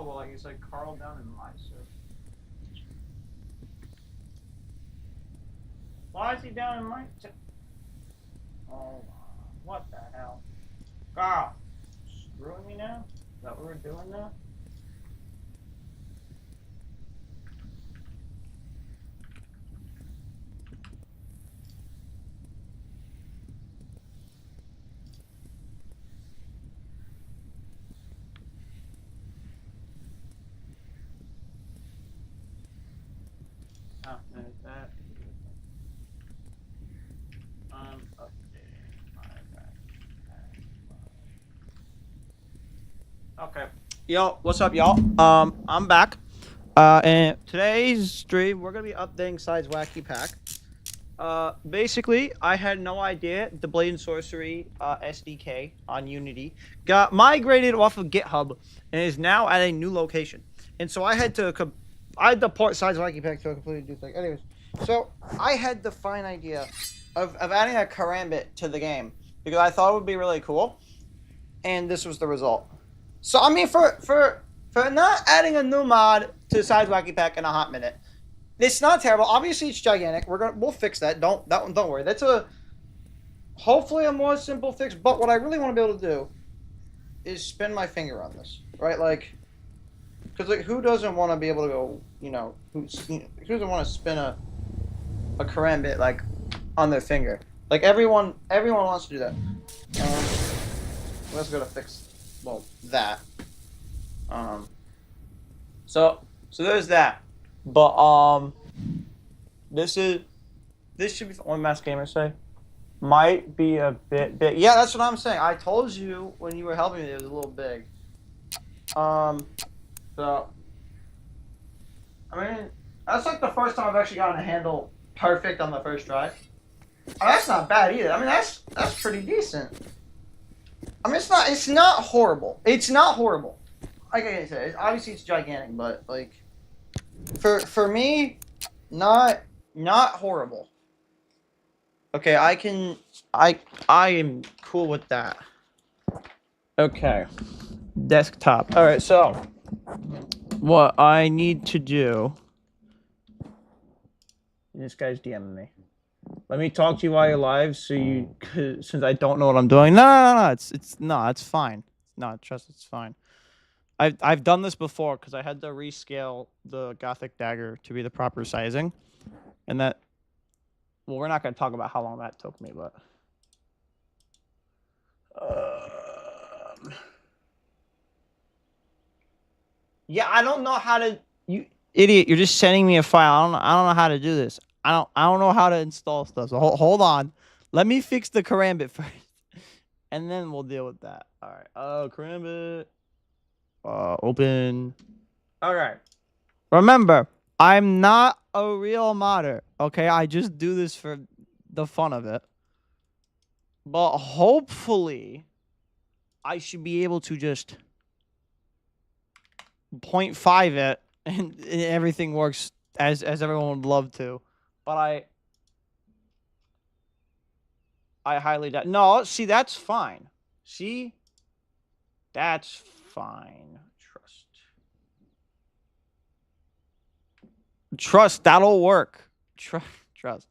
Oh, well, like you said, Carl down in my server. Why is he down in my server? Oh, what the hell? Carl, screwing me now? Is that what we're doing now? Oh, there's that. Updating my backpack. Okay. Yo, what's up, y'all? I'm back. And today's stream, we're gonna be updating Side's Wacky Pack. Basically, I had no idea the Blade and Sorcery SDK on Unity got migrated off of GitHub and is now at a new location. And so I had to port Side's Wacky Pack to a completely new thing. Anyways, so I had the fine idea of adding a karambit to the game because I thought it would be really cool, and this was the result. So I mean, for not adding a new mod to Side's Wacky Pack in a hot minute. It's not terrible. Obviously, it's gigantic. We'll fix that. Don't worry. That's hopefully a more simple fix. But what I really want to be able to do is spin my finger on this, right? Like, because like, who doesn't want to be able to go? Who doesn't want to spin a karambit like on their finger? Like everyone wants to do that. Let's go to fix that. So there's that. But this should be what Mass Gamer say. Might be a bit big. Yeah, that's what I'm saying. I told you when you were helping me it was a little big. So I mean that's like the first time I've actually gotten a handle perfect on the first try. Oh, that's not bad either. I mean that's pretty decent. I mean it's not horrible. It's not horrible. Like I said, obviously it's gigantic, but like. For me, not horrible. Okay, I am cool with that. Okay. Desktop. Alright, so what I need to do. This guy's DMing me. Let me talk to you while you're live since I don't know what I'm doing. No, it's fine. No, trust it's fine. I've done this before because I had to rescale the Gothic dagger to be the proper sizing, and that. Well, we're not going to talk about how long that took me, but. Yeah, I don't know how to. You idiot! You're just sending me a file. I don't know how to do this. I don't know how to install stuff. So hold on. Let me fix the karambit first, and then we'll deal with that. All right. Karambit. Open. All right. Remember, I'm not a real modder. Okay, I just do this for the fun of it. But hopefully, I should be able to just 0.5 it, and everything works as everyone would love to. But I highly doubt. No, see, that's fine. See, that's fine. Trust, that'll work. Trust.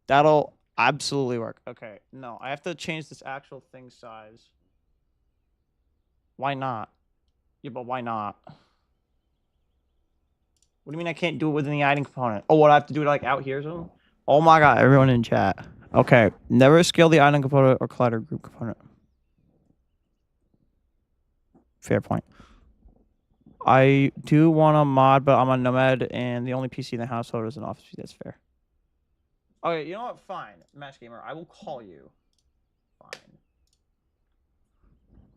That'll absolutely work. Okay, no, I have to change this actual thing size. Why not? Yeah, but why not? What do you mean I can't do it within the item component? Oh, what, I have to do it like out here or something? Oh my god, everyone in chat. Okay, never scale the item component or collider group component. Fair point. I do want a mod, but I'm a nomad, and the only PC in the household is an office PC. That's fair. Okay, you know what? Fine. Match Gamer, I will call you. Fine.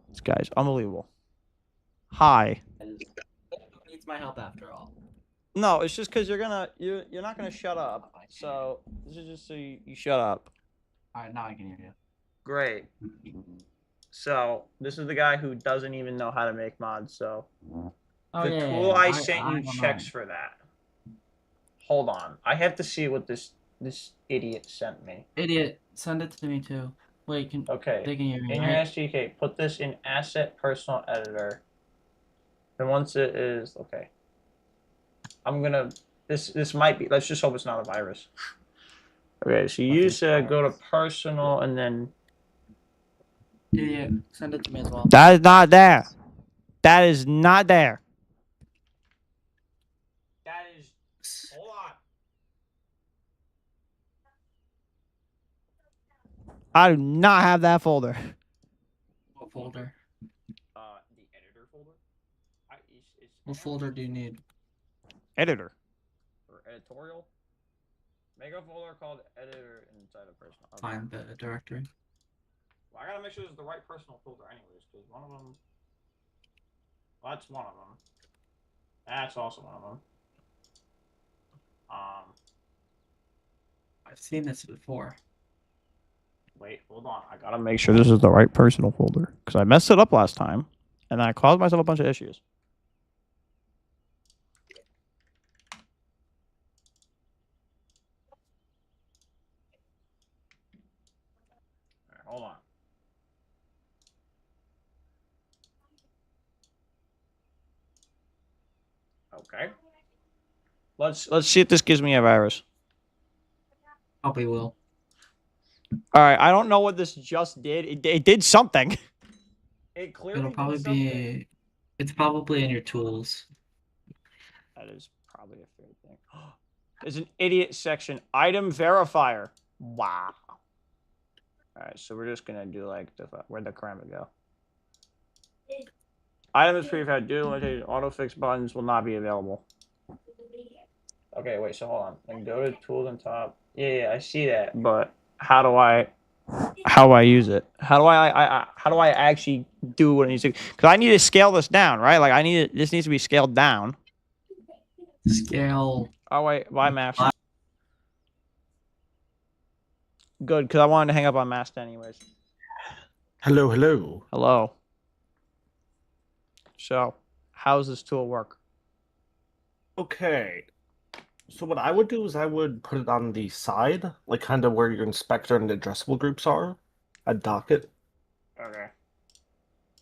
This guy's unbelievable. Hi. Needs my help after all. No, it's just because you're not gonna shut up. So this is just so you shut up. All right, now I can hear you. Great. So this is the guy who doesn't even know how to make mods. So the tool I sent you checks for that. Hold on, I have to see what this idiot sent me. Idiot, send it to me too. Wait, okay. They can hear me. In your SDK, put this in Asset Personal Editor. Then once it is okay, I'm gonna. This might be. Let's just hope it's not a virus. Okay, so you Nothing said go to virus. personal and then. Yeah, send it to me as well. That is not there. That is not there. That is. Hold on. I do not have that folder. What folder? The editor folder. What folder do you need? Editor. Or editorial. Make a folder called editor inside of personal. Okay. Find the directory. Well, I gotta make sure this is the right personal folder, anyways, because one of them. Well, that's one of them. That's also one of them. I've seen this before. Wait, hold on. I gotta make sure this is the right personal folder because I messed it up last time, and then I caused myself a bunch of issues. All right, hold on. Okay. Let's see if this gives me a virus. Probably will. All right, I don't know what this just did. It did something. It clearly It'll probably did something. be. It's probably in your tools. That is probably a fair thing. There's an idiot section. Item verifier. Wow. All right, so we're just gonna do like where'd the karambit go? Item is previewed. Do limited auto fix buttons will not be available. Okay, wait. So hold on. Then go to tools and top. Yeah, I see that. But how do I use it? How do how do I actually do what it needs to? Because I need to scale this down, right? Like this needs to be scaled down. Scale. Oh wait, why mask? Good, because I wanted to hang up on mask anyways. Hello, hello. Hello. So, how's this tool work? Okay. So what I would do is I would put it on the side, like kind of where your inspector and addressable groups are. I'd dock it. Okay.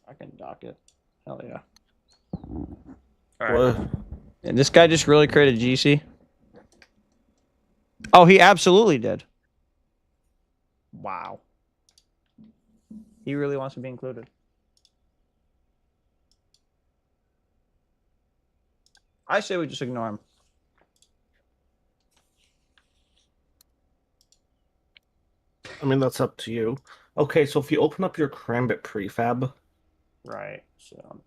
I can dock it. Hell yeah. All right. What? And this guy just really created GC. Oh, he absolutely did. Wow. He really wants to be included. I say we just ignore him. I mean, that's up to you. Okay, so if you open up your Karambit prefab, Right. So,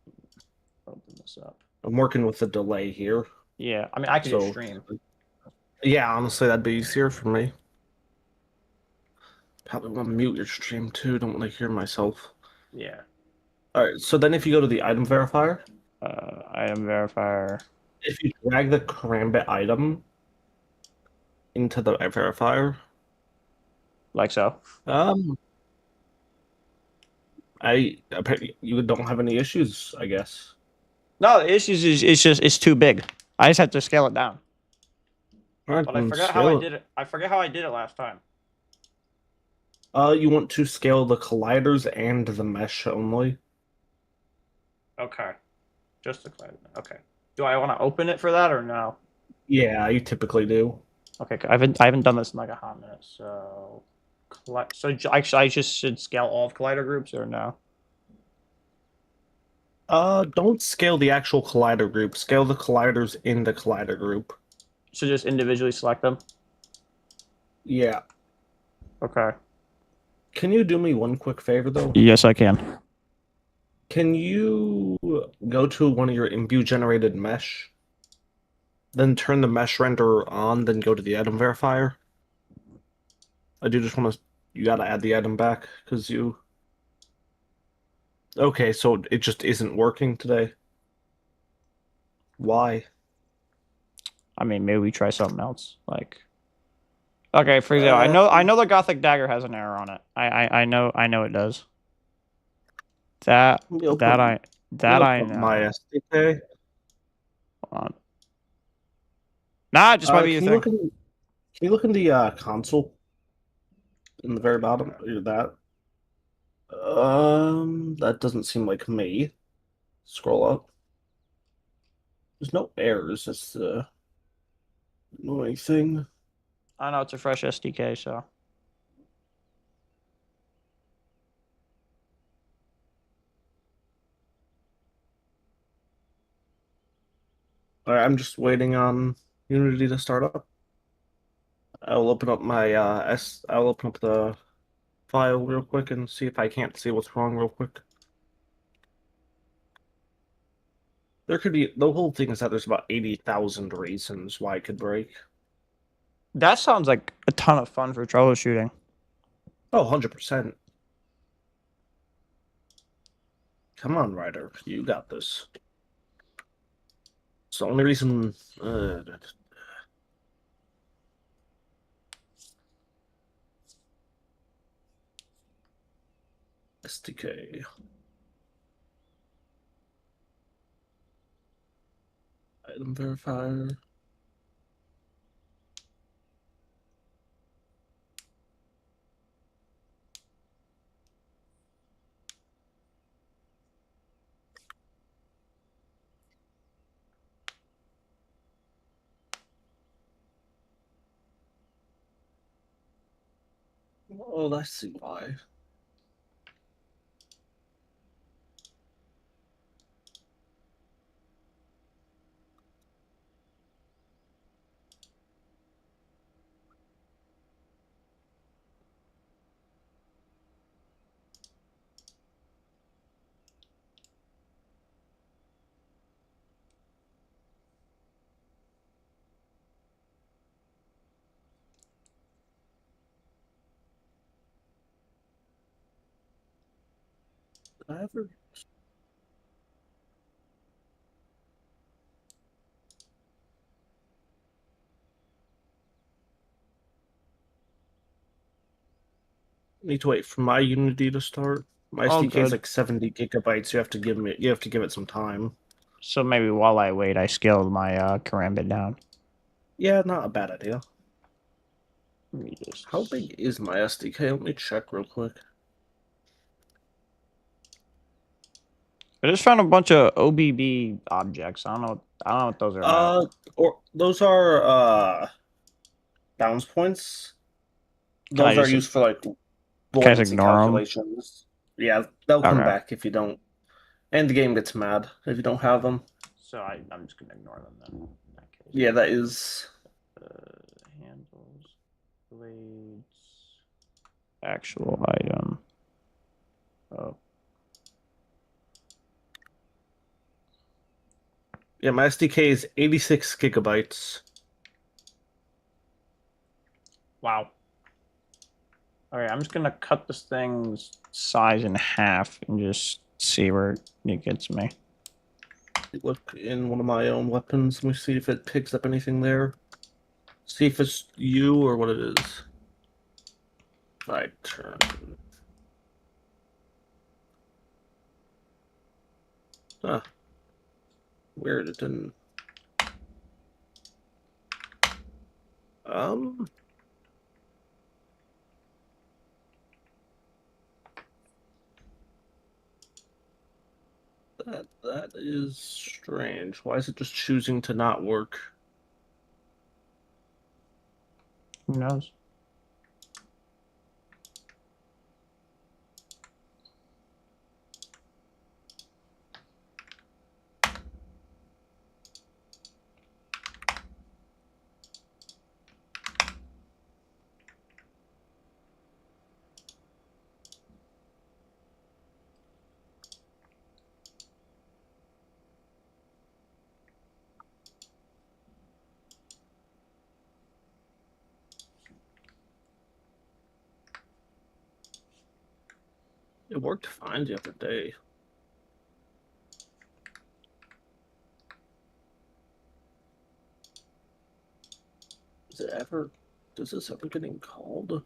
open this up. I'm working with a delay here. Yeah. I mean, I could just So, stream. yeah, honestly, that'd be easier for me. Probably want to mute your stream too. Don't want to hear myself. Yeah. All right, so then if you go to the item verifier, Item verifier. if you drag the Karambit item into the verifier, Like so. You don't have any issues, I guess. No, the issue is it's too big. I just have to scale it down. All right, But I then forgot how I scale did it. I forget how I did it last time. You want to scale the colliders and the mesh only. Okay. Just the cloud. Okay. Do I want to open it for that or no? Yeah, you typically do. Okay. I haven't done this in like a hot minute. So, I just should scale all of collider groups or no? Don't scale the actual collider group. Scale the colliders in the collider group. So just individually select them. Yeah. Okay. Can you do me one quick favor though? Yes, I can. Can you go to one of your imbue generated mesh, then turn the mesh renderer on, then go to the item verifier? I do just want to. You gotta add the item back because you. Okay, so it just isn't working today. Why? I mean, maybe we try something else. Like, okay, for example, I know the Gothic dagger has an error on it. I know it does. That I know. My SDK. Hold on. Nah, it just might be a thing. Can you look in the console? In the very bottom, that. That doesn't seem like me. Scroll up. There's no errors. That's the annoying thing. I know it's a fresh SDK, so. Alright, I'm just waiting on Unity to start up. I'll open up my I'll open up the file real quick and see if I can't see what's wrong real quick. There could be the whole thing is that there's about 80,000 reasons why it could break. That sounds like a ton of fun for troubleshooting. Oh, 100%. Come on, Ryder. You got this. It's the only reason SDK. Item verifier. Oh, I see why. Did I ever? Need to wait for my Unity to start. My Oh, SDK is good. like 70 gigabytes. You have to give it some time. So maybe while I wait, I scaled my Karambit down. Yeah, not a bad idea. Let me just... How big is my SDK? Let me check real quick. I just found a bunch of OBB objects. I don't know. I don't know what those are about. Or those are bounce points. Can I Those are just used for like can I just buoyancy ignore them? calculations. Yeah, they'll come Okay. back if you don't. And the game gets mad if you don't have them. So I'm just gonna ignore them then. In that case. Yeah, that is. Handles, blades, actual item. Oh, Yeah, my SDK is 86 gigabytes. wow. Okay, I'm just gonna cut this thing's size in half and just see where it gets me. Look in one of my own weapons. Let me see if it picks up anything there. See if it's you or what it is. If I turn. Huh. Weird, it didn't. Um. That is strange. Why is it just choosing to not work? Who knows? It worked fine the other day. Is it ever? Does this ever getting called?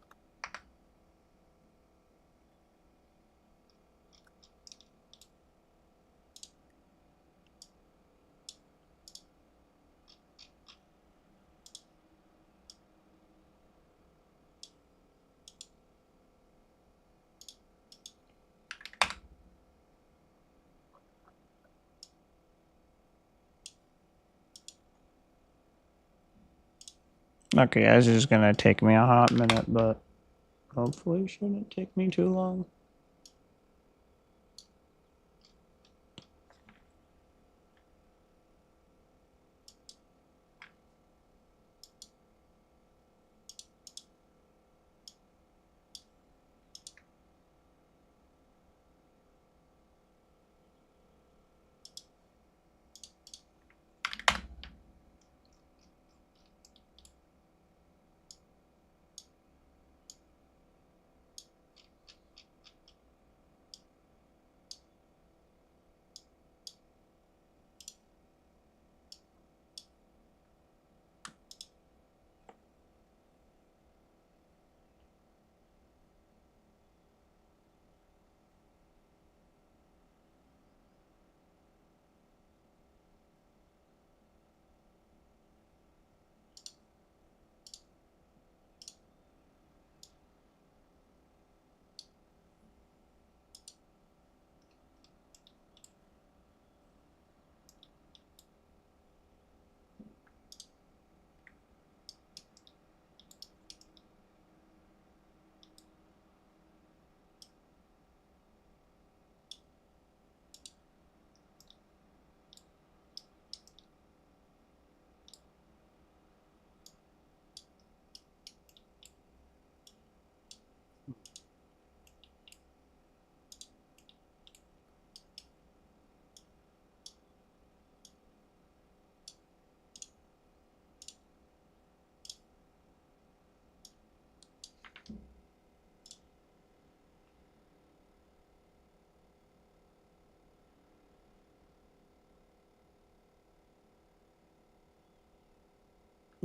Okay, this is gonna take me a hot minute, but hopefully it shouldn't take me too long.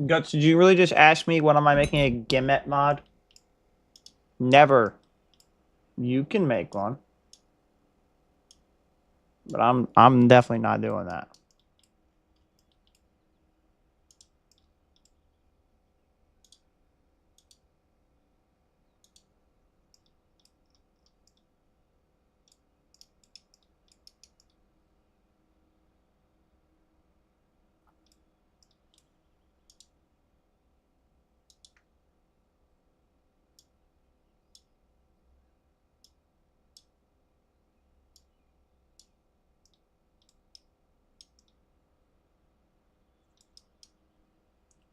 Guts, did you really just ask me when am I making a Gimmet mod? Never. You can make one. But I'm definitely not doing that.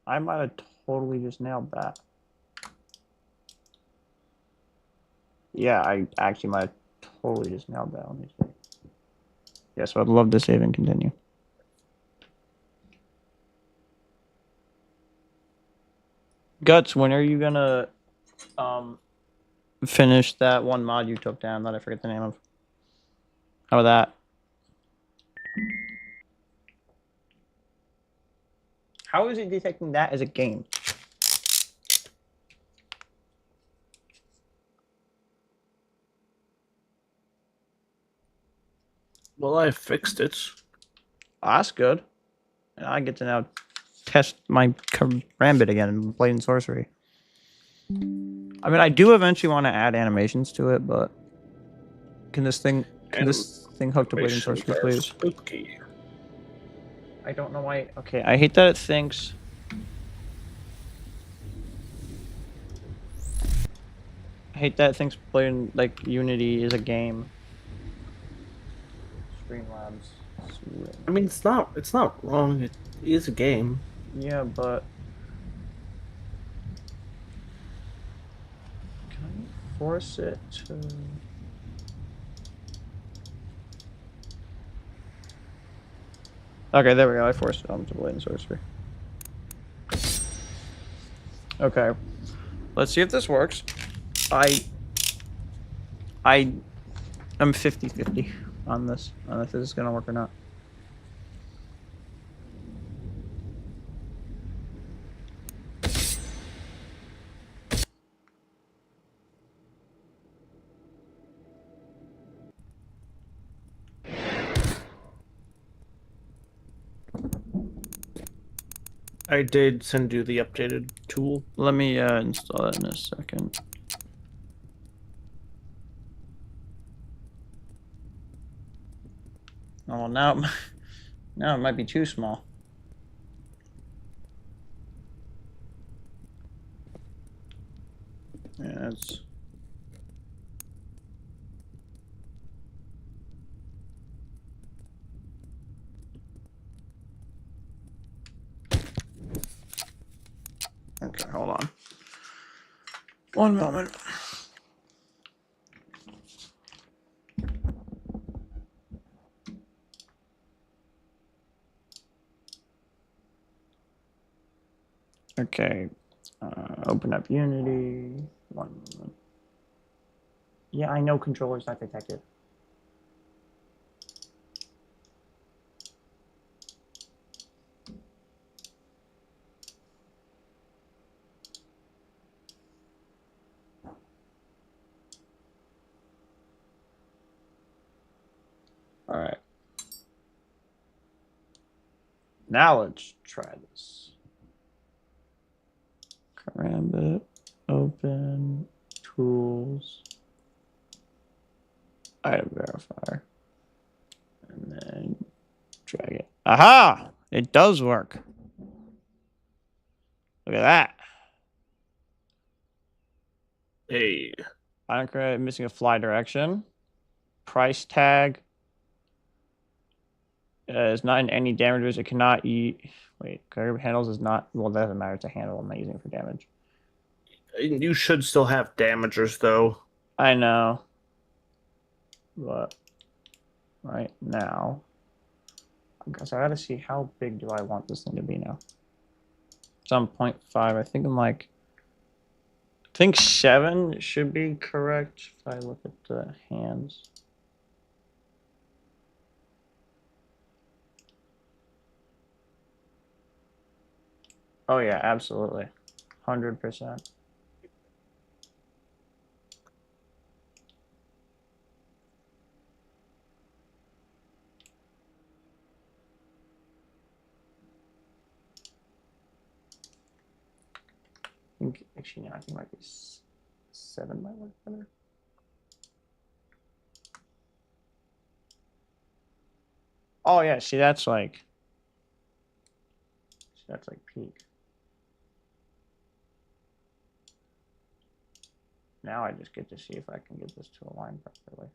I might have totally just nailed that. Yeah, I actually might have totally just nailed that. Let me see. Yeah, so I'd love to save and continue. Guts, when are you gonna finish that one mod you took down that I forget the name of? How about that? How is it detecting that as a game? Well, I fixed it. Oh, that's good. And I get to now test my Karambit again and play in Sorcery. I mean, I do eventually want to add animations to it, but can this thing hook to Blade and Animations Sorcery, are please? spooky. I don't know why. Okay, I hate that it thinks. I hate that it thinks playing like Unity is a game. Streamlabs. I mean, it's not wrong. It is a game. Yeah, but can I force it to? Okay, there we go. I forced it on to Blade and Sorcery. Okay, let's see if this works. I am 50-50 on this, on if this is gonna work or not. I did send you the updated tool. Let me install that in a second. Oh, well, now it might be too small. minutes. Okay, hold on. One moment. Okay, open up Unity. One moment. Yeah, I know controller's not detected. All right. Now let's try this. Karambit, open, tools, item verifier, and then drag it. Aha! It does work. Look at that. Hey. Item credit missing a fly direction. Price tag is not in any damage. It cannot eat. Wait, carry handles is not. Well, that doesn't matter. It's a handle. I'm not using it for damage. You should still have damagers, though. I know. But right now, I guess I gotta see how big do I want this thing to be now. It's on 0.5. I think I'm like. I think 7 should be correct if I look at the hands. Oh yeah, absolutely. 100%. I think, actually, no, I think it might be 7 might work better. Oh yeah, see that's like peak. Now I just get to see if I can get this to align properly.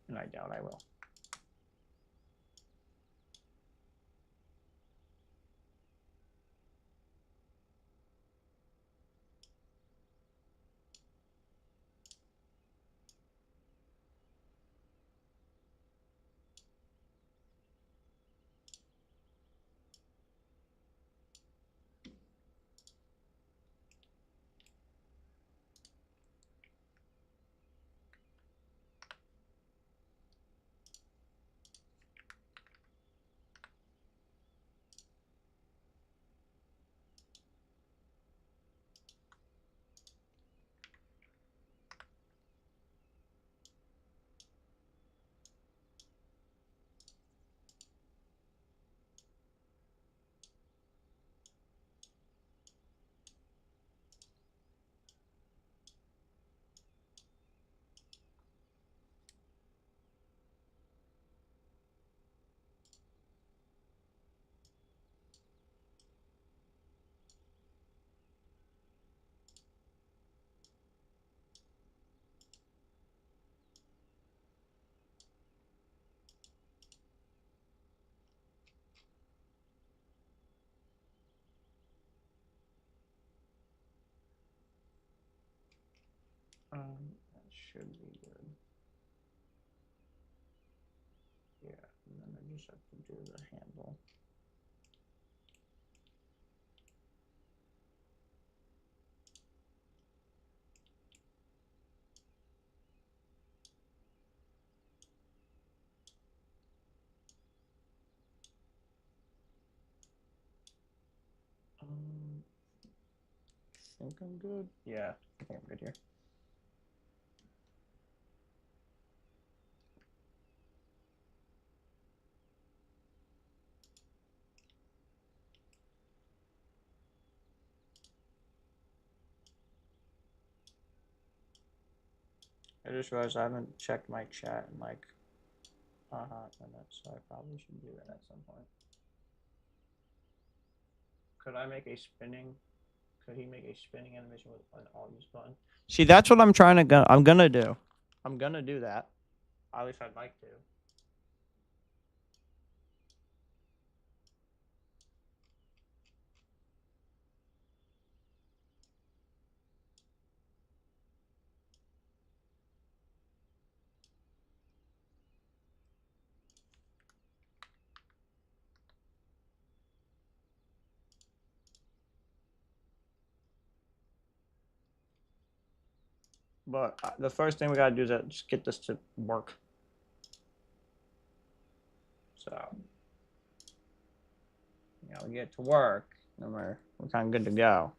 And I doubt I will. That should be good. Yeah, and then I just have to do the handle. I think I'm good. Yeah, I think I'm good here. I just realized I haven't checked my chat in like a hot minute, so I probably should do that at some point. Could I make a spinning Could he make a spinning animation with an all use button? See, that's what I'm trying to go. I'm gonna do. I'm gonna do that. At least I'd like to. But the first thing we gotta do is just get this to work. So, we get it to work, and we're kind of good to go.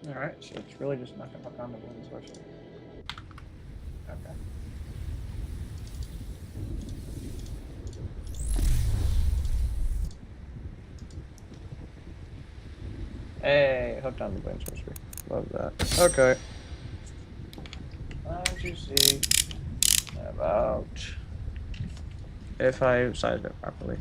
Alright, so it's really just not gonna hook on the balloon sorcery. Okay. Hey, hooked on the balloon sorcery. Love that. Okay. As you see, about if I sized it properly.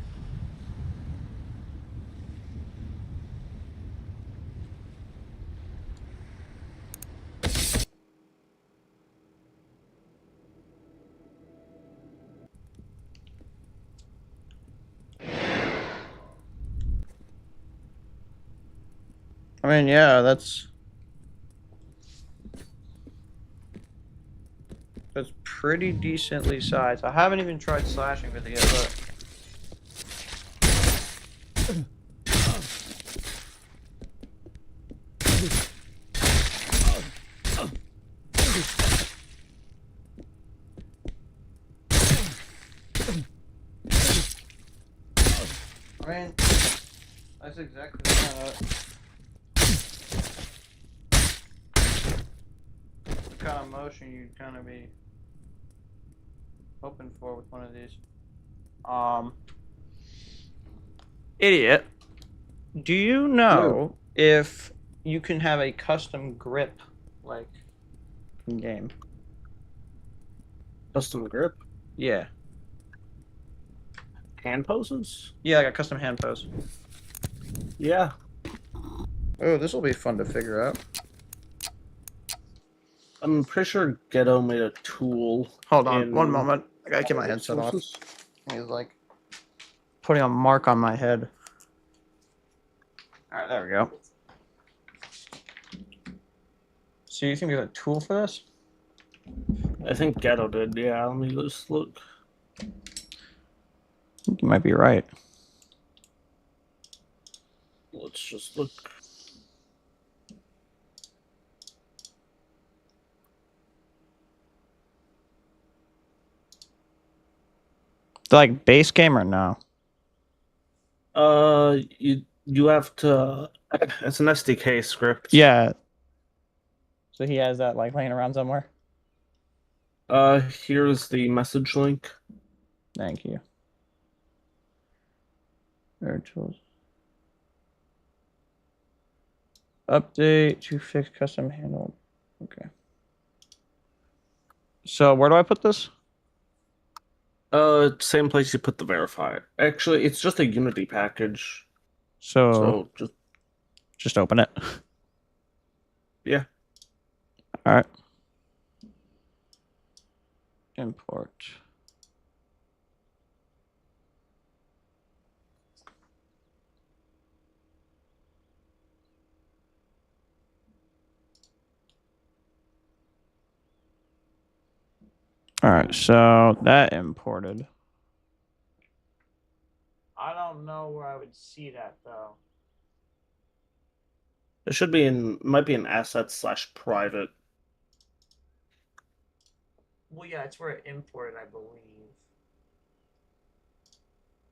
I mean, yeah, that's pretty decently sized. I haven't even tried slashing with it yet, but I mean, that's exactly the kind of motion you'd kind of be hoping for with one of these. Idiot. Do you know if you can have a custom grip, like, in game? Custom grip? Yeah. Hand poses? Yeah, like a custom hand pose. Yeah. Oh, this will be fun to figure out. I'm pretty sure Ghetto made a tool. Hold on, one moment. I gotta get my headset off. He's like putting a mark on my head. All right, there we go. So you think there's a tool for this? I think Ghetto did, yeah. Let me just look. I think you might be right. Let's just look. Like base game or no? You have to. It's an SDK script. Yeah. So he has that like laying around somewhere. Here's the message link. Thank you. There tools. Update to fix custom handle. Okay. So where do I put this? Same place you put the verifier. Actually, it's just a Unity package. So just open it. Yeah. All right. Import. All right, so that imported. I don't know where I would see that though. It should be might be an assets/private. Well, yeah, it's where it imported, I believe.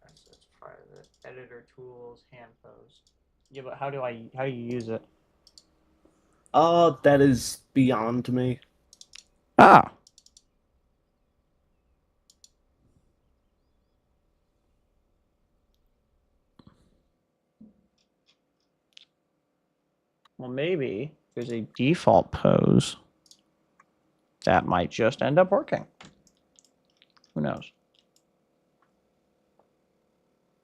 That's private. Editor tools, hand pose. Yeah, but how do you use it? That is beyond me. Ah. Well, maybe there's a default pose that might just end up working. Who knows?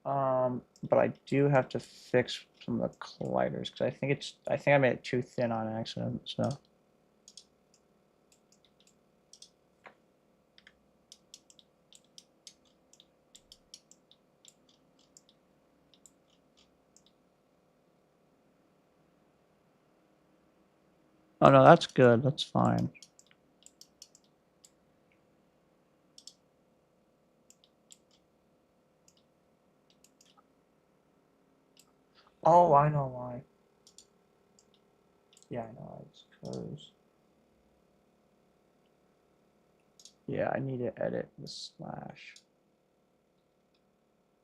But I do have to fix some of the colliders because I think I made it too thin on accident. So. Oh no, that's good. That's fine. Oh, I know why. Yeah, I know. It's because. Yeah, I need to edit the slash.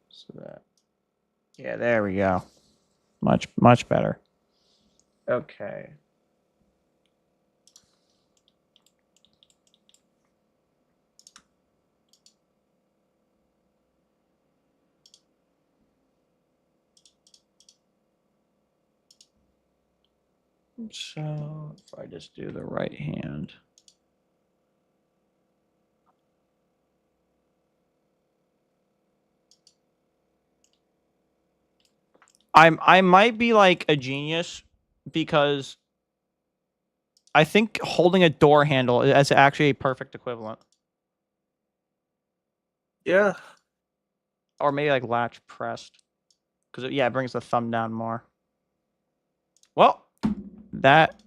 So that. Yeah, there we go. Much better. Okay. So if I just do the right hand. I might be like a genius because I think holding a door handle is actually a perfect equivalent. Yeah. Or maybe like latch pressed. Because yeah, it brings the thumb down more. Well, that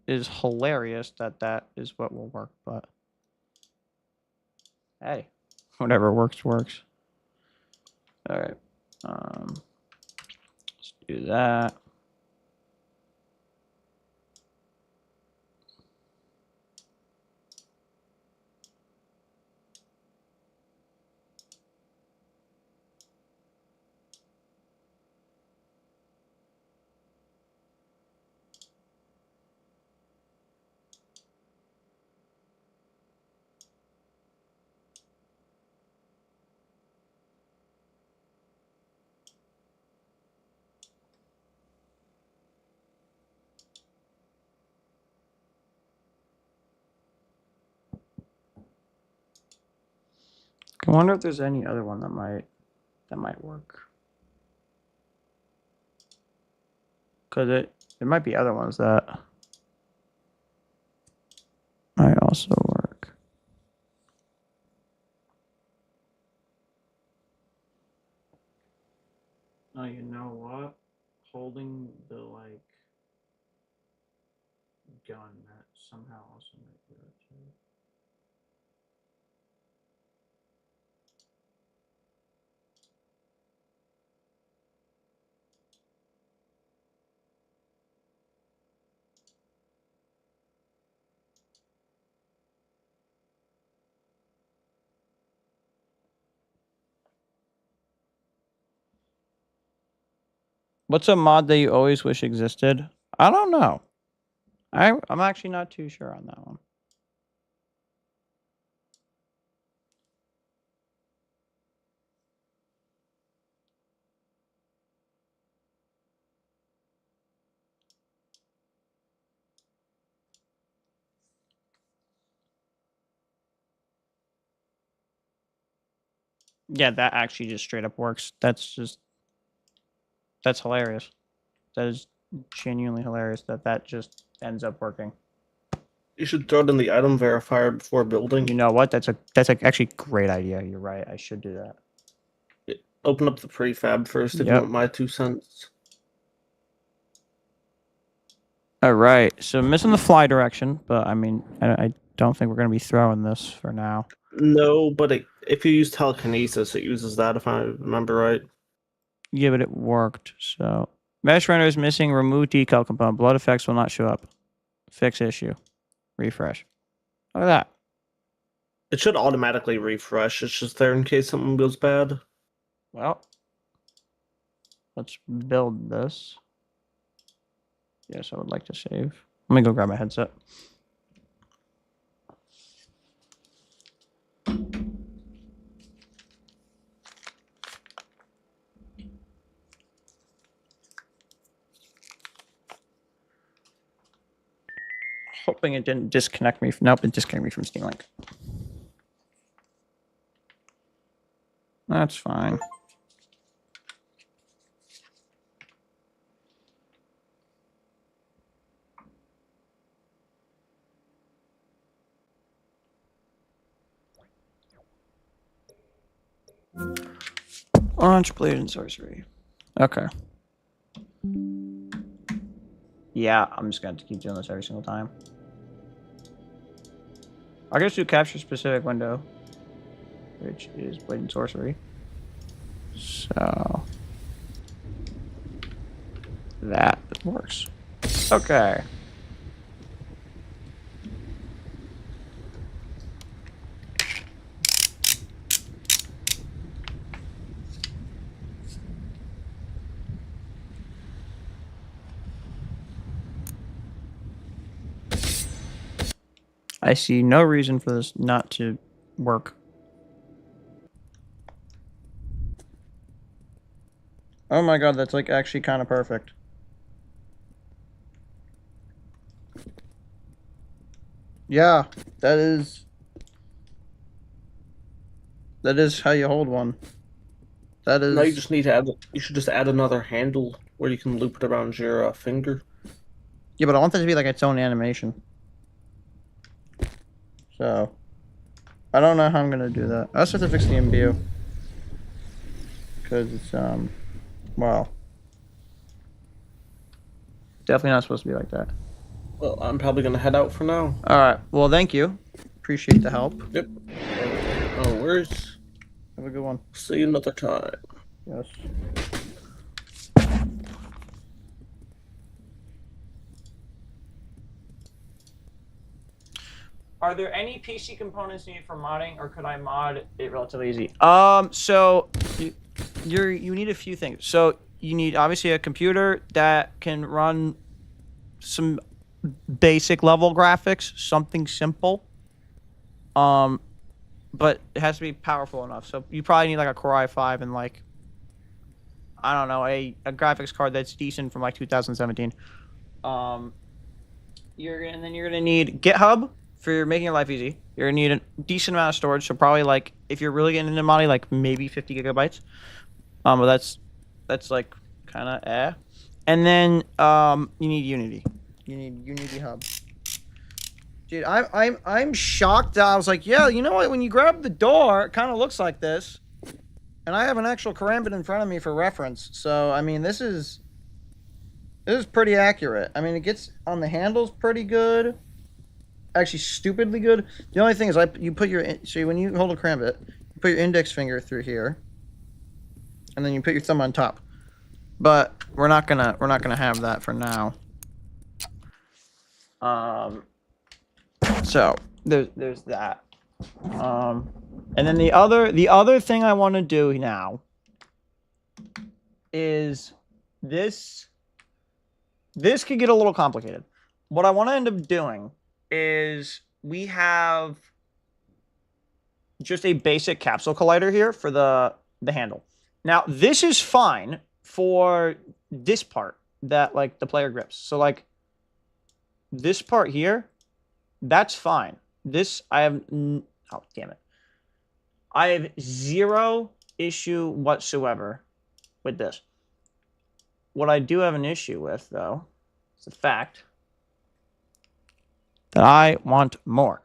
is hilarious that is what will work, but hey, whatever works, works. All right. Let's do that. I wonder if there's any other one that might work. Cause it might be other ones that might also work. Oh, you know what? Holding the like gun that somehow also might do it too. What's a mod that you always wish existed? I don't know. I'm actually not too sure on that one. Yeah, that actually just straight up works. That's hilarious. That is genuinely hilarious that just ends up working. You should throw it in the item verifier before building. You know what? That's actually a great idea. You're right. I should do that. Open up the prefab first if you Yep. want my 2 cents. All right. So missing the fly direction, but I mean, I don't think we're gonna be throwing this for now. No, but if you use telekinesis, it uses that if I remember right. Yeah, but it worked. So mesh render is missing. Remove decal component. Blood effects will not show up. Fix issue. Refresh. Look at that. It should automatically refresh. It's just there in case something goes bad. Well, let's build this. Yes, I would like to save. Let me go grab my headset. Hoping it didn't disconnect me. Nope, it disconnected me from Steam Link. That's fine. Launch Blade and Sorcery. Okay. Yeah, I'm just going to keep doing this every single time. I guess do capture specific window, which is Blade and Sorcery. So that works. Okay. I see no reason for this not to work. Oh my god, that's like actually kind of perfect. Yeah, that is how you hold one. That is. No, you just need to add. You should just add another handle where you can loop it around your finger. Yeah, but I want that to be like its own animation. So, I don't know how I'm gonna do that. I also have to fix the imbue. Because it's, well. Definitely not supposed to be like that. Well, I'm probably gonna head out for now. Alright, well, thank you. Appreciate the help. Yep. No worries. Have a good one. See you another time. Yes. Are there any PC components needed for modding, or could I mod it relatively easy? So you need a few things. So you need obviously a computer that can run some basic level graphics, something simple. But it has to be powerful enough. So you probably need like a Core i5 and like, I don't know, a graphics card that's decent from like 2017. And then you're gonna need GitHub for making your life easy. You're gonna need a decent amount of storage, so probably like if you're really getting into modding, like maybe 50 gigabytes. But that's like kind of And then you need Unity. You need Unity Hub. Dude, I'm shocked. I was like, yeah, you know what? When you grab the door, it kind of looks like this. And I have an actual karambit in front of me for reference. So I mean, this is pretty accurate. I mean, it gets on the handles pretty good. Actually, stupidly good. The only thing is, you put your when you hold a karambit, you put your index finger through here, and then you put your thumb on top. But we're not gonna have that for now. So there's that. And then the other thing I want to do now is this. This could get a little complicated. What I want to end up doing is we have just a basic capsule collider here for the handle. Now, this is fine for this part that like the player grips. So like this part here, that's fine. This I have oh damn it. I have zero issue whatsoever with this. What I do have an issue with though is the fact that I want more.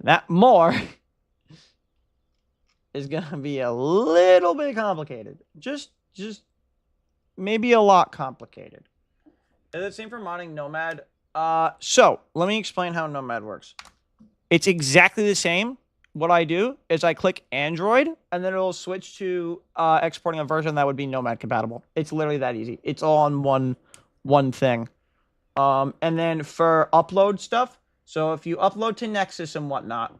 That more is gonna be a little bit complicated. Just maybe a lot complicated. Is it the same for modding Nomad? So let me explain how Nomad works. It's exactly the same. What I do is I click Android, and then it'll switch to exporting a version that would be Nomad compatible. It's literally that easy. It's all on one thing. And then for upload stuff, so if you upload to Nexus and whatnot,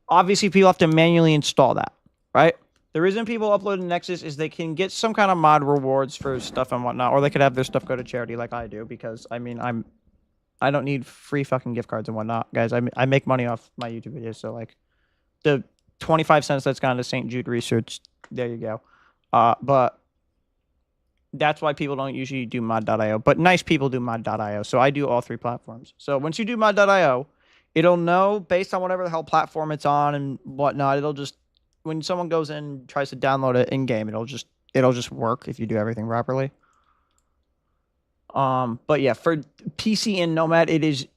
obviously people have to manually install that, right? The reason people upload to Nexus is they can get some kind of mod rewards for stuff and whatnot, or they could have their stuff go to charity like I do, because, I mean, I don't need free fucking gift cards and whatnot, guys. I make money off my YouTube videos, so, like, the 25 cents that's gone to St. Jude Research, there you go. But that's why people don't usually do mod.io, but nice people do mod.io, so I do all 3 platforms. So once you do mod.io, it'll know based on whatever the hell platform it's on and whatnot. It'll just, when someone goes in and tries to download it in game, it'll just work if you do everything properly. But yeah, for PC and Nomad, it is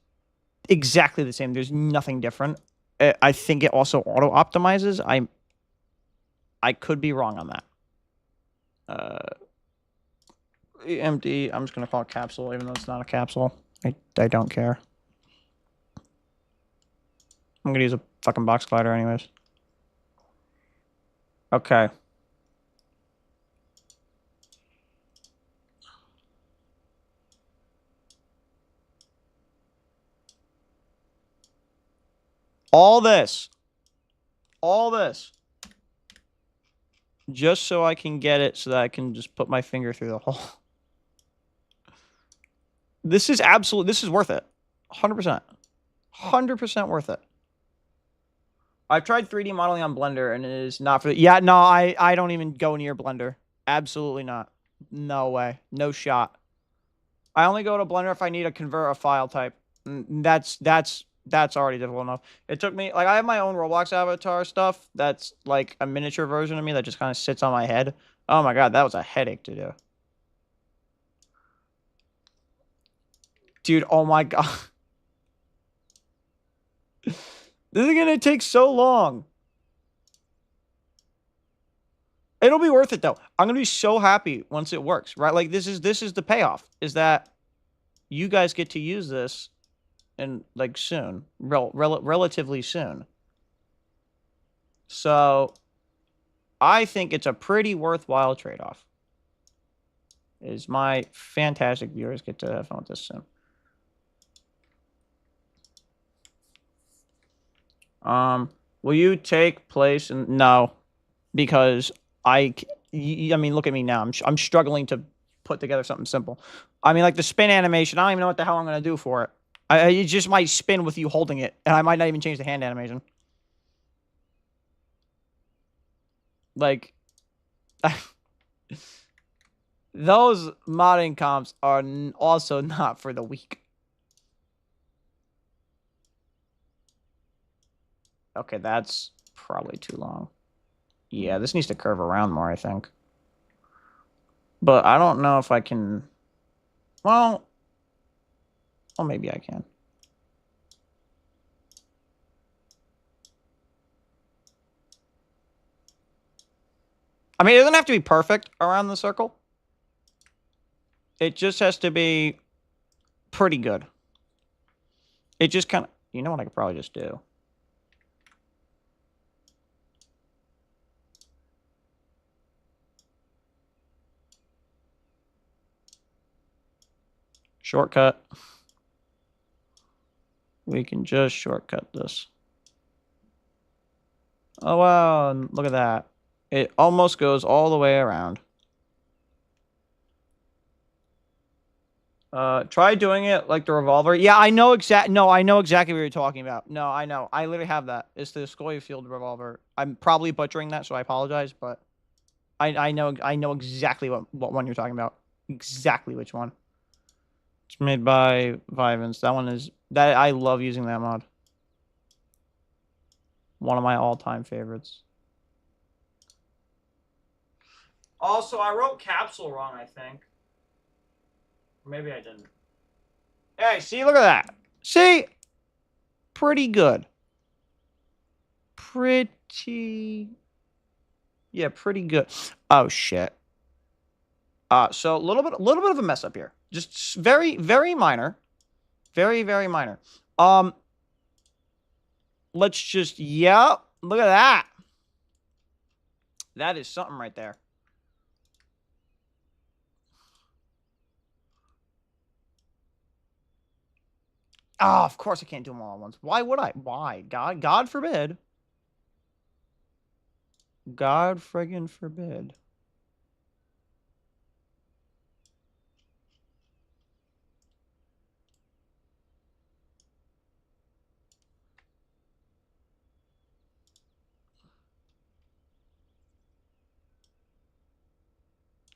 exactly the same. There's nothing different. I think it also auto optimizes. I could be wrong on that. Empty. I'm just gonna call it capsule, even though it's not a capsule. I don't care. I'm gonna use a fucking box glider anyways. Okay. All this, just so I can get it, so that I can just put my finger through the hole. This is worth it. 100%. 100% worth it. I've tried 3D modeling on Blender, and it is not for... Yeah, no, I don't even go near Blender. Absolutely not. No way. No shot. I only go to Blender if I need to convert a file type. That's already difficult enough. It took me... Like, I have my own Roblox avatar stuff that's, like, a miniature version of me that just kind of sits on my head. Oh, my God. That was a headache to do. Dude, oh, my God. This is gonna take so long. It'll be worth it though. I'm gonna be so happy once it works, right? Like this is the payoff, is that you guys get to use this and like soon, relatively soon. So I think it's a pretty worthwhile trade-off. Is my fantastic viewers get to have fun with this soon. Will you take place in... No, because I mean, look at me now. I'm struggling to put together something simple. I mean, like the spin animation, I don't even know what the hell I'm going to do for it. It just might spin with you holding it, and I might not even change the hand animation. Like, those modding comps are also not for the weak. Okay, that's probably too long. Yeah, this needs to curve around more, I think. But I don't know if I can... Well, maybe I can. I mean, it doesn't have to be perfect around the circle. It just has to be pretty good. It just kind of... You know what I could probably just do? Shortcut. We can just shortcut this. Oh, wow. Look at that. It almost goes all the way around. Try doing it like the revolver. Yeah, I know No, I know exactly what you're talking about. No, I know. I literally have that. It's the Schofield revolver. I'm probably butchering that, so I apologize, but I know exactly what one you're talking about. Exactly which one. It's made by Vivens. That one is... That I love using that mod. One of my all-time favorites. Also, I wrote capsule wrong, I think. Maybe I didn't. Hey, see, look at that. See? Pretty good. Yeah, pretty good. Oh, shit. So a little bit of a mess up here. Just very, very minor. Very, very minor. Let's just... Yeah, look at that. That is something right there. Oh, of course I can't do them all at once. Why would I? Why? God forbid. God friggin' forbid.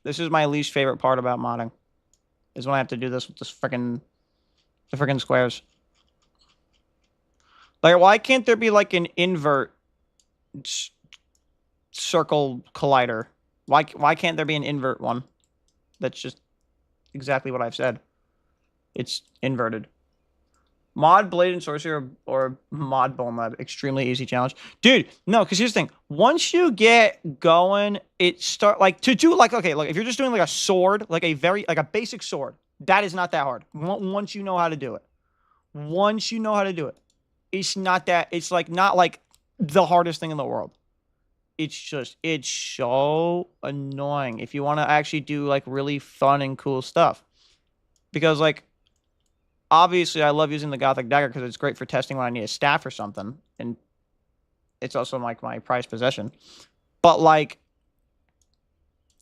This is my least favorite part about modding. Is when I have to do this with the frickin' squares. Like, why can't there be like an invert circle collider? Why can't there be an invert one? That's just exactly what I've said. It's inverted. Mod Blade and Sorcery or Mod Bone Lab. Extremely easy challenge. Dude, no, because here's the thing. Once you get going, it start like to do like, okay, look, if you're just doing like a sword, like a basic sword, that is not that hard. Once you know how to do it. Once you know how to do it. It's not that, it's like not like the hardest thing in the world. It's so annoying if you want to actually do like really fun and cool stuff. Because like, obviously, I love using the Gothic Dagger because it's great for testing when I need a staff or something. And it's also like my prized possession. But like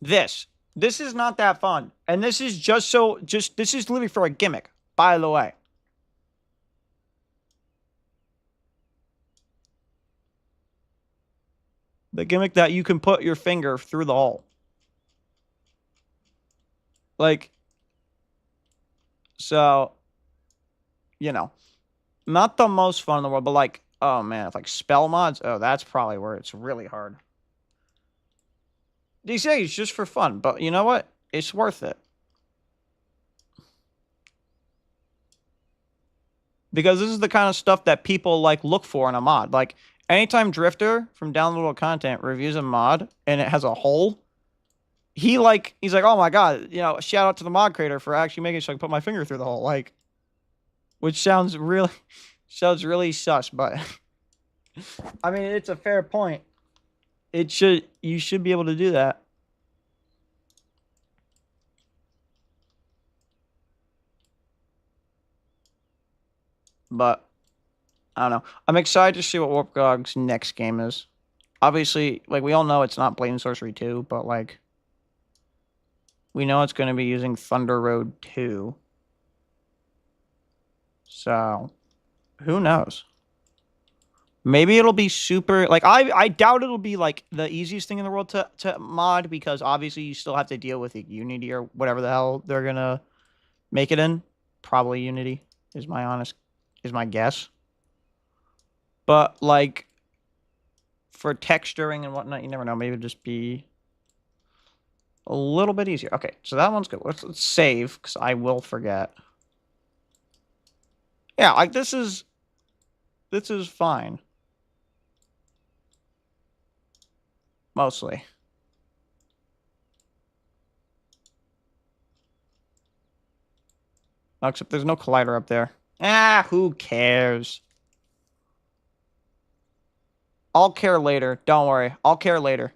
this is not that fun. And this is this is literally for a gimmick, by the way. The gimmick that you can put your finger through the hole. Like, so, you know, not the most fun in the world, but like, oh man, if like spell mods, oh, that's probably where it's really hard. These days, just for fun, but you know what? It's worth it. Because this is the kind of stuff that people like look for in a mod. Like, anytime Drifter from Downloadable Content reviews a mod and it has a hole, he's like, oh my god, you know, shout out to the mod creator for actually making so I can put my finger through the hole. Like, which sounds really sus, but I mean, it's a fair point. You should be able to do that. But I don't know. I'm excited to see what Warpgog's next game is. Obviously, like we all know it's not Blade and Sorcery 2, but like we know it's going to be using Thunder Road 2. So, who knows? Maybe it'll be super like I doubt it'll be like the easiest thing in the world to mod because obviously you still have to deal with Unity or whatever the hell they're going to make it in. Probably Unity is my guess. But like for texturing and whatnot, you never know. Maybe it'll just be a little bit easier. Okay, so that one's good. Let's save because I will forget. Yeah, like this is fine. Mostly. Oh, except there's no collider up there. Ah, who cares? I'll care later. Don't worry. I'll care later.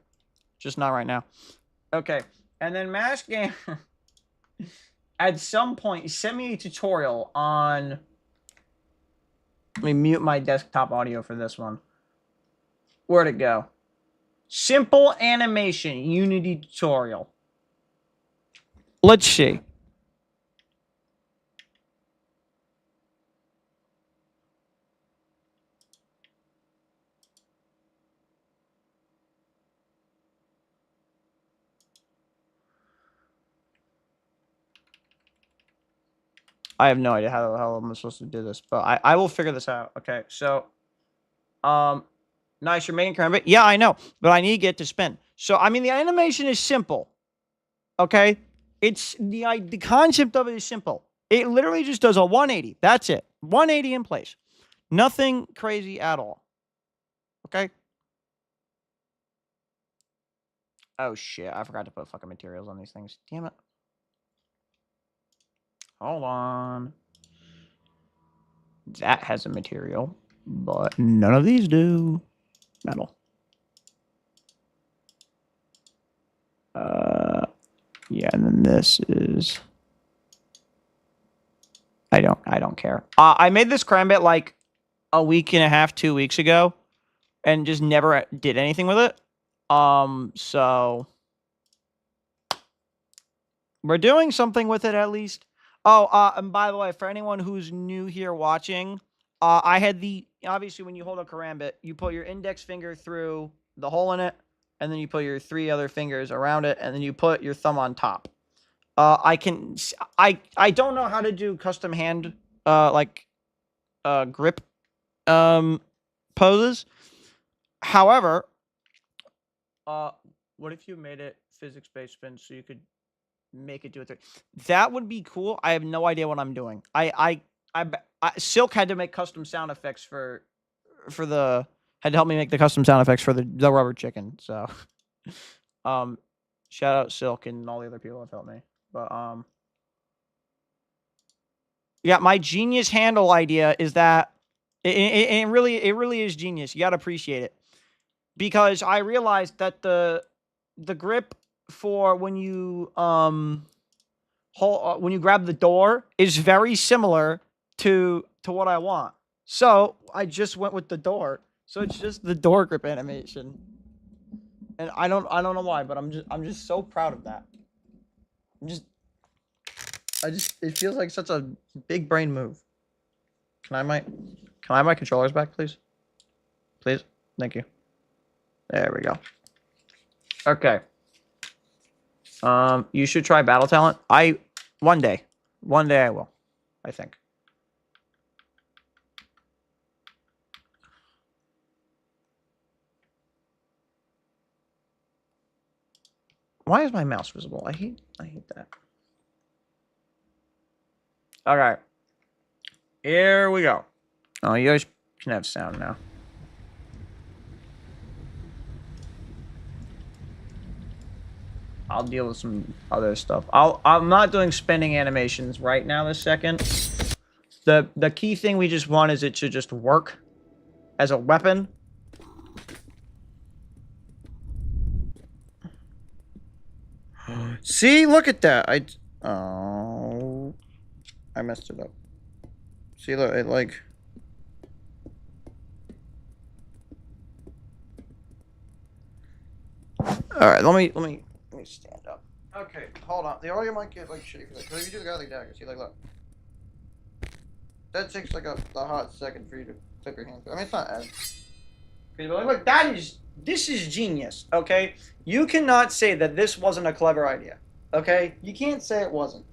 Just not right now. Okay. And then Mash Game at some point sent me a tutorial on. Let me mute my desktop audio for this one. Where'd it go? Simple animation Unity tutorial. Let's see. I have no idea how the hell I'm supposed to do this, but I will figure this out. Okay, so, nice, you're making Kermit. Yeah, I know, but I need to get to spin. So, I mean, the animation is simple. Okay, it's the concept of it is simple. It literally just does a 180. That's it. 180 in place. Nothing crazy at all. Okay. Oh shit! I forgot to put fucking materials on these things. Damn it. Hold on. That has a material, but none of these do. Metal. Yeah, and then this is. I don't care. I made this Crambit like a week and a half, 2 weeks ago, and just never did anything with it. So we're doing something with it at least. Oh, and by the way, for anyone who's new here watching, I had obviously when you hold a karambit, you put your index finger through the hole in it, and then you put your 3 other fingers around it, and then you put your thumb on top. I don't know how to do custom hand grip poses. However, what if you made it physics-based spin so you could make it do it? That would be cool. I have no idea what I'm doing. Silk had to make custom sound effects had to help me make the custom sound effects for the rubber chicken. So, shout out Silk and all the other people that helped me. But yeah, my genius handle idea is that it really is genius. You got to appreciate it, because I realized that the grip for when you when you grab the door is very similar to what I want. So I just went with the door. So it's just the door grip animation. And I don't know why, but I'm just so proud of that. It feels like such a big brain move. Can I have my controllers back, please? Please? Thank you. There we go. Okay. You should try Battle Talent. One day I will, I think. Why is my mouse visible? I hate that. Okay. Here we go. Oh, you guys can have sound now. I'll deal with some other stuff. I'm not doing spinning animations right now this second. The key thing we just want is it to just work as a weapon. See, look at that. I messed it up. See, look, it like. All right, let me stand up. Okay, hold on. The audio might get like shitty for that. But if you do the guy like dagger, see, like look. That takes like a hot second for you to flip your hand. I mean, it's not as. But look, this is genius. Okay, you cannot say that this wasn't a clever idea. Okay, you can't say it wasn't.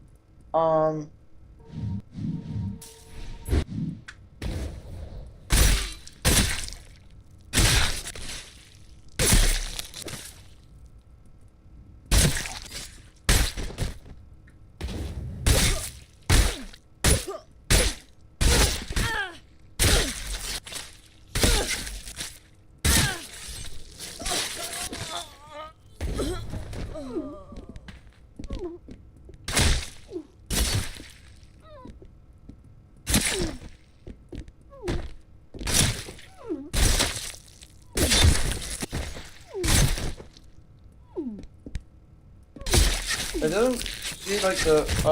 It doesn't see like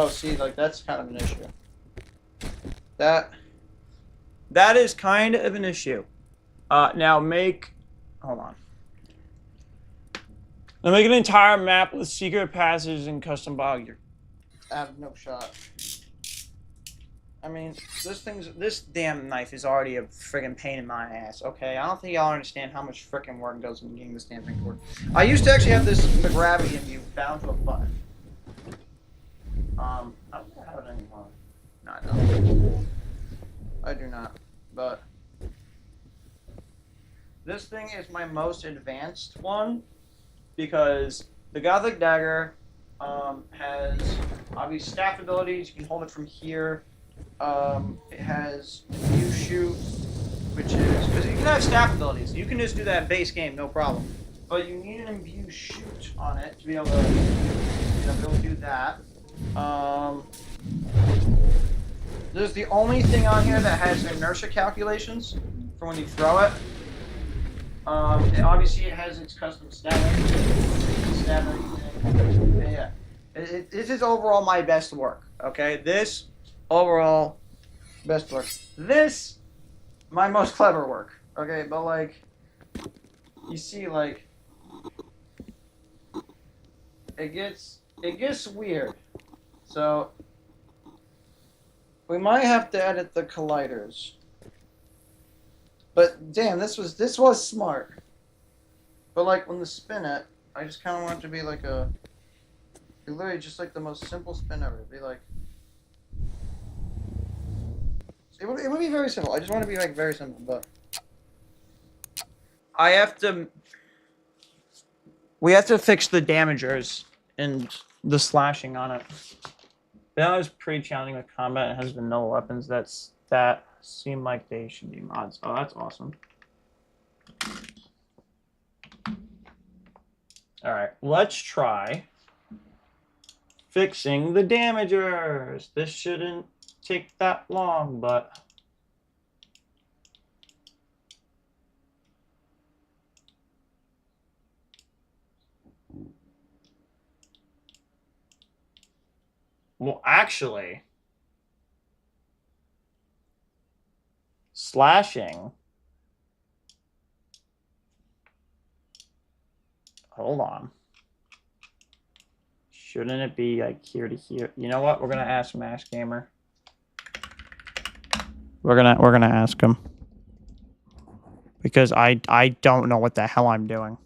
see, like that's kind of an issue. That is kind of an issue. Now hold on. Now make an entire map with secret passages and custom bog. I have no shot. I mean, this damn knife is already a friggin' pain in my ass, okay? I don't think y'all understand how much frickin' work goes into getting this damn thing to work. I used to actually have the gravity in view bound to a button. I don't have it anymore. No, I don't. I do not. But this thing is my most advanced one because the Gothic Dagger has obvious staff abilities. You can hold it from here. It has view shoot, which is because you can have staff abilities. You can just do that base game, no problem. But you need an imbue shoot on it to be able to do that. This is the only thing on here that has inertia calculations for when you throw it. And obviously it has its custom stabbing. Yeah. This is overall my best work. Okay, this overall best work. This my most clever work. Okay, but like you see, like it gets weird. So we might have to edit the colliders. But damn, this was smart. But like when the spin it, I just kind of want it to be like literally just like the most simple spin ever. It'd be like it would be very simple. I just want to be like very simple, but I have to. We have to fix the damagers and the slashing on it. That was pretty challenging with combat. It has vanilla weapons that seem like they should be mods. Oh, that's awesome. Alright, let's try fixing the damagers. This shouldn't take that long, but... Well, actually... Slashing... Hold on. Shouldn't it be like here to here? You know what? We're gonna ask Mash Gamer. We're gonna ask him. Because I don't know what the hell I'm doing.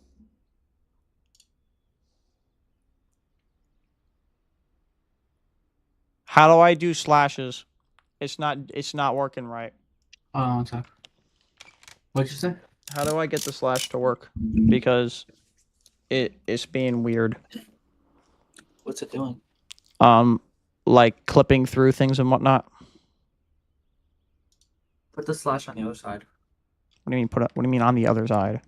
How do I do slashes? It's not working right. Oh, okay. What'd you say? How do I get the slash to work? Because it's being weird. What's it doing? Like clipping through things and whatnot. Put the slash on the other side. What do you mean what do you mean on the other side?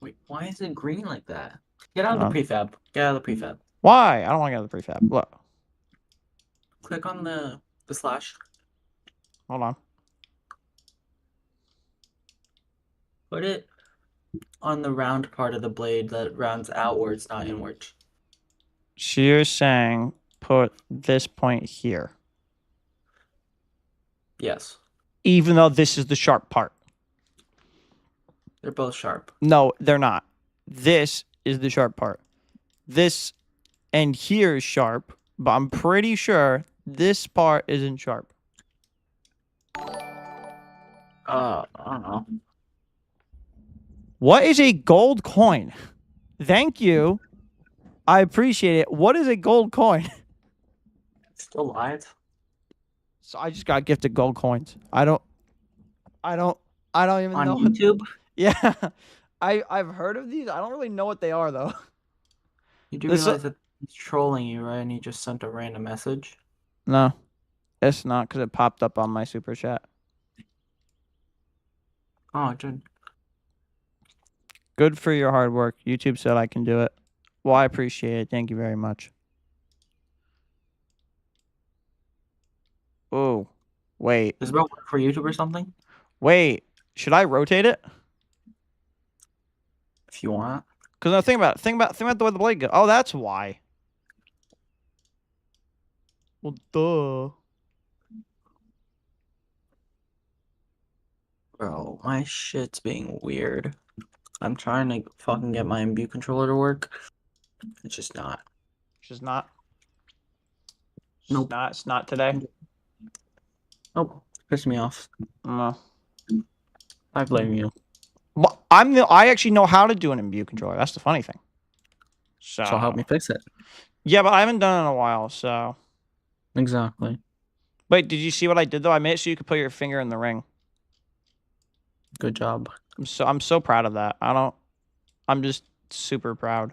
Wait, why is it green like that? Get out of the prefab. Get out of the prefab. Why? I don't want to get out of the prefab. Look. Click on the slash. Hold on. Put it on the round part of the blade that rounds outwards, not inwards. So you're saying put this point here. Yes. Even though this is the sharp part. They're both sharp. No, they're not. This is the sharp part. This and here is sharp, but I'm pretty sure this part isn't sharp. I don't know. What is a gold coin? Thank you. I appreciate it. What is a gold coin? Still live? So I just got gifted gold coins. I don't even On know. YouTube? Yeah. I've heard of these. I don't really know what they are though. You do realize that he's trolling you, right? And he just sent a random message? No. It's not because it popped up on my super chat. Oh, it did. Good for your hard work. YouTube said I can do it. Well, I appreciate it. Thank you very much. Oh, wait. Does it work for YouTube or something? Wait. Should I rotate it? If you want. Because now think about it. Think about the way the blade goes. Oh, that's why. Well, duh. Bro, my shit's being weird. I'm trying to fucking get my imbue controller to work. It's just not. It's just not. Nope. It's not today. Nope. Pissed me off. No. I blame you. Well, I actually know how to do an imbue controller. That's the funny thing. So help me fix it. Yeah, but I haven't done it in a while, so. Exactly. Wait, did you see what I did though? I made it so you could put your finger in the ring. Good job. I'm so proud of that. I'm just super proud.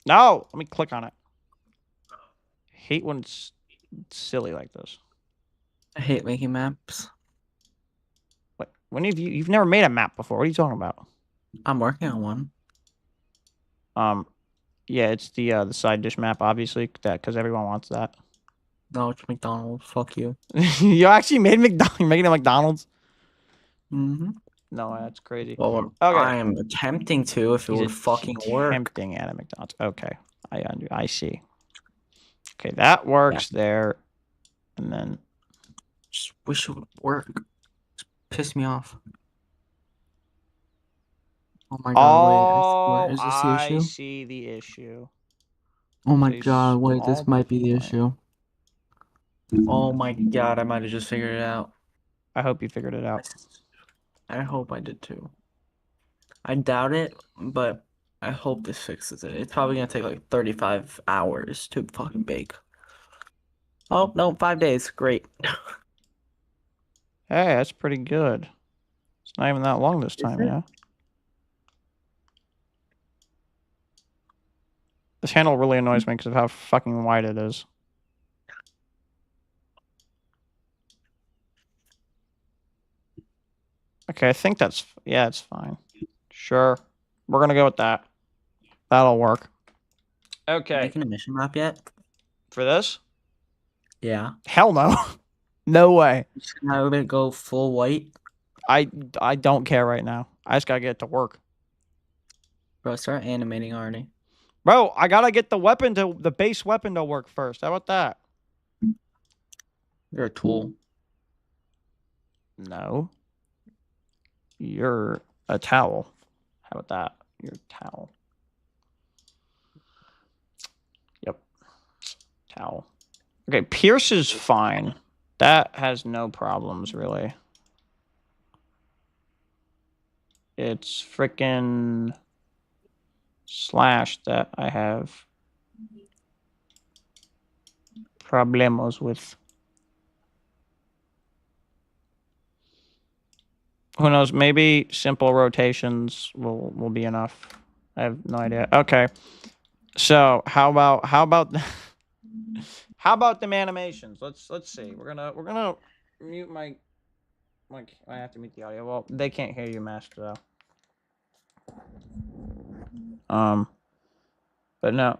No, let me click on it. Hate when it's silly like this. I hate making maps. What? When have you've never made a map before? What are you talking about? I'm working on one. Yeah, it's the side dish map, obviously, because everyone wants that. No, it's McDonald's. Fuck you. You actually made McDonald's. You're making it McDonald's? Mm-hmm. No, that's crazy. Well, Okay. I am attempting to if it would fucking work. Attempting at a McDonald's. Okay, I see. Okay, that works there, and then Just wish it would work. Just piss me off. Oh my god, wait, Oh, is this the I issue? see the issue. Oh my It's a god, wait, small this might be the display. issue. Oh my god, I might have just figured it out. I hope you figured it I, out. s- I hope I did too. I doubt it, but I hope this fixes it. It's probably gonna take like 35 hours to fucking bake. Oh, no, 5 days. Great. Hey, that's pretty good. It's not even that long this Is time, it? you know? This handle really annoys me because of how fucking wide it is. Okay, I think that's... Yeah, it's fine. Sure. We're gonna go with that. That'll work. Okay. Making a mission map yet? For this? Yeah. Hell no. No way. Just gonna have it go full white. I don't care right now. I just gotta get it to work. Bro, start animating already. Bro, I gotta get the base weapon to work first. How about that? You're a tool. No. You're a towel. How about that? You're a towel. Yep. Towel. Okay, Pierce is fine. That has no problems, really. It's frickin' Slash that I have problemos with. Who knows? Maybe simple rotations will be enough. I have no idea. Okay. So how about how about them animations? Let's see. We're gonna mute my I have to mute the audio. Well, they can't hear you, Master, though. But no.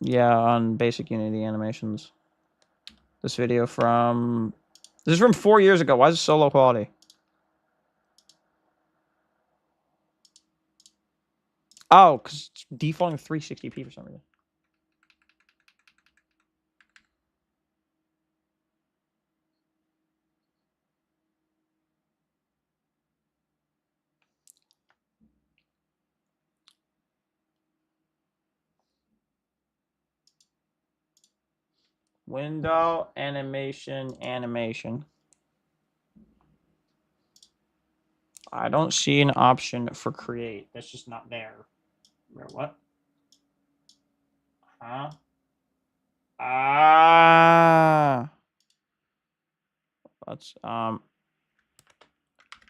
Yeah, on basic Unity animations. This video from... This is from 4 years ago. Why is it so low quality? Oh, because it's defaulting 360p for some reason. Window, animation. I don't see an option for create. That's just not there. What? Huh? Ah. Let's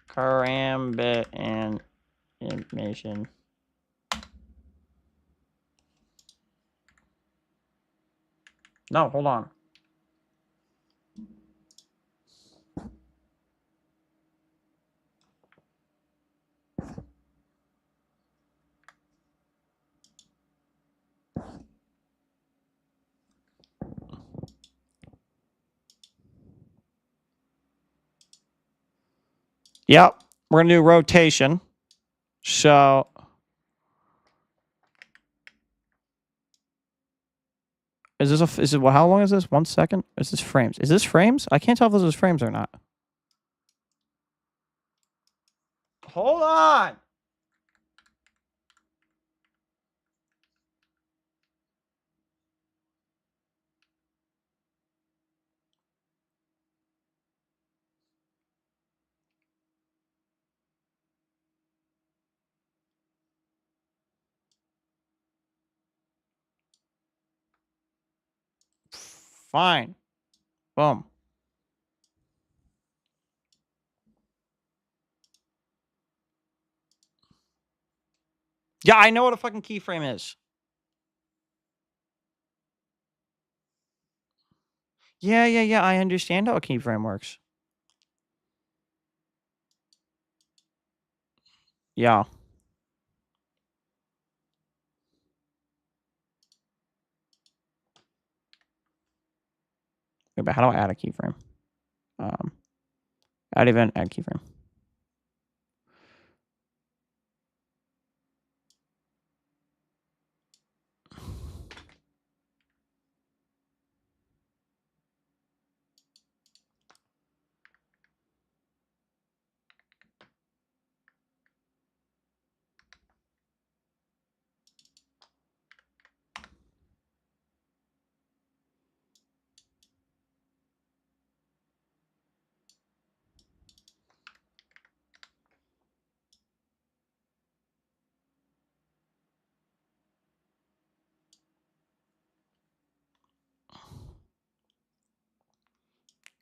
karambit and animation. No, hold on. Yep, we're gonna do rotation. So is this a is it how long is this? 1 second? Is this frames? Is this frames? I can't tell if this is frames or not. Hold on. Fine. Boom. Yeah, I know what a fucking keyframe is. Yeah, I understand how a keyframe works. Yeah. Wait, but how do I add a keyframe? Add event, add keyframe.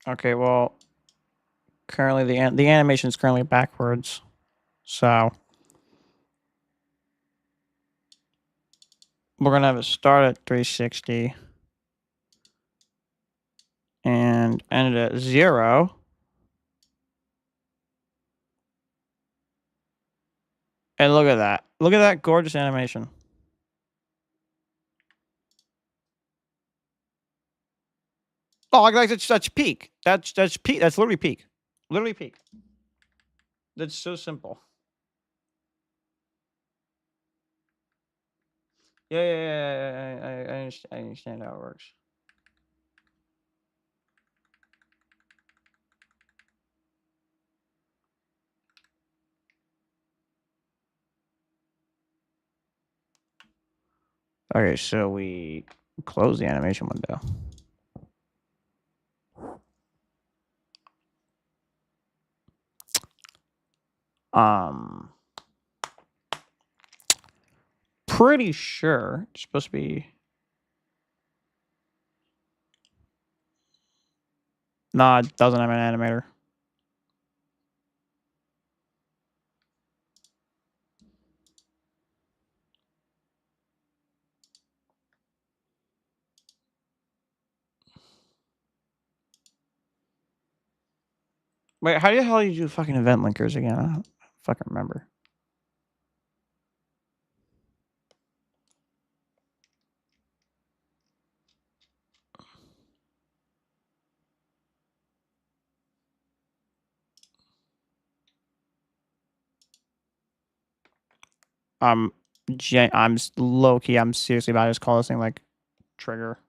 Okay, well, currently the animation is currently backwards, so we're gonna have it start at 360 and end it at 0. And look at that! Look at that gorgeous animation. Oh, like that's peak. That's peak. That's literally peak. Literally peak. That's so simple. Yeah. I understand how it works. Okay, so we close the animation window. Pretty sure it's supposed to be. Nah, it doesn't have an animator. Wait, how the hell do you do fucking event linkers again? I don't fucking remember. I'm low key. I'm seriously about to just call this thing like trigger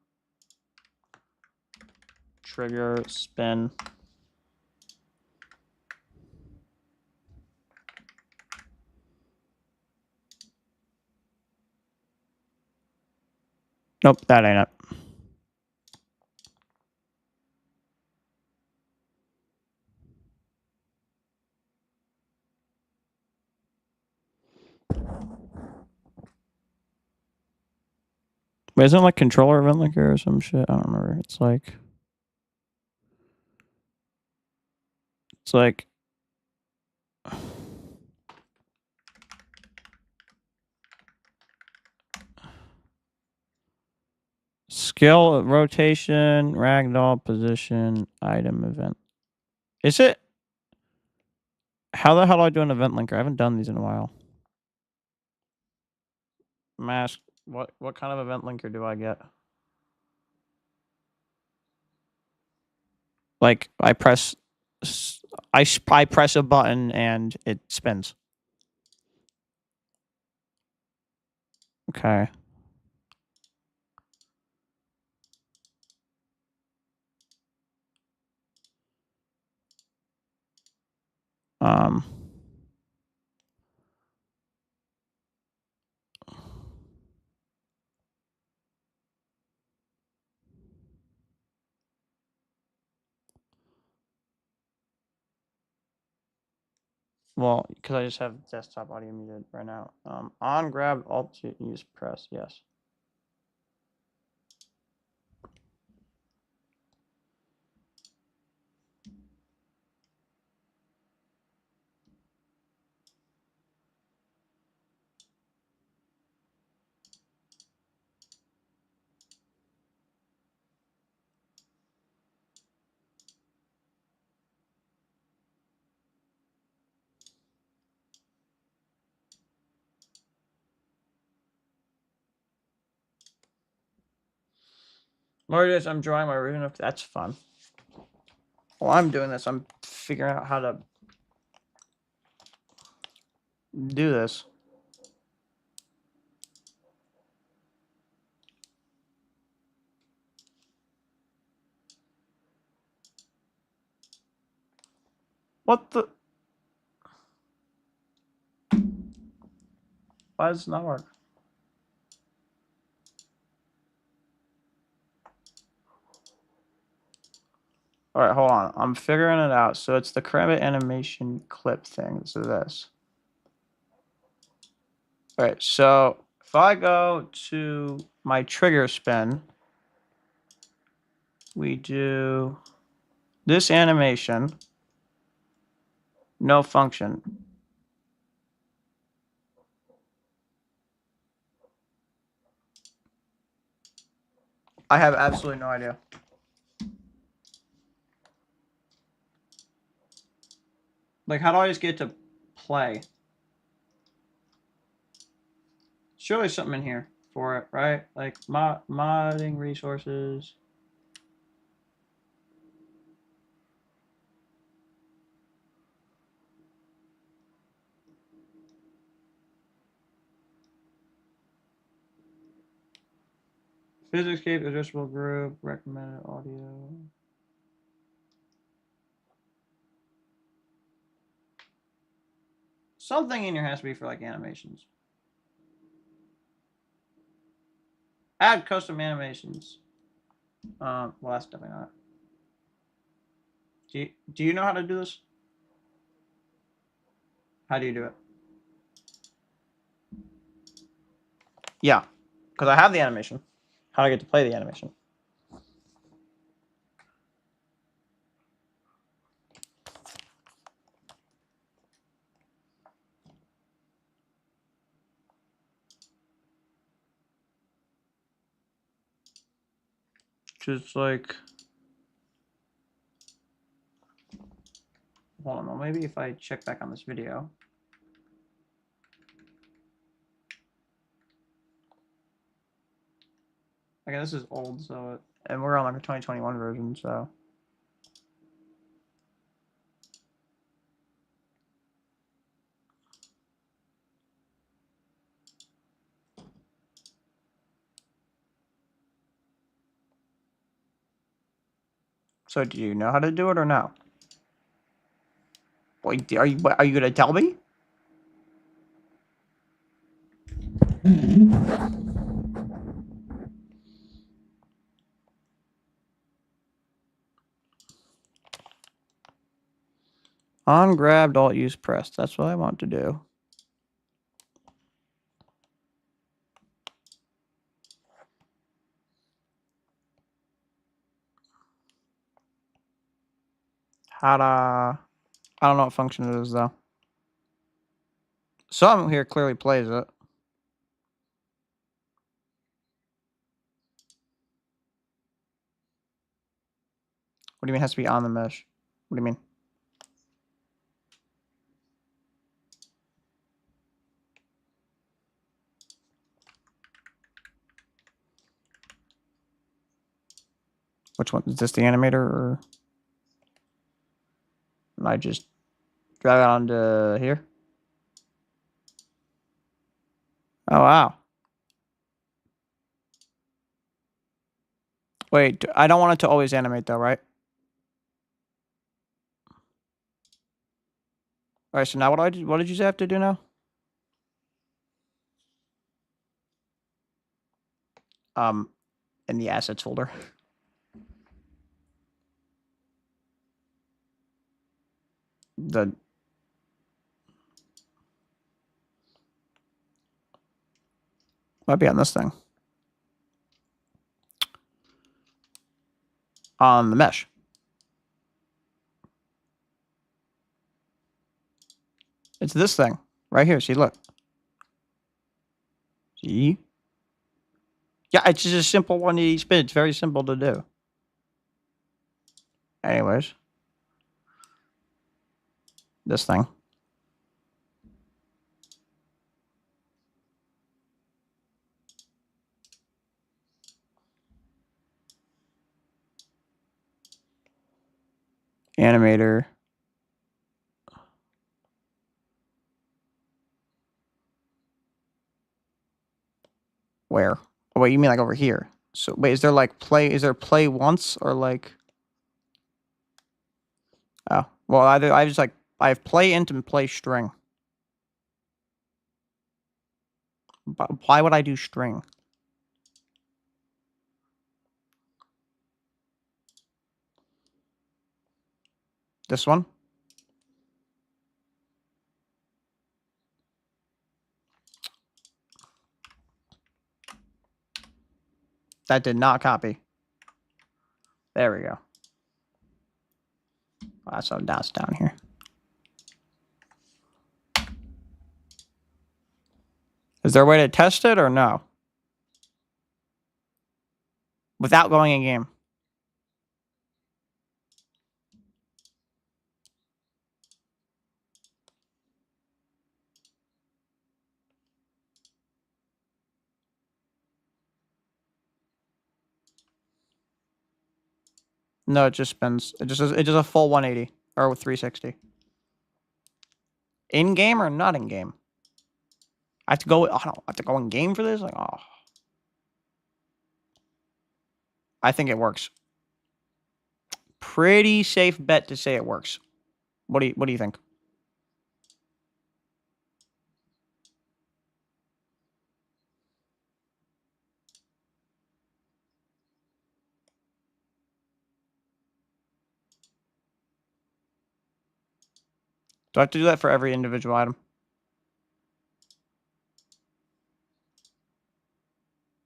spin. Nope, that ain't it. Wait, isn't it like controller event linker or some shit? I don't remember. It's like skill rotation, ragdoll position, item event. Is it? How the hell do I do an event linker? I haven't done these in a while. Mask. What kind of event linker do I get? Like I press a button and it spins. Okay. Um. Well, because I just have desktop audio muted right now. On grab, alt to use press. Yes. Marius, I'm drawing my ribbon. That's fun. While I'm doing this, I'm figuring out how to do this. What the? Why does it not work? All right, hold on. I'm figuring it out. So it's the credit animation clip thing. So this. All right. So if I go to my trigger spin, we do This animation, no function. I have absolutely no idea. Like, how do I just get to play? Surely there's something in here for it, right? Like, modding resources. Physics Cape, adjustable group, recommended audio. Something in here has to be for like animations. Add custom animations. Well, that's definitely not. Do you know how to do this? How do you do it? Yeah, because I have the animation. How do I get to play the animation? Just like, hold on, well, maybe if I check back on this video. Okay, this is old, so and we're on like a 2021 version, so. So do you know how to do it or no? Wait, are you gonna tell me? On grabbed, alt use press. That's what I want to do. How to? I don't know what function it is though. Some here clearly plays it. What do you mean it has to be on the mesh? What do you mean? Which one? Is this the animator or? And I just drag it onto here? Oh, wow. Wait, I don't want it to always animate though, right? All right, so now what did you say I have to do now? In the assets folder. The might be on this thing. On the mesh. It's this thing right here. See, look. See? Yeah, it's just a simple 180 spin. It's very simple to do. Anyways. This thing. Animator. Where? Oh, wait, you mean like over here? So wait, is there like play? Is there play once or like? Oh, well, either I just like I have play int and play string. But why would I do string? This one? That did not copy. There we go. So that's down here. Is there a way to test it or no? Without going in game. No, it just spins. It just a full 180 or 360. In game or not in game? I have to go. I don't have to go in game for this. Like, oh, I think it works. Pretty safe bet to say it works. What do you think? Do I have to do that for every individual item?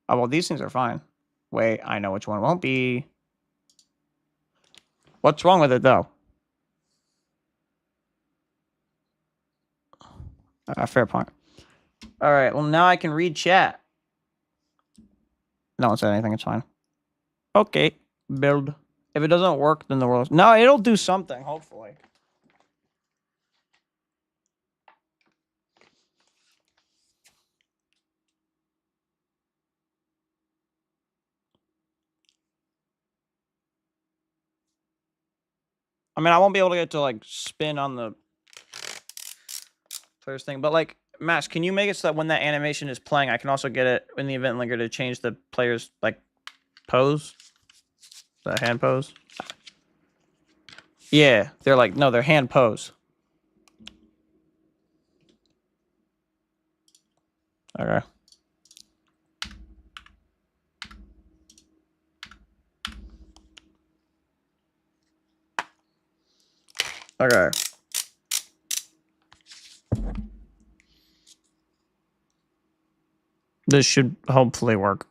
Oh, well, these things are fine. Wait, I know which one won't be. What's wrong with it, though? Fair point. All right, well, now I can read chat. No one said anything. It's fine. Okay, build. If it doesn't work, then the world... No, it'll do something, hopefully. I mean, I won't be able to get to, like, spin on the player's thing, but, like, Max, can you make it so that when that animation is playing, I can also get it in the event linker to change the player's, like, pose? The hand pose? Yeah, they're like, no, they're hand pose. Okay. Okay. This should hopefully work.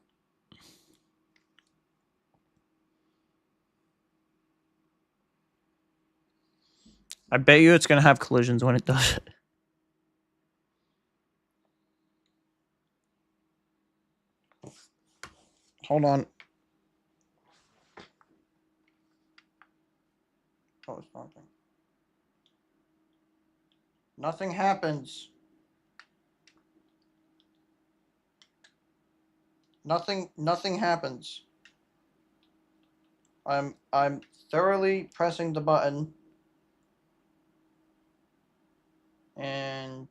I bet you it's going to have collisions when it does it. Hold on. Oh, it's nothing. Nothing happens. Nothing happens. I'm thoroughly pressing the button. And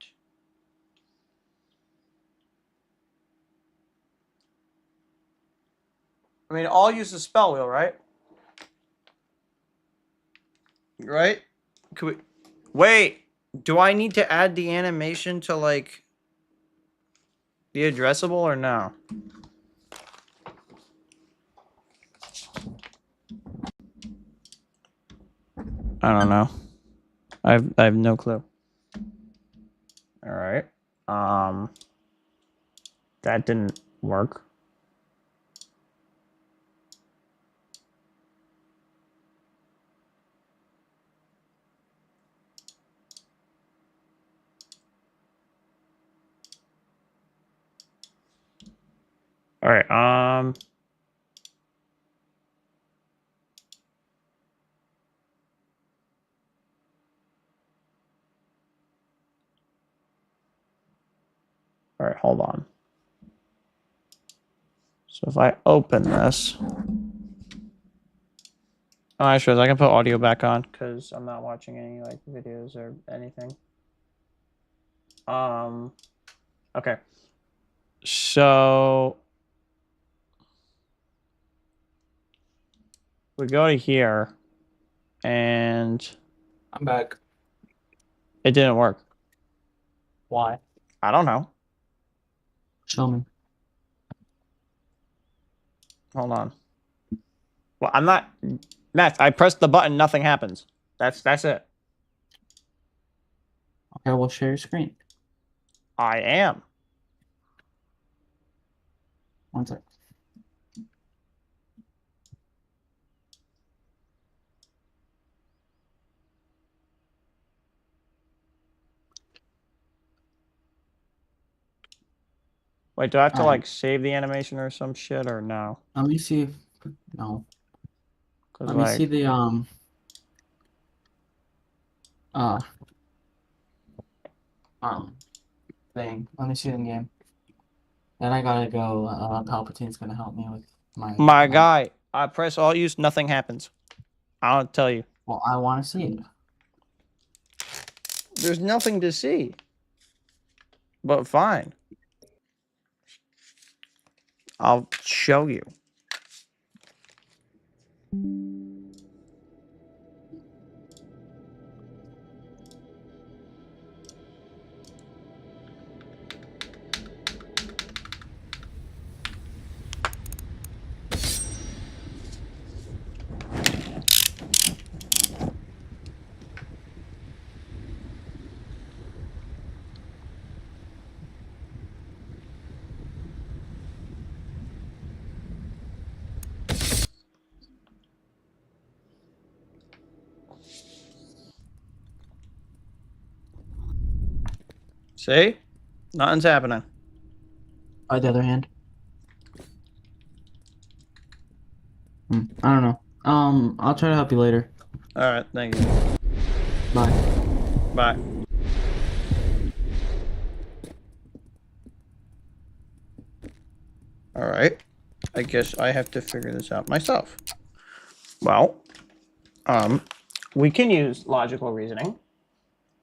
I mean, I'll use the spell wheel, right? Right? Could we wait? Do I need to add the animation to like the addressable or no? I don't know. I have no clue. All right. That didn't work. All right. All right. Hold on. So if I open this, oh, I sure I can put audio back on because I'm not watching any like videos or anything. Okay. So we go to here, and I'm back. it didn't work. Why? I don't know. Show me. Hold on. Well, I'm not. Matt, I pressed the button. Nothing happens. That's it. Okay, we'll share your screen. I am. One sec. Wait, do I have to Alright. like save the animation or some shit or no? Let me see. No. Cause Let me like see the uh thing. Let me see the game. Then I gotta go. Palpatine's gonna help me with my my. guy, I press Alt use, nothing happens. I'll tell you. Well, I want to see it. There's nothing to see. But fine. I'll show you. See? Nothing's happening. On the other hand, I don't know. I'll try to help you later. Alright, thank you. Bye. Bye. Alright. I guess I have to figure this out myself. Well, we can use logical reasoning,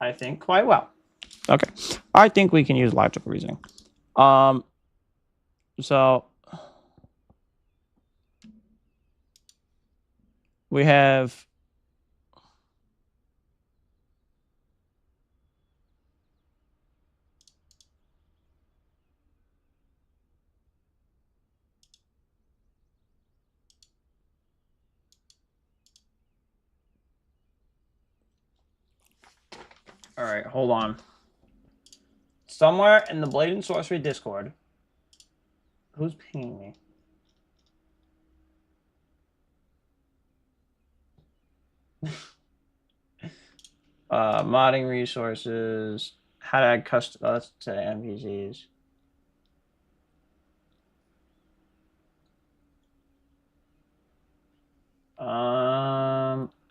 I think, quite well. Okay. I think we can use logical reasoning. So we have all right, hold on. Somewhere in the Blade and Sorcery Discord, who's pinging me? Modding resources, how to add custom to NPCs.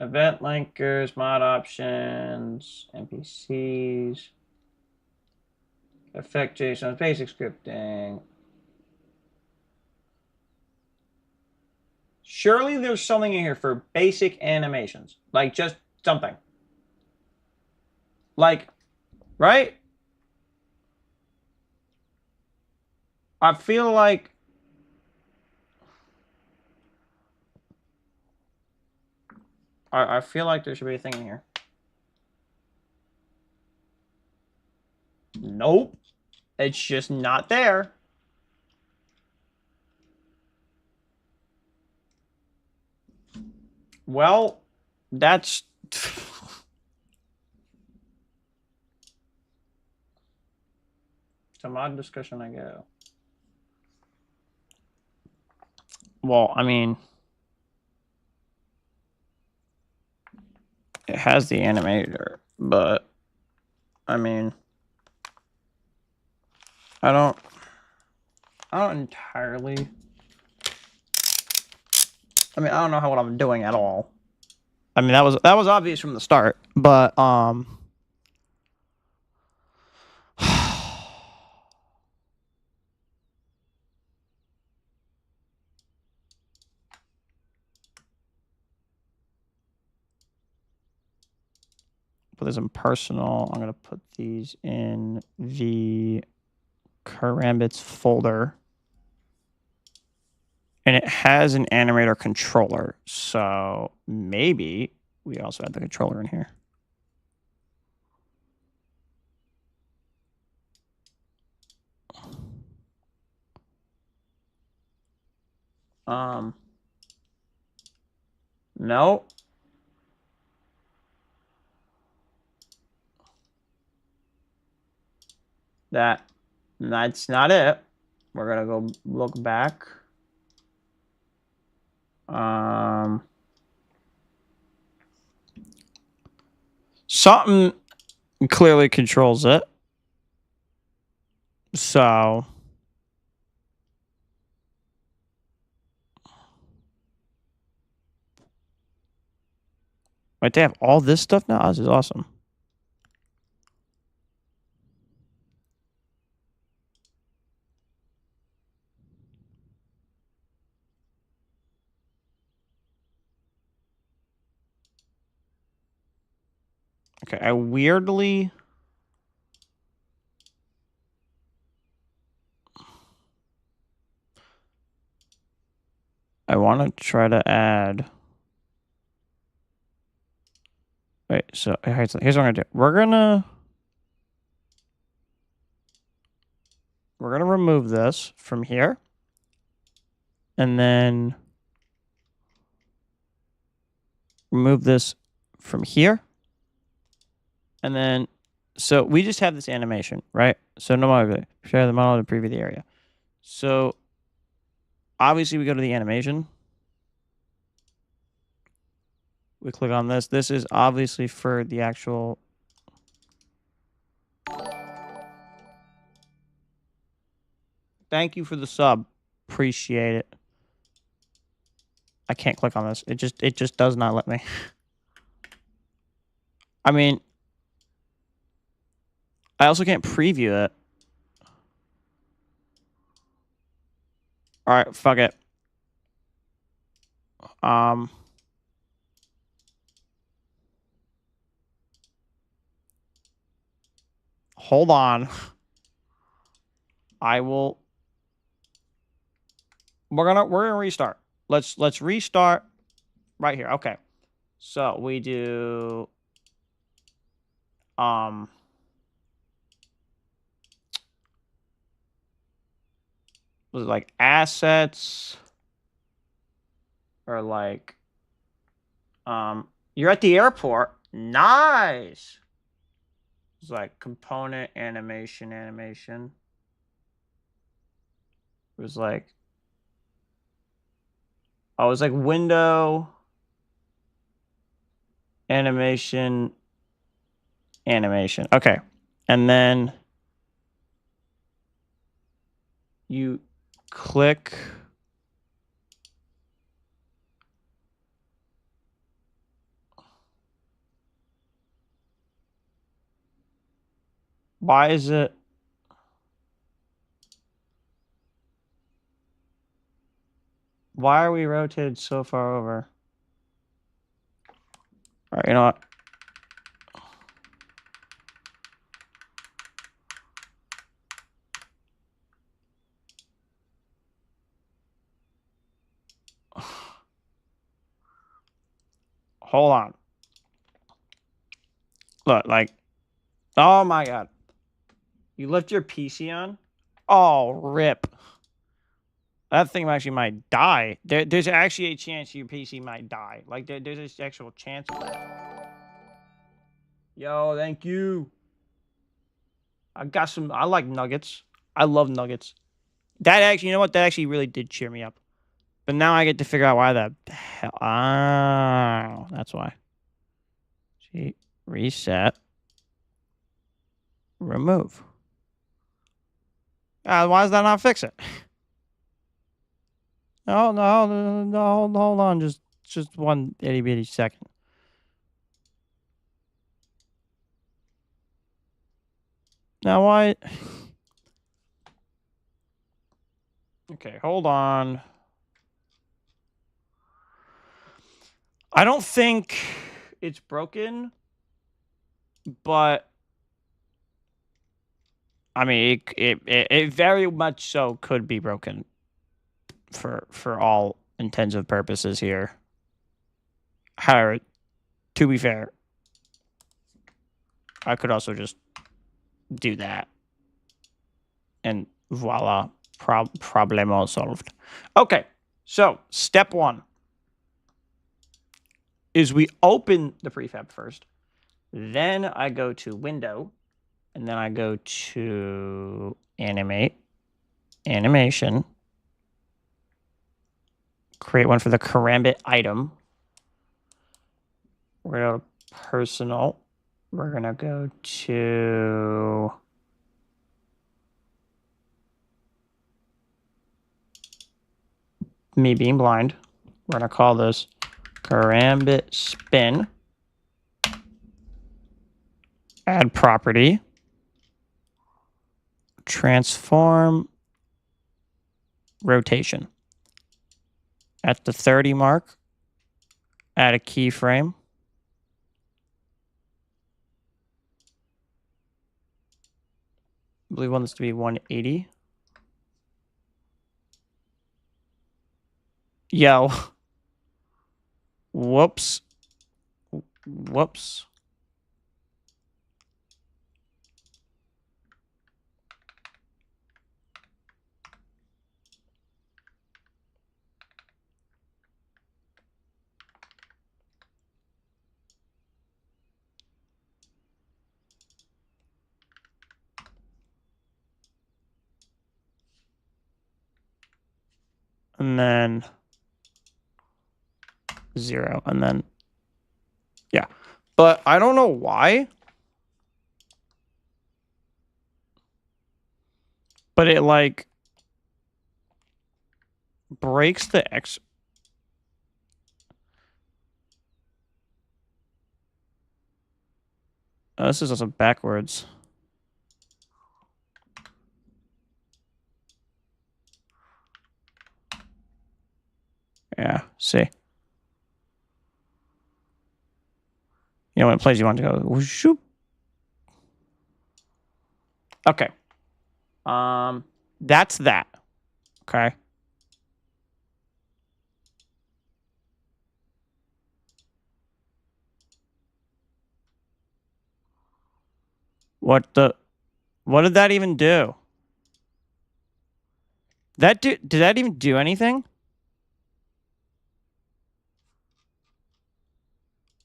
Event linkers, mod options, NPCs, effect JSON, basic scripting. Surely there's something in here for basic animations, like just something. Like, right? I feel like I feel like there should be a thing in here. Nope. It's just not there. Well, that's to mod discussion I go. Well, I mean, it has the animator, but I mean, I don't entirely. I mean, I don't know what I'm doing at all. I mean, that was obvious from the start, but put this in personal. I'm gonna put these in the Karambits folder. And it has an animator controller, so maybe we also add the controller in here. No. That's not it. We're gonna go look back. Something clearly controls it. So Wait, they have all this stuff now? This is awesome. Okay, I weirdly... I want to try to add... Wait, so here's what I'm going to do. We're going to remove this from here. And then remove this from here. And then, so we just have this animation, right? So no matter, share the model to preview the area. So obviously we go to the animation. We click on this. This is obviously for the actual... Thank you for the sub. Appreciate it. I can't click on this. It just does not let me. I mean, I also can't preview it. All right, fuck it. Hold on. I will. We're gonna restart. Let's restart right here. Okay. So we do was it like assets or like you're at the airport. Nice. It's like component animation. It was like oh, it was like window animation. Okay. And then you click why is it why are we rotated so far over? All right, you know what? Hold on. Look, like, oh my god. You left your PC on? Oh, rip. That thing actually might die. There's actually a chance your PC might die. Like, there's this actual chance of that. Yo, thank you. I got some, I like nuggets. I love nuggets. That actually, you know what? That actually really did cheer me up. But now I get to figure out why the hell. Oh, that's why. See, reset. Remove. Why does that not fix it? No, hold on, just one itty bitty second. Now why? Okay, hold on. I don't think it's broken, but I mean, it very much so could be broken for all intents and purposes here. However, to be fair, I could also just do that, and voila, problemo solved. Okay, so step one is we open the prefab first. Then I go to window, and then I go to animation, create one for the karambit item. We're going to go to personal. We're going to go to me being blind. We're going to call this karambit spin. Add property. Transform rotation. At the 30 mark, add a keyframe. I believe I want this to be 180. Yo. Whoops. Whoops. And then 0. And then, yeah. But I don't know why. But it, like, breaks the X. Oh, this is also backwards. Yeah, see. You know, when it plays, you want to go whooshoop. Okay. That's that. Okay. What did that even do? Did that even do anything?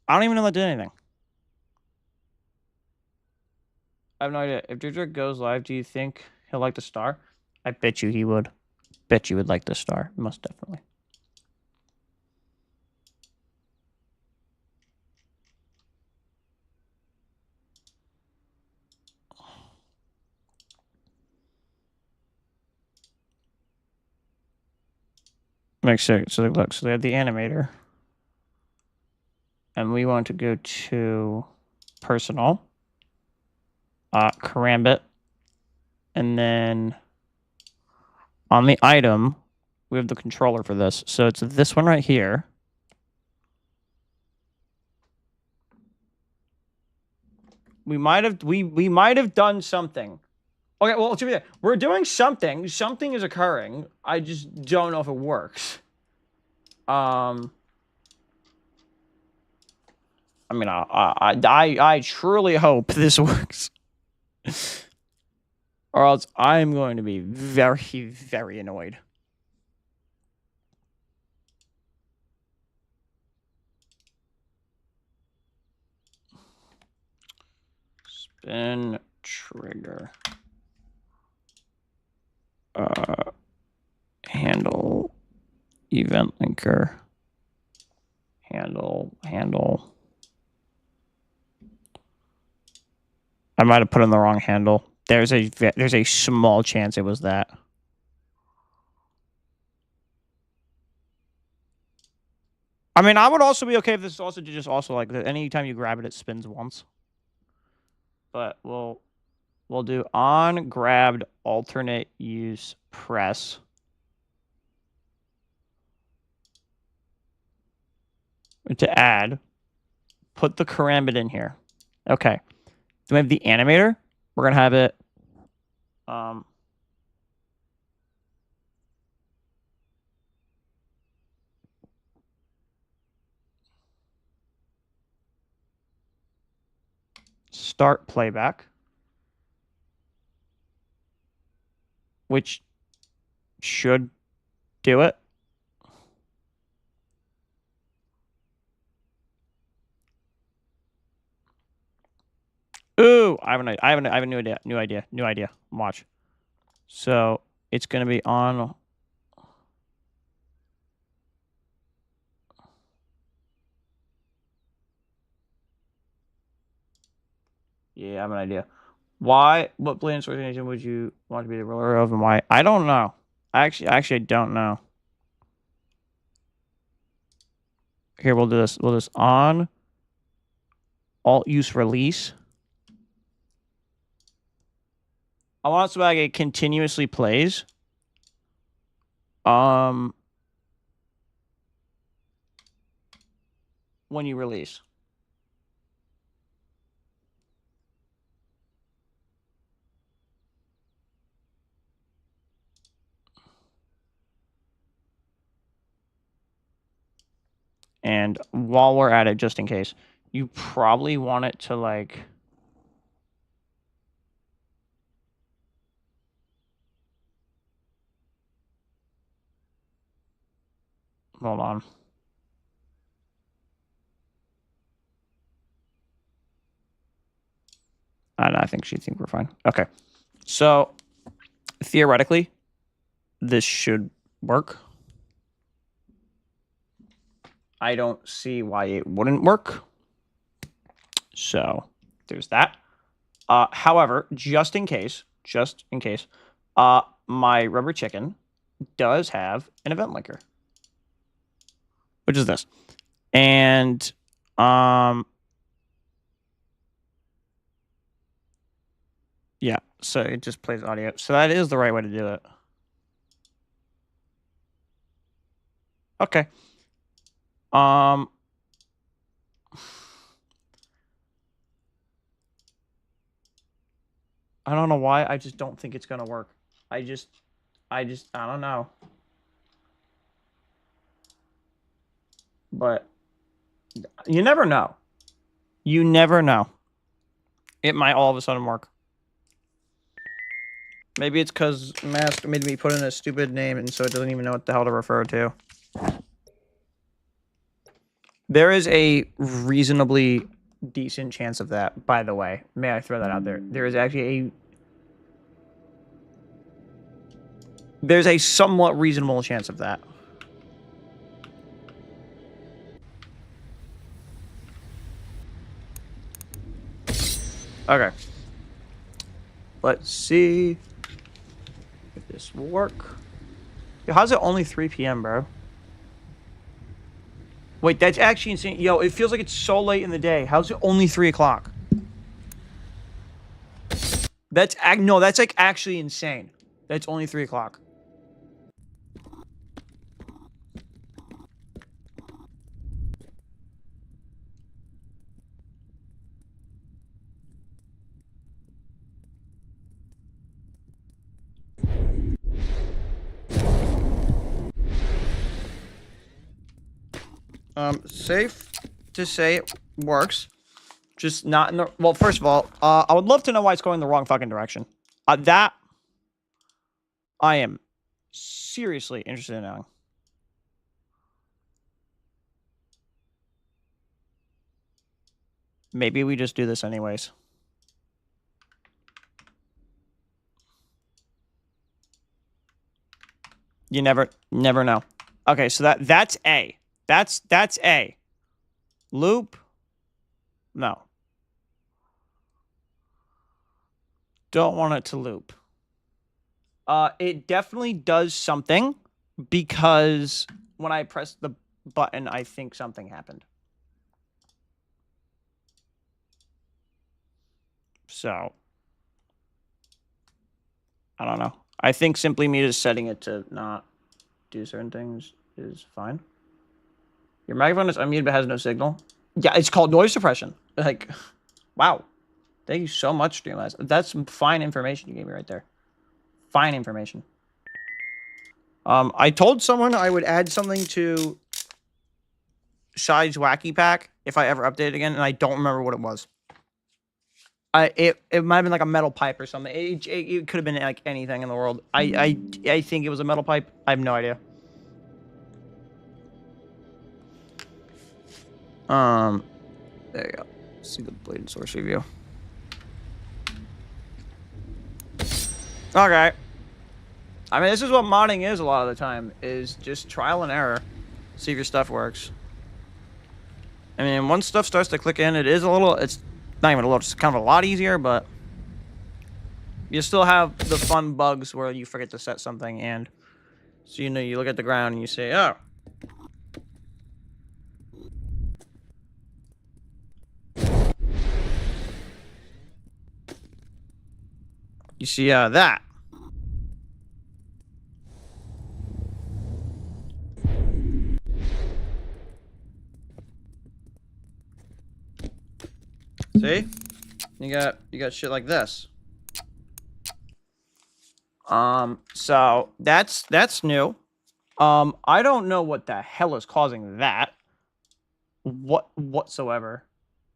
I don't even know that did anything. I have no idea. If Deirdre goes live, do you think he'll like the star? I bet you he would. Bet you would like the star. Most definitely. Make sure. So look, so they have the animator. And we want to go to personal. Karambit. And then on the item, we have the controller for this. So it's this one right here. We might have done something. Okay, well, to be fair, we're doing something. Something is occurring. I just don't know if it works. I mean, I truly hope this works. Or else I'm going to be very, very annoyed. Spin trigger. Handle. Event linker. Handle. I might have put in the wrong handle. There's a small chance it was that. I mean, I would also be okay if this also just like anytime you grab it, it spins once. But we'll do on grabbed alternate use press. To add, put the karambit in here. Okay. Then we have the animator. We're gonna have it. Start playback, which should do it. Ooh, I have a new idea. Watch. So it's gonna be on. Yeah, I have an idea. What blade organization would you want to be the ruler of, and why? I don't know. I actually don't know. Here, we'll do this. We'll just on alt use release. I want it so like it continuously plays. When you release. And while we're at it, just in case, you probably want it to like. Hold on. I think she thinks we're fine. Okay. So theoretically, this should work. I don't see why it wouldn't work. So there's that. However, just in case, my rubber chicken does have an event linker, which is this. And yeah, so it just plays audio. So that is the right way to do it. Okay. I don't know why. I just don't think it's gonna work. I don't know. But you never know. You never know. It might all of a sudden work. Maybe it's because Mask made me put in a stupid name and so it doesn't even know what the hell to refer to. There is a reasonably decent chance of that, by the way. May I throw that out there? There is actually there's a somewhat reasonable chance of that. Okay. Let's see if this will work. Yo, how's it only 3 p.m., bro? Wait, that's actually insane. Yo, it feels like it's so late in the day. How's it only 3 o'clock? That's like actually insane. That's only 3 o'clock. Safe to say it works. Just not in the... Well, first of all, I would love to know why it's going the wrong fucking direction. That... I am seriously interested in knowing. Maybe we just do this anyways. You never know. Okay, so that's A. That's A. Loop? No. Don't want it to loop. It definitely does something because when I press the button, I think something happened. So, I don't know. I think simply me just setting it to not do certain things is fine. Your microphone is unmuted but has no signal. Yeah, it's called noise suppression. Like, wow. Thank you so much, Streamlabs. That's some fine information you gave me right there. Fine information. I told someone I would add something to Shy's Wacky Pack if I ever update it again, and I don't remember what it was. It might have been like a metal pipe or something. It could have been like anything in the world. I think it was a metal pipe. I have no idea. There you go. See the Blade and Sorcery view. Okay. I mean, this is what modding is a lot of the time, is just trial and error. See if your stuff works. I mean, once stuff starts to click in, it's not even a little, it's kind of a lot easier, but you still have the fun bugs where you forget to set something, and so, you look at the ground and you say, oh. You see that. See? You got shit like this. So that's new. I don't know what the hell is causing that. Whatsoever.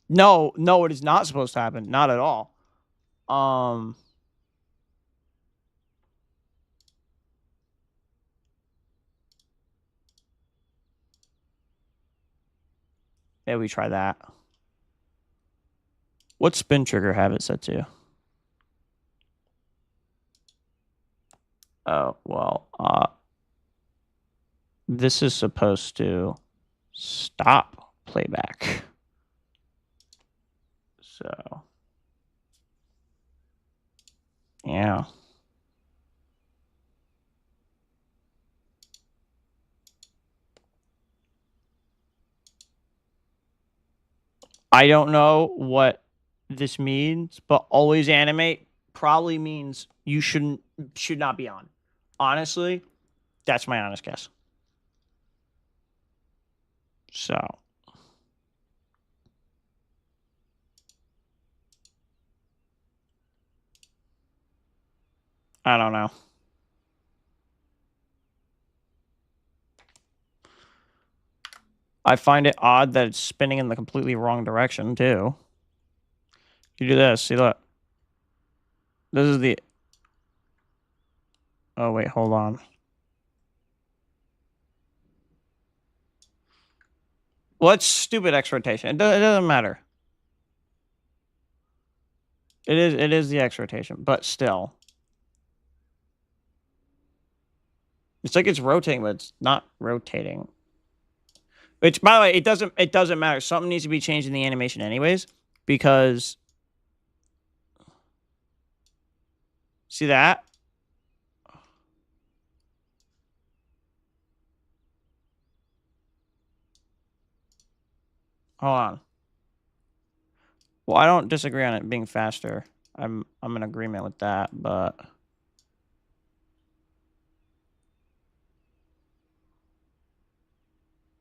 No, it is not supposed to happen. Not at all. Maybe we try that. What spin trigger have it set to? Oh, well, this is supposed to stop playback. So, yeah. I don't know what this means, but always animate probably means you should not be on. Honestly, that's my honest guess. So, I don't know. I find it odd that it's spinning in the completely wrong direction, too. You do this. See, look. This is the... Oh, wait. Hold on. Well, it's stupid X rotation. It doesn't matter. It is the X rotation, but still. It's like it's rotating, but it's not rotating. Which, by the way, it doesn't matter. Something needs to be changed in the animation anyways, because see that? Hold on. Well, I don't disagree on it being faster. I'm in agreement with that, but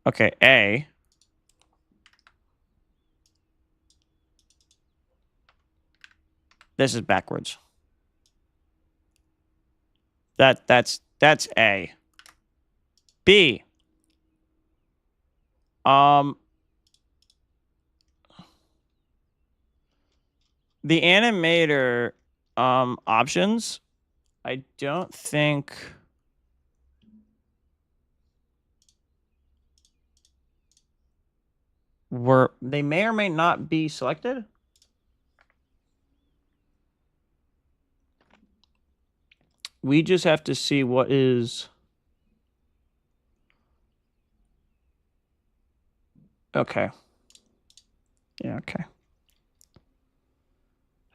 okay, A. This is backwards. That's A. B. The animator options, I don't think they may or may not be selected. We just have to see what is okay. Yeah, okay.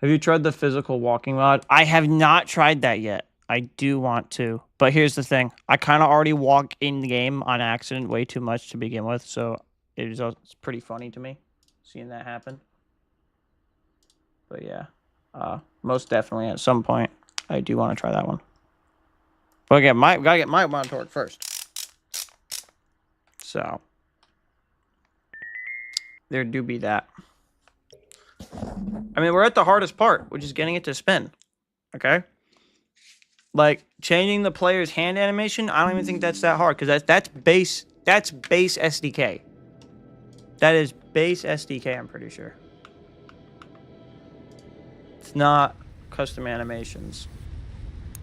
Have you tried the physical walking mod? I have not tried that yet. I do want to. But here's the thing. I kind of already walk in the game on accident way too much to begin with, so it's pretty funny to me seeing that happen. But yeah, most definitely at some point, I do want to try that one. But again, gotta get my monitor to work first. So there do be that. I mean, we're at the hardest part, which is getting it to spin. Okay? Like, changing the player's hand animation, I don't even think that's that hard, because that's base SDK. That is base SDK, I'm pretty sure. It's not custom animations.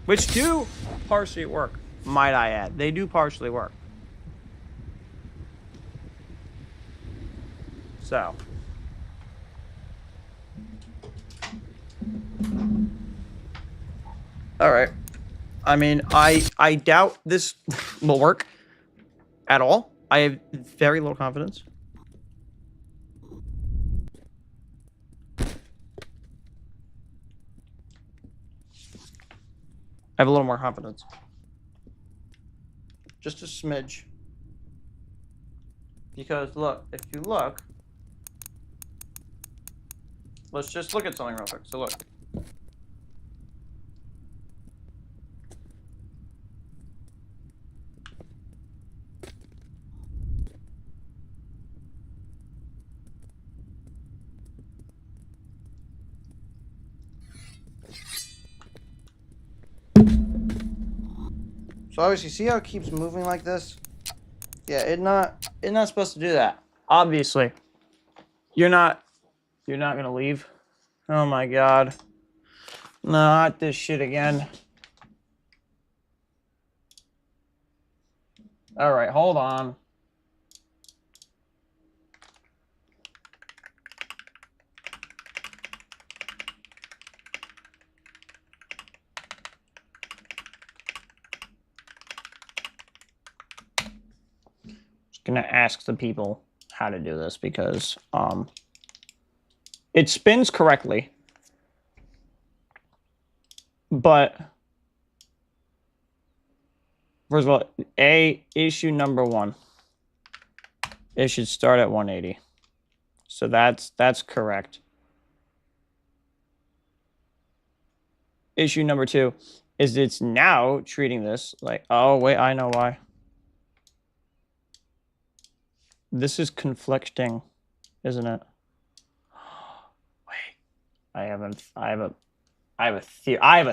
Which do partially work, might I add. They do partially work. So. All right. I mean, I doubt this will work at all. I have very little confidence. I have a little more confidence. Just a smidge. Because look, if you look, let's just look at something real quick. So look. So obviously, see how it keeps moving like this? Yeah, it's not supposed to do that. Obviously. You're not gonna leave. Oh my god. No, not this shit again. Alright, hold on. Just gonna ask the people how to do this because it spins correctly. But first of all, issue number 1. It should start at 180. So that's correct. Issue number 2 is it's now treating this like, oh wait, I know why. This is conflicting, isn't it? Wait, I have a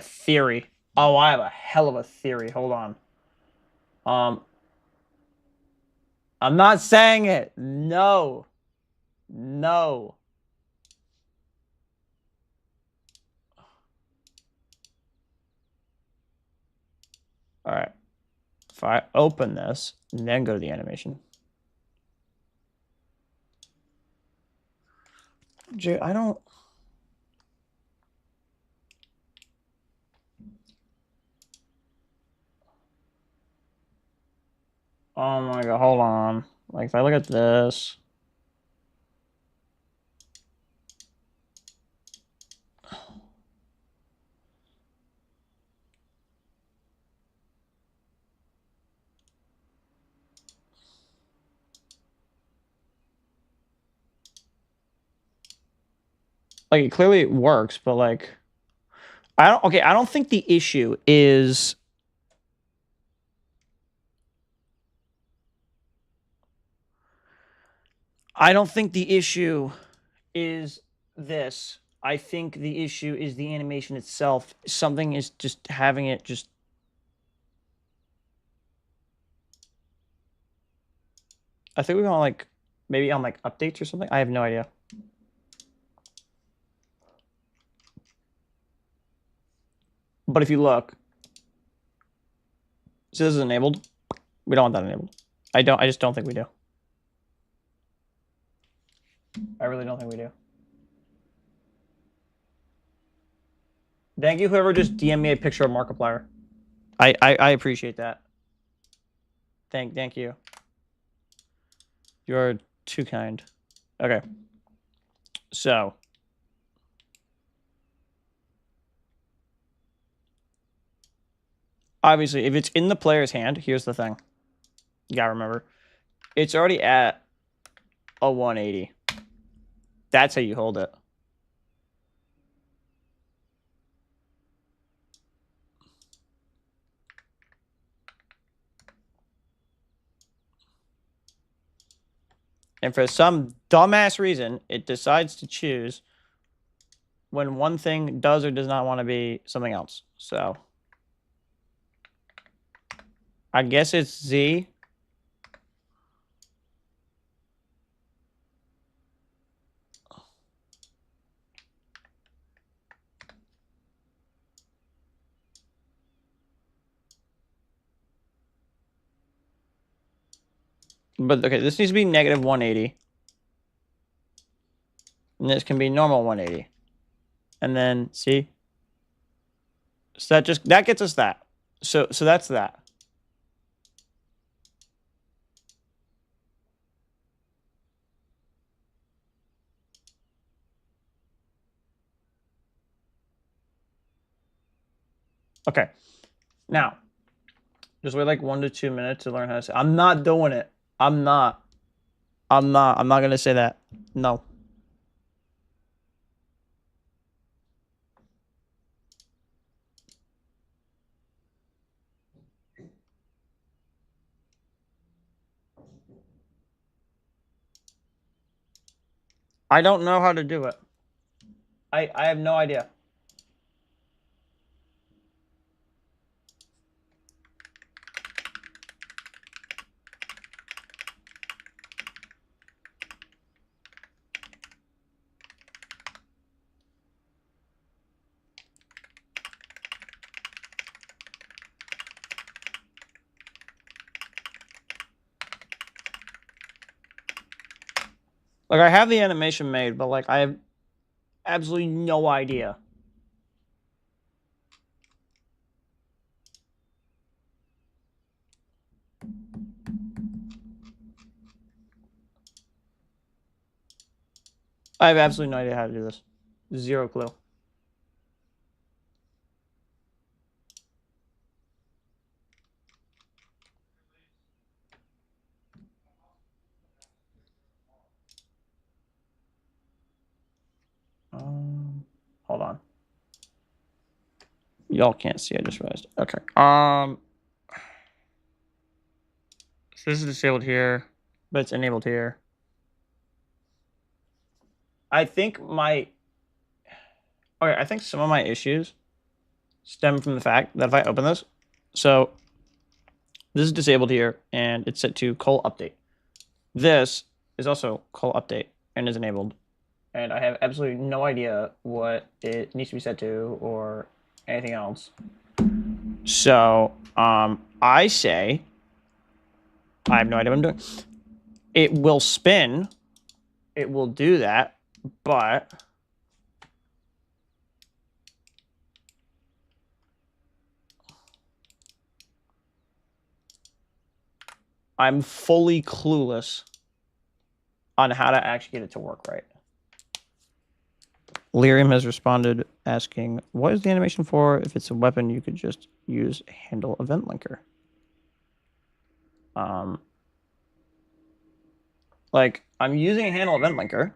theory. Oh, I have a hell of a theory. Hold on. I'm not saying it. No. No. All right. If I open this and then go to the animation. Jay, I don't. Oh my god, hold on. Like if I look at this. Like it clearly works, but like I don't think the issue is this. I think the issue is the animation itself. Something is just having it just. I think we're on like maybe on like updates or something. I have no idea. But if you look, so this is enabled. We don't want that enabled. I just don't think we do. I really don't think we do. Thank you, whoever just DM me a picture of Markiplier. I appreciate that. Thank you. You're too kind. Okay. So. Obviously, if it's in the player's hand, here's the thing. You gotta remember. It's already at a 180. That's how you hold it. And for some dumbass reason, it decides to choose when one thing does or does not want to be something else. So I guess it's Z. But okay, this needs to be negative 180. And this can be normal 180. And then see? So that gets us that. So that's that. Okay. Now, just wait like 1 to 2 minutes to learn how to say. I'm not doing it. I'm not gonna say that. No. I don't know how to do it. I have no idea. Like, I have the animation made, but, like, I have absolutely no idea. I have absolutely no idea how to do this. Zero clue. Hold on. Y'all can't see. I just realized. Okay. So this is disabled here, but it's enabled here. I think my. Okay, I think some of my issues stem from the fact that if I open this, so this is disabled here, and it's set to call update. This is also call update and is enabled, and I have absolutely no idea what it needs to be set to or anything else. So, I say, I have no idea what I'm doing. It will spin. It will do that, but I'm fully clueless on how to actually get it to work right. Lyrium has responded asking, what is the animation for? If it's a weapon, you could just use handle event linker. Like, I'm using a handle event linker,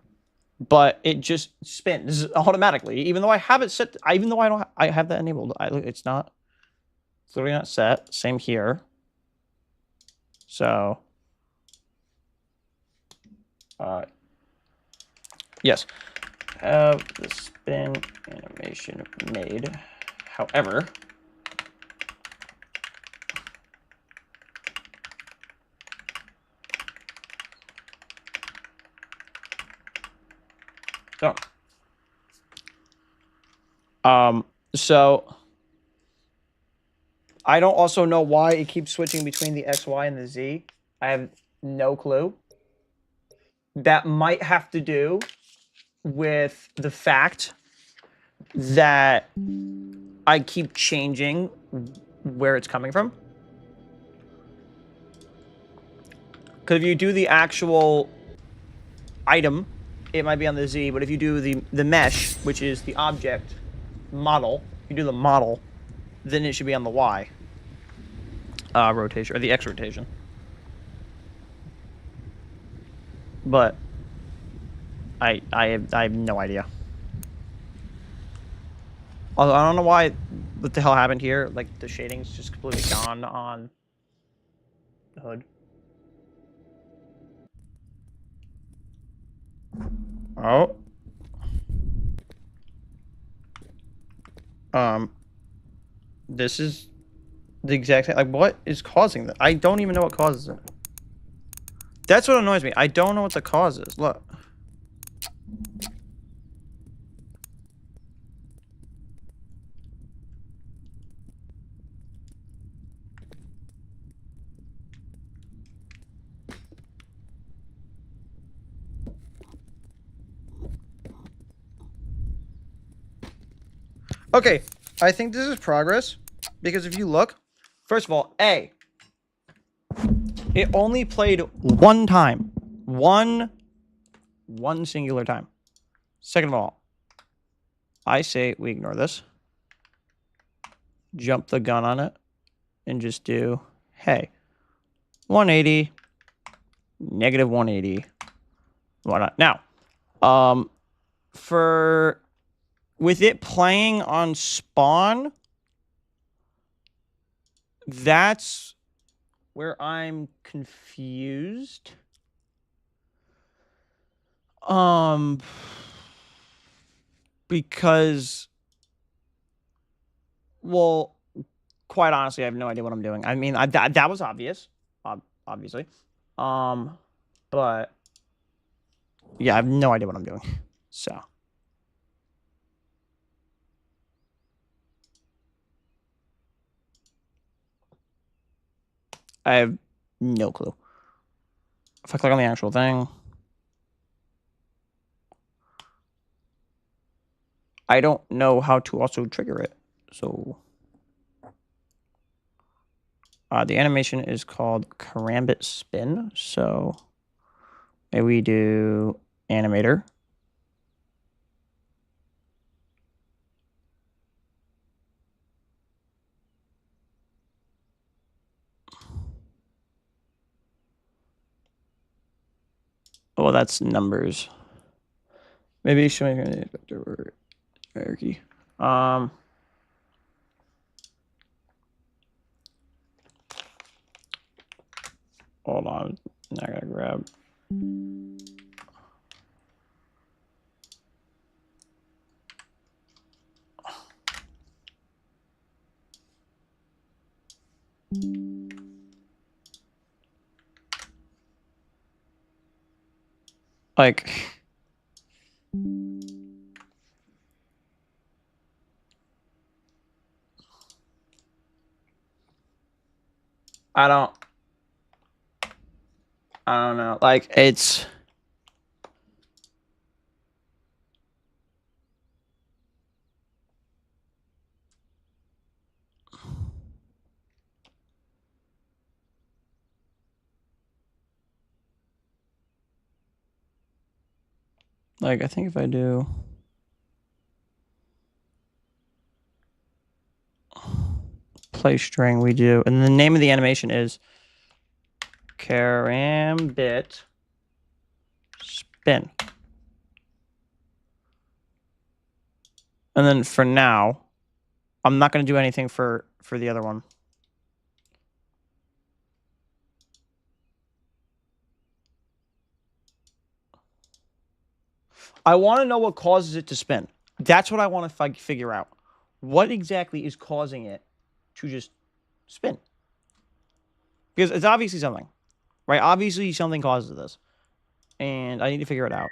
but it just spins automatically, even though I have it set. Even though I have that enabled. It's literally not set. Same here. So, yes, have the spin animation made. However, so I don't also know why it keeps switching between the X, Y, and the Z. I have no clue. That might have to do with the fact that I keep changing where it's coming from. Because if you do the actual item, it might be on the Z, but if you do the mesh, which is the object model, you do the model, then it should be on the Y rotation, or the X rotation. But I have no idea. Although I don't know what the hell happened here. Like, the shading's just completely gone on the hood. Oh. This is the exact thing. Like, what is causing that? I don't even know what causes it. That's what annoys me. I don't know what the cause is. Look. Okay, I think this is progress, because if you look, first of all, A, it only played one time. One singular time. Second of all, I say we ignore this, jump the gun on it, and just do, hey, 180, negative 180, why not? Now, with it playing on spawn, that's where I'm confused. Because, well, quite honestly, I have no idea what I'm doing. I mean, that was obvious, obviously. But yeah, I have no idea what I'm doing. So I have no clue. If I click on the actual thing, I don't know how to also trigger it. So the animation is called Karambit Spin. So maybe we do animator. Oh, that's numbers. Maybe show me vector hierarchy. Hold on. I gotta grab. Like, I don't know. Like, it's like, I think if I do play string, we do, and the name of the animation is Karambit Spin. And then for now, I'm not going to do anything for the other one. I want to know what causes it to spin. That's what I want to figure out. What exactly is causing it to just spin? Because it's obviously something, right? Obviously something causes this, and I need to figure it out.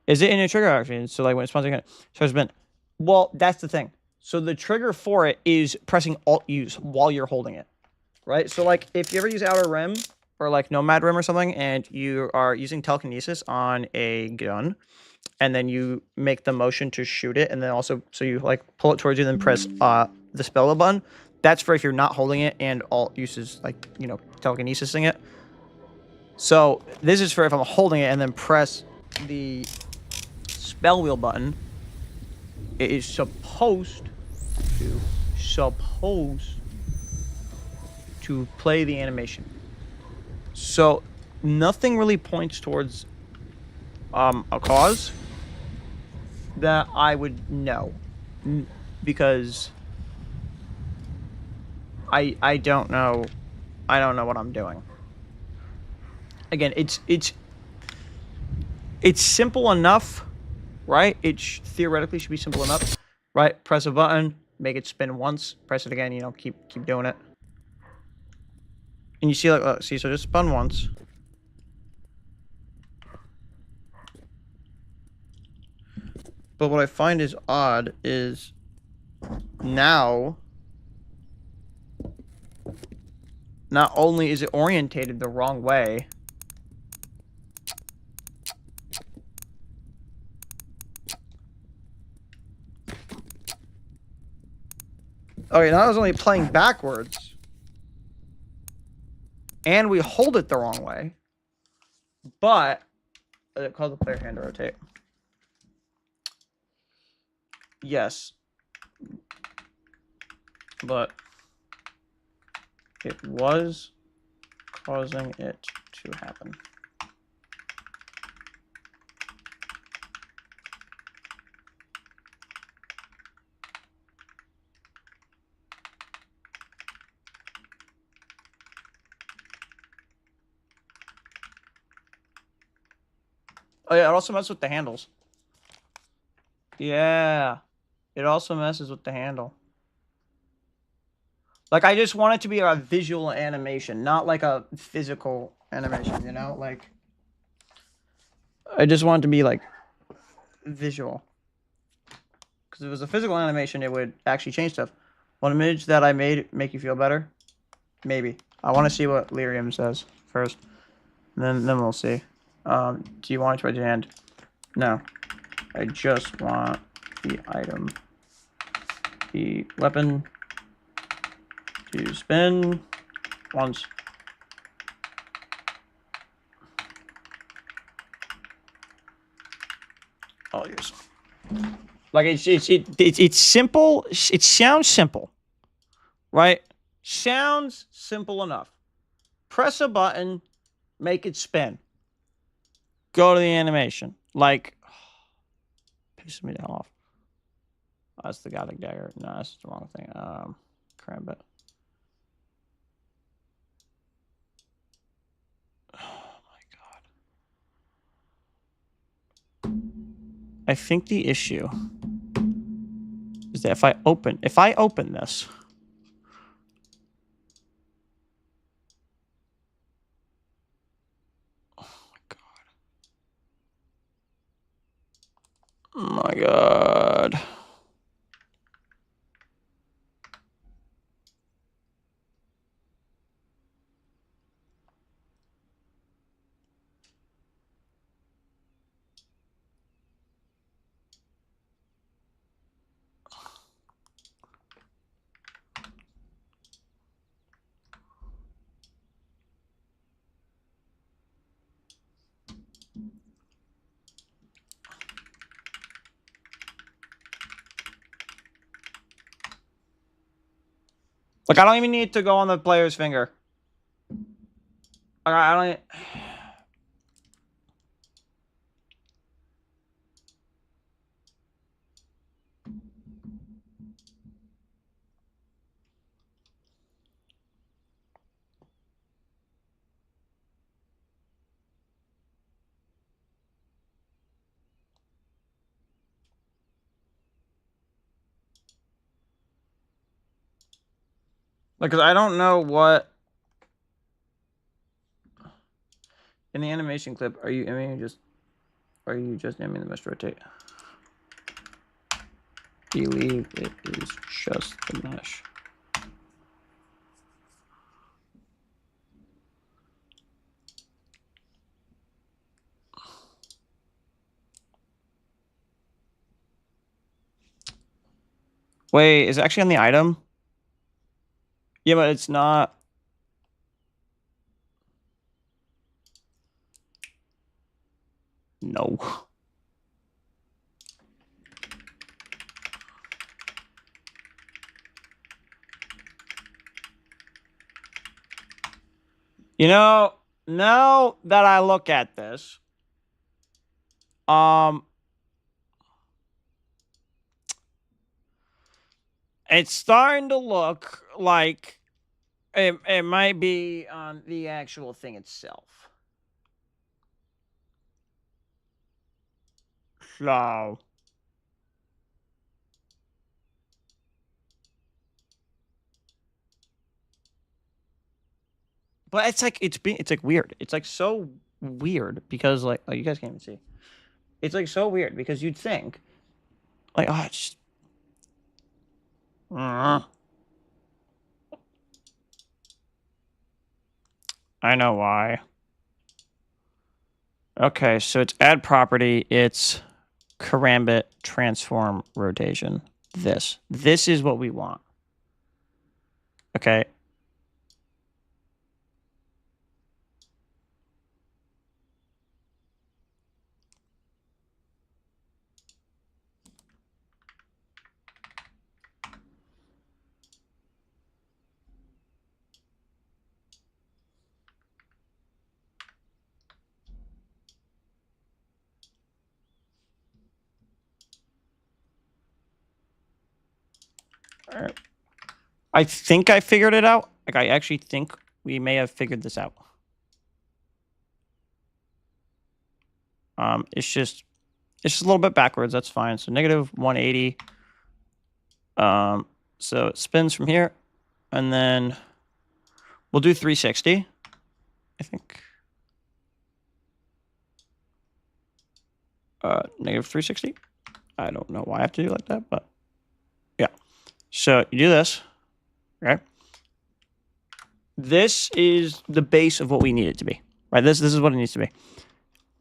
Is it in a trigger action? So like when it's sponsoring it, so it's been. Well, that's the thing. So the trigger for it is pressing Alt Use while you're holding it, right? So like if you ever use Outer Rim or like Nomad Rim or something, and you are using telekinesis on a gun, and then you make the motion to shoot it, and then also so you like pull it towards you, and then press the spell button. That's for if you're not holding it, and Alt uses like telekinesising it. So this is for if I'm holding it and then press the spell wheel button. It is supposed to play the animation. So nothing really points towards a cause that I would know, because I don't know what I'm doing. Again, it's simple enough, right? It theoretically should be simple enough, right? Press a button, make it spin once, press it again, keep doing it. And you see, like, so just spun once. But what I find is odd is now, not only is it orientated the wrong way, okay, now it's only playing backwards, and we hold it the wrong way, but it calls the player hand to rotate. Yes, but it was causing it to happen. Oh yeah, it also messes with the handles. Yeah, it also messes with the handle. Like, I just want it to be a visual animation, not like a physical animation, Like, I just want it to be, like, visual. Because if it was a physical animation, it would actually change stuff. One image that I made make you feel better? Maybe. I want to see what Lyrium says first. And then we'll see. Do you want it to raise your hand? No. I just want the item, the weapon to spin once. All yours. Like it's simple. It sounds simple, right? Sounds simple enough. Press a button, make it spin. Go to the animation. Like, pisses me the hell off. Oh, that's the Gothic dagger. No, that's the wrong thing. Crambit. Oh my god. I think the issue is that if I open this. Oh my god. Like, I don't even need to go on the player's finger. I don't. Like, 'cause I don't know what in the animation clip are you aiming just aiming the mesh rotate? Believe it is just the mesh. Wait, is it actually on the item? Yeah, but it's not. No. You know, now that I look at this, it's starting to look like it might be on the actual thing itself. So, but it's like it's like weird. It's like so weird because like, oh, you guys can't even see. It's like so weird because you'd think like, oh, it's just, I know why. Okay, so it's add property. It's karambit transform rotation. This is what we want. Okay. All right. I think I figured it out. Like, I actually think we may have figured this out. It's just a little bit backwards. That's fine. So negative 180. So it spins from here, and then we'll do 360. I think. Negative 360. I don't know why I have to do it like that, but yeah. So you do this, right? This is the base of what we need it to be, right? This is what it needs to be.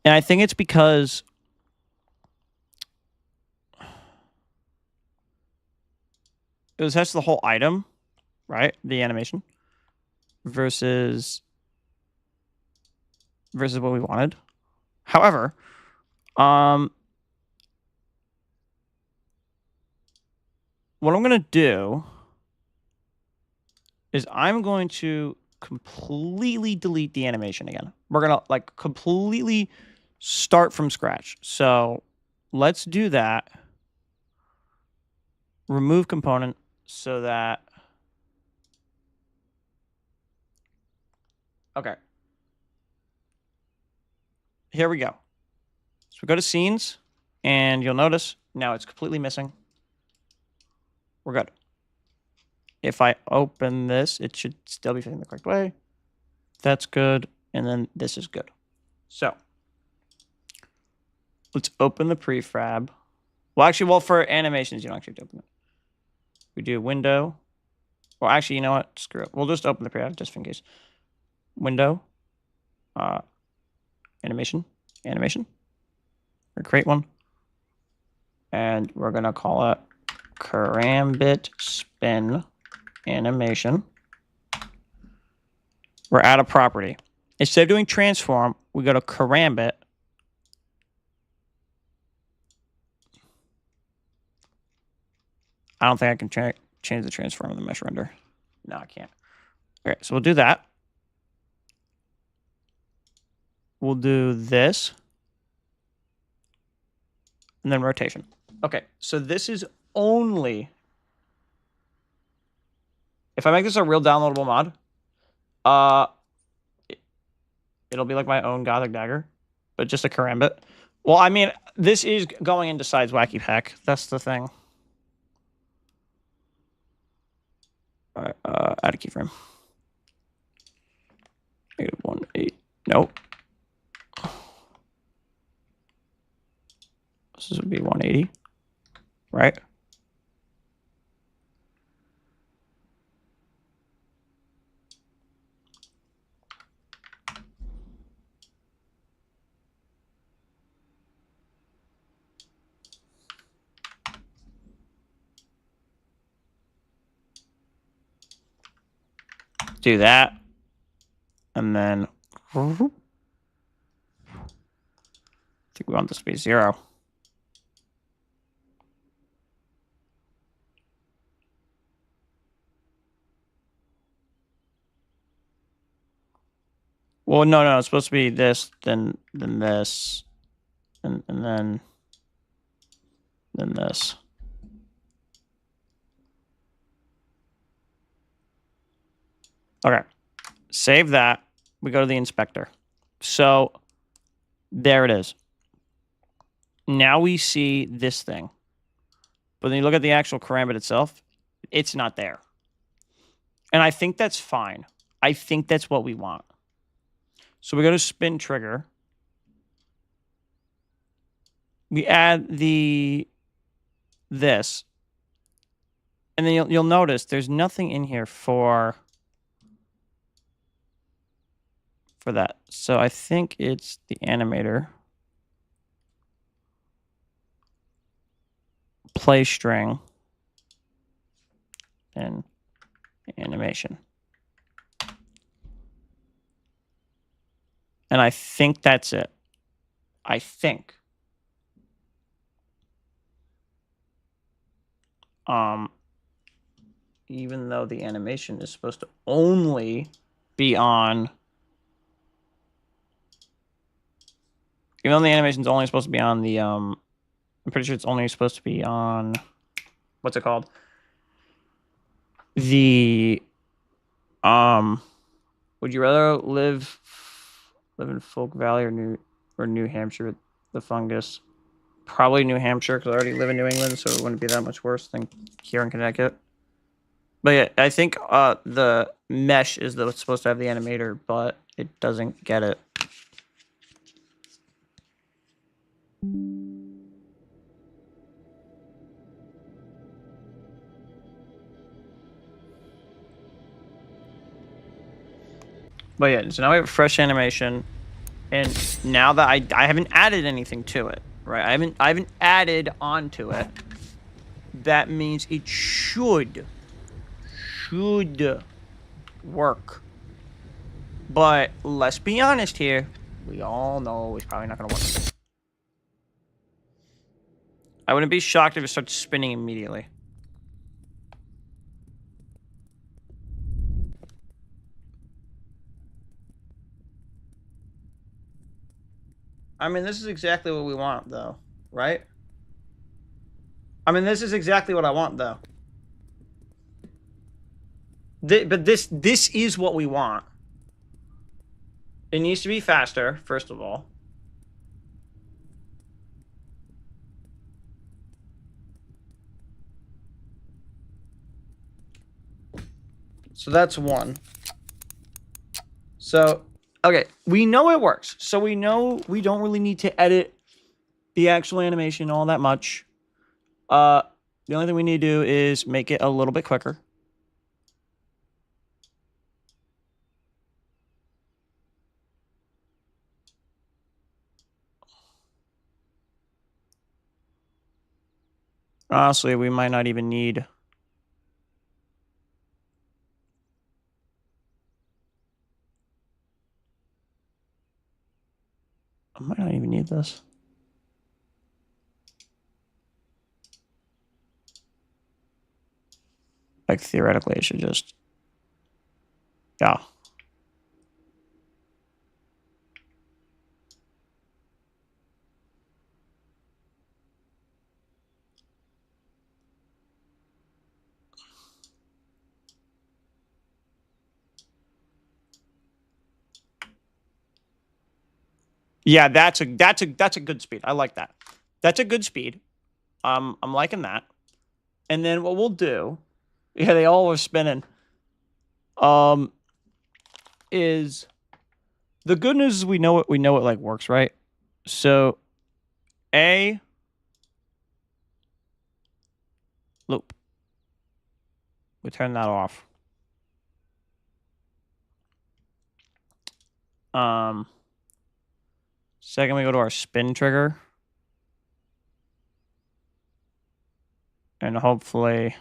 And I think it's because it was attached to the whole item, right? The animation versus what we wanted. However, what I'm gonna do is I'm going to completely delete the animation again. We're gonna like completely start from scratch. So let's do that. Remove component so that. Okay. Here we go. So we go to scenes, and you'll notice now it's completely missing. We're good. If I open this, it should still be facing the correct way. That's good. And then this is good. So let's open the prefab. Well, actually, for animations, you don't actually have to open it. We do window. Well, actually, you know what? Screw it. We'll just open the prefab just in case. Window. Animation. Or create one. And we're going to call it Karambit Spin Animation. We're out of property. Instead of doing transform, we go to Karambit. I don't think I can change the transform in the mesh render. No, I can't. Okay, so we'll do that. We'll do this. And then rotation. Okay, so this is only... If I make this a real downloadable mod, it'll be like my own Gothic Dagger, but just a Karambit. Well, I mean, this is going into Sides Wacky Pack. That's the thing. All right, add a keyframe. -1.8. Nope. This would be 180, right? Do that. And then I think we want this to be 0. Well, no, it's supposed to be this, then this, and then this. Okay, save that. We go to the inspector. So there it is. Now we see this thing. But then you look at the actual Karambit itself, it's not there. And I think that's fine. I think that's what we want. So we go to spin trigger. We add this. And then you'll notice there's nothing in here for that. So I think it's the animator. Play string. And animation. And I think that's it. I think. Even though the animation is supposed to only be on... Even though the animation is only supposed to be on the... I'm pretty sure it's only supposed to be on... What's it called? The... Would you rather live in Folk Valley or New Hampshire with the fungus? Probably New Hampshire, because I already live in New England, so it wouldn't be that much worse than here in Connecticut. But yeah, I think the mesh is what's supposed to have the animator, but it doesn't get it. But yeah, so now we have a fresh animation, and now that I haven't added anything to it, right? I haven't added onto it that means it should work. But let's be honest here. We all know it's probably not going to work. I wouldn't be shocked if it starts spinning immediately. I mean, this is exactly what we want, though, right? I mean, this is exactly what I want, though. But this is what we want. It needs to be faster, first of all. So that's one. So, okay, we know it works. So we know we don't really need to edit the actual animation all that much. The only thing we need to do is make it a little bit quicker. Honestly, we might not even need... I might not even need this. Like, theoretically, it should just... Yeah. Yeah, that's a good speed. I like that. That's a good speed. I'm liking that. And then what we'll do... Yeah, they all are spinning. Is... The good news is we know it like works, right? So A loop. We turn that off. Second we go to our spin trigger. And hopefully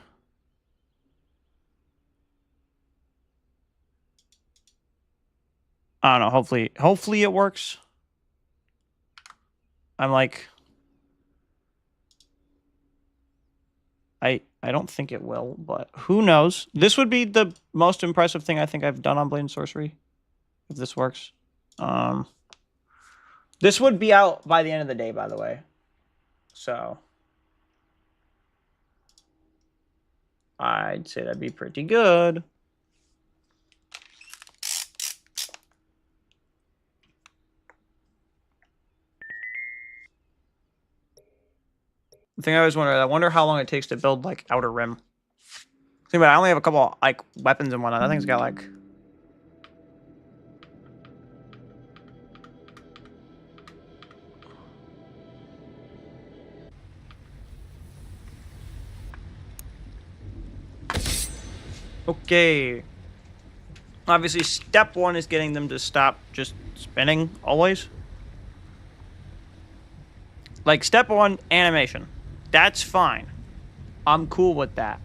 I don't know, hopefully it works. I'm like I don't think it will, but who knows? This would be the most impressive thing I think I've done on Blade and Sorcery. If this works. This would be out by the end of the day, by the way. So I'd say that'd be pretty good. The thing I always wonder, I wonder how long it takes to build like Outer Rim. Think about it, I only have a couple like weapons and whatnot. That thing's got like... Okay. Obviously, step one is getting them to stop just spinning always. Like, step one, animation. That's fine. I'm cool with that.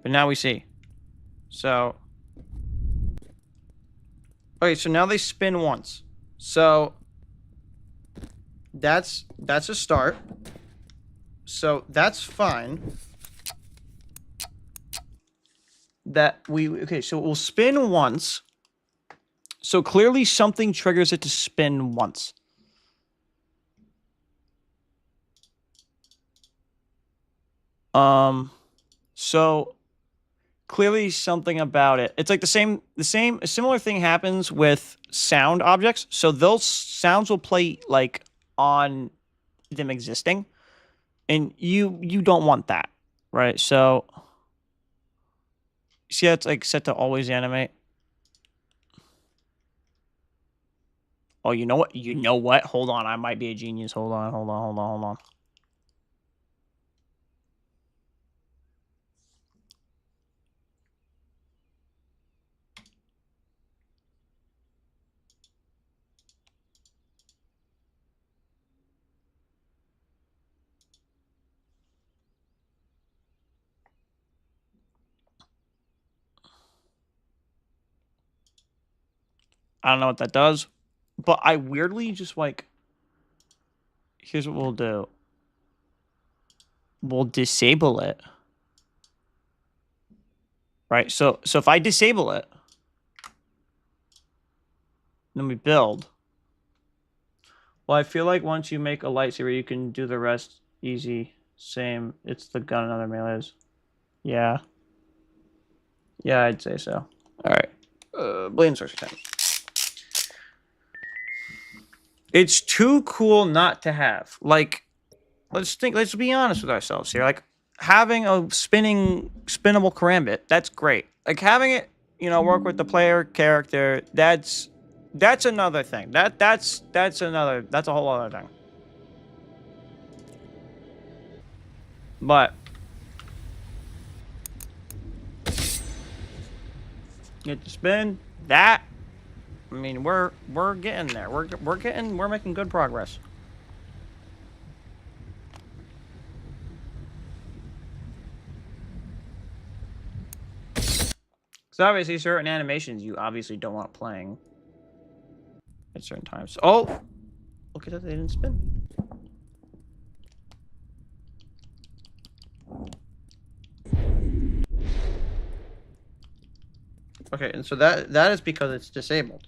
But now we see. So... Okay, so now they spin once. So... That's a start. So, that's fine. Okay, so it will spin once. So clearly something triggers it to spin once. So clearly something about it. It's like a similar thing happens with sound objects. So those sounds will play like on them existing. And you don't want that, right? So see how it's like set to always animate? Oh, you know what? You know what? Hold on. I might be a genius. Hold on. I don't know what that does, but I weirdly just like. Here's what we'll do. We'll disable it. Right. So if I disable it, then we build. Well, I feel like once you make a lightsaber, you can do the rest easy. Same. It's the gun and other melees. Yeah. Yeah, I'd say so. All right. Blade and Sorcery time. It's too cool not to have. Like, let's be honest with ourselves here. Like, having a spinnable karambit, that's great. Like, having it, work with the player character, that's another thing. That's a whole other thing. But get to spin that. I mean, we're getting there. We're making good progress. So obviously, certain animations you obviously don't want playing at certain times. Oh, look at that! They didn't spin. Okay, and so that is because it's disabled.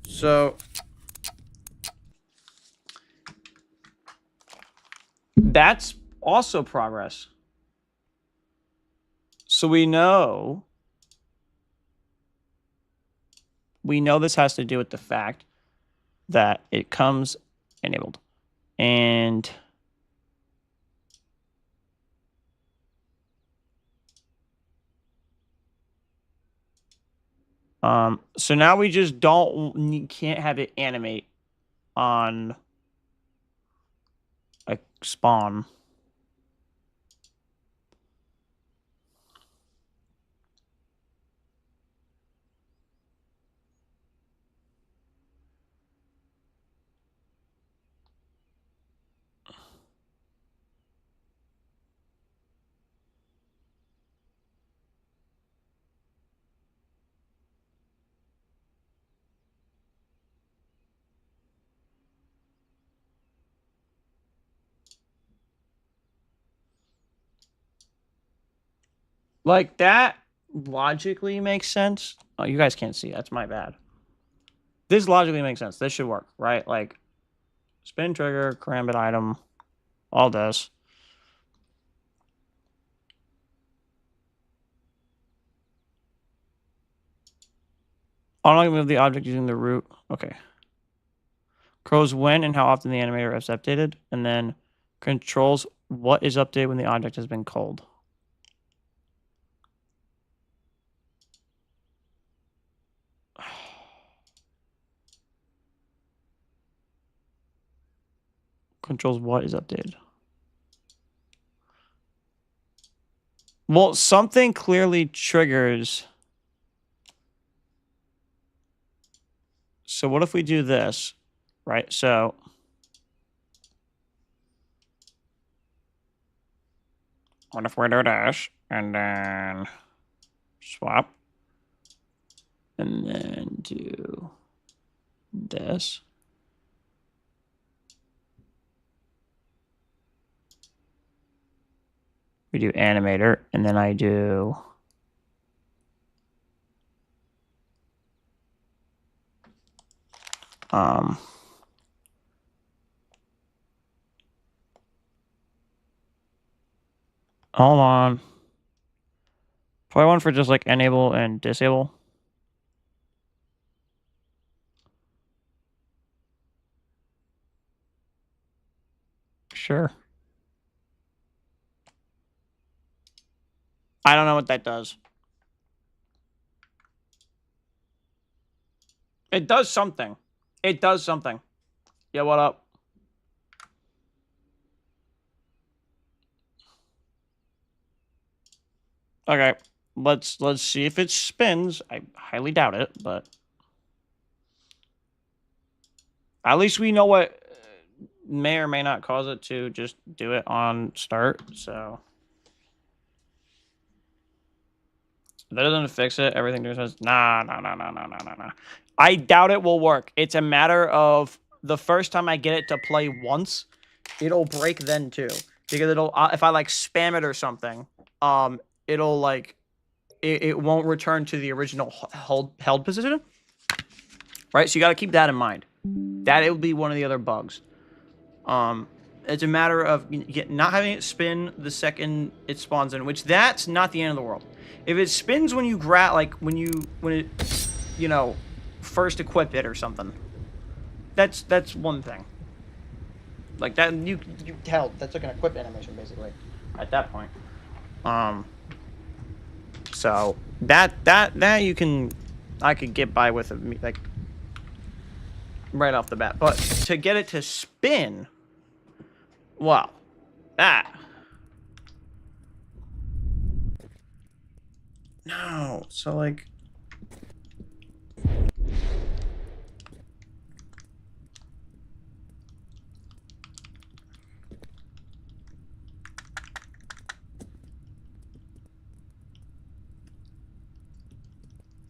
So that's also progress. So we know this has to do with the fact that it comes enabled. And so now we just can't have it animate on a spawn. Like, that logically makes sense. Oh, you guys can't see. That's my bad. This logically makes sense. This should work, right? Like, spin trigger, karambit item, all this. Automatically move the object using the root. Okay. Controls when and how often the animator is updated, and then controls what is updated when the object has been called. Controls what is updated. Well, something clearly triggers. So what if we do this, right? So what if we do dash and then swap and then do this? We do animator, and then I do hold on. Probably one for just like enable and disable. Sure. I don't know what that does. It does something. It does something. Yeah, what up? Okay. Let's see if it spins. I highly doubt it, but at least we know what may or may not cause it to just do it on start, so That doesn't fix it. Everything just says, nah. I doubt it will work. It's a matter of the first time I get it to play once, it'll break then too. Because it'll, if I like spam it or something, it'll like, it won't return to the original held position. Right? So you got to keep that in mind. That it will be one of the other bugs. It's a matter of not having it spin the second it spawns in, which that's not the end of the world. If it spins when you grab, like when it, you know, first equip it or something, that's one thing. Like that, you tell that's like an equip animation basically at that point. So that you can, I could get by with it, like right off the bat, but to get it to spin, wow, that. No, so like.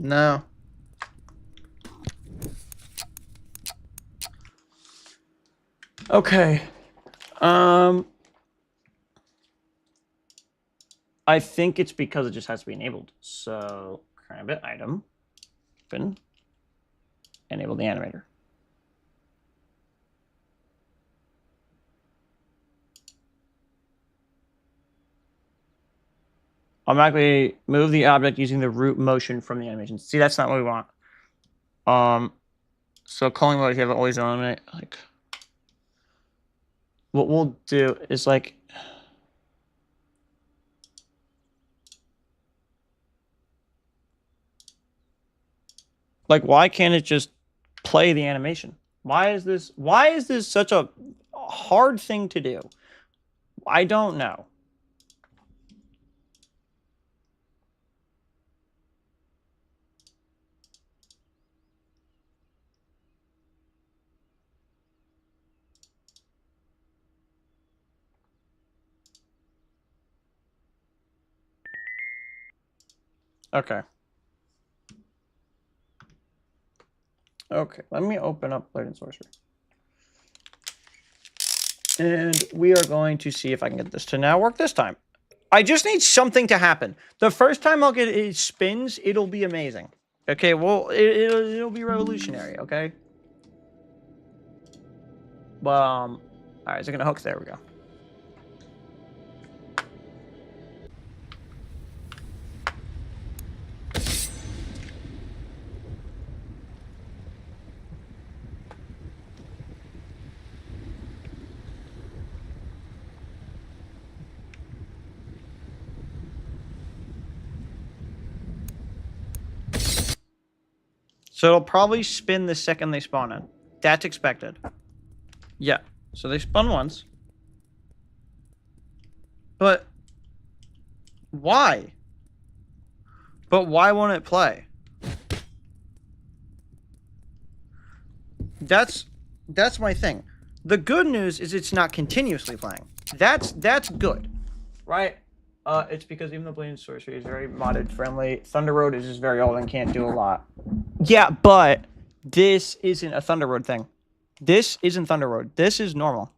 No. Okay. I think it's because it just has to be enabled. So, Crambit item, open, enable the animator. Automatically move the object using the root motion from the animation. See, that's not what we want. So calling mode, you have always eliminate. Like, what we'll do is like. Like, why can't it just play the animation? Why is this such a hard thing to do? I don't know. Okay. Okay, let me open up Blade and Sorcery. And we are going to see if I can get this to now work this time. I just need something to happen. The first time I'll get it spins, it'll be amazing. Okay, well, it'll be revolutionary, okay? But, all right, is it gonna hook? There we go. So it'll probably spin the second they spawn in. That's expected. Yeah. So they spun once. But why? But why won't it play? That's my thing. The good news is it's not continuously playing. That's good, right? It's because even though Blade and Sorcery is very modded friendly, Thunder Road is just very old and can't do a lot. Yeah, but this isn't a Thunder Road thing. This isn't Thunder Road. This is normal.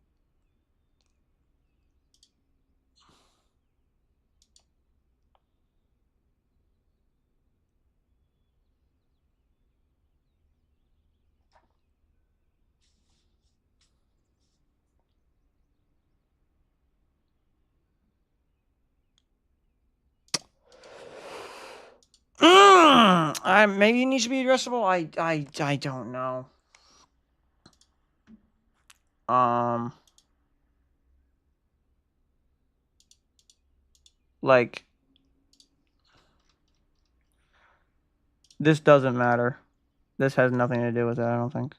Maybe it needs to be addressable. I don't know. Like, this doesn't matter. This has nothing to do with it, I don't think.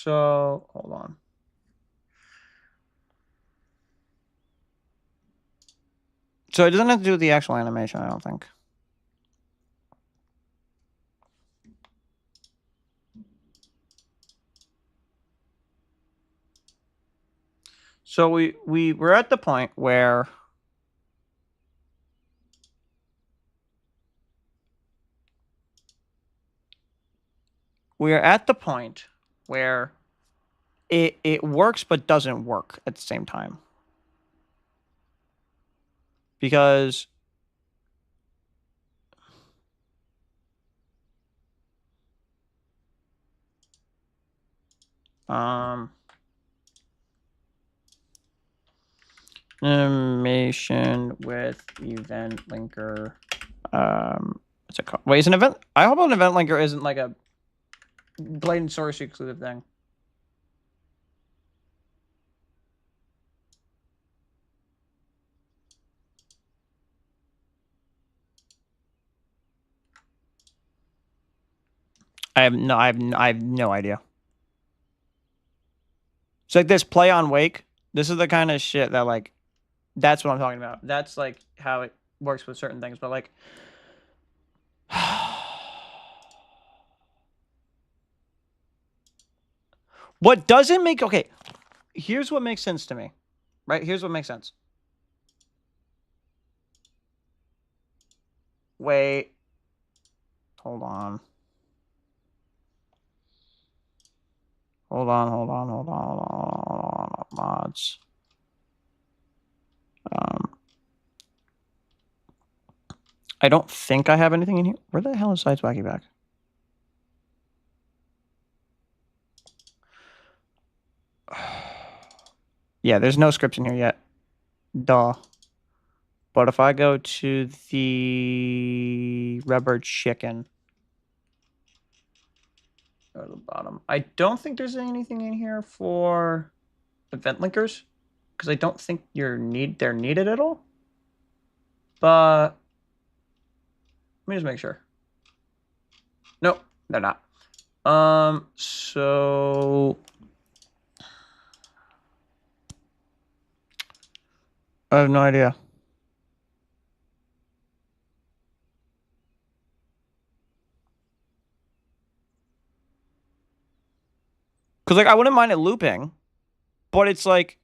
So hold on. So it doesn't have to do with the actual animation, I don't think. So we're at the point where it works but doesn't work at the same time. Because animation with event linker. What's it called? Wait, is an event? I hope an event linker isn't like a Blade and Sorcery exclusive thing. I have no idea. It's like this play on wake. This is the kind of shit that like, that's what I'm talking about. That's like how it works with certain things, but like, what doesn't make, okay, here's what makes sense to me, right? Here's what makes sense. Wait, hold on. Hold on. Mods. I don't think I have anything in here. Where the hell is Sides Wacky back? Yeah, there's no scripts in here yet. Duh. But if I go to the rubber chicken, go to the bottom. I don't think there's anything in here for event linkers, because I don't think they're needed at all. But let me just make sure. Nope, they're not. So I have no idea. Because like I wouldn't mind it looping, but it's like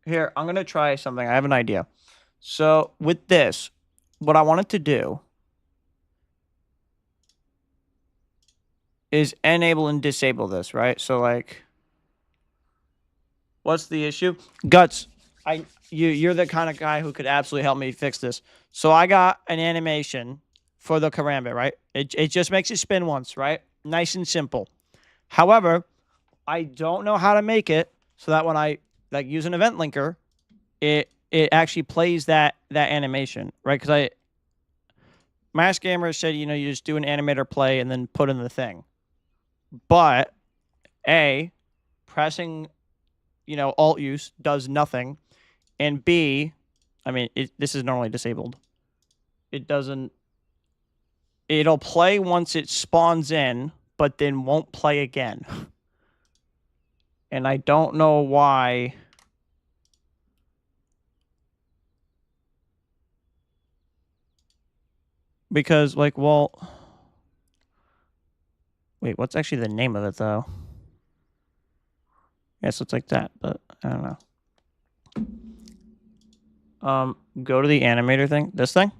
here, I'm gonna try something. I have an idea. So with this, what I wanted to do is enable and disable this, right? So like, what's the issue? Guts, you're the kind of guy who could absolutely help me fix this. So I got an animation for the karambit, right? It just makes it spin once, right? Nice and simple. However, I don't know how to make it so that when I like use an event linker, it actually plays that animation, right? Because Mass Gamer said, you know, you just do an animator play and then put in the thing. But A, pressing, you know, alt use does nothing, and B, I mean, this is normally disabled. It doesn't. It'll play once it spawns in, but then won't play again. And I don't know why. Because, like, well, wait, what's actually the name of it, though? Yes, it's like that, but I don't know. Go to the animator thing. This thing?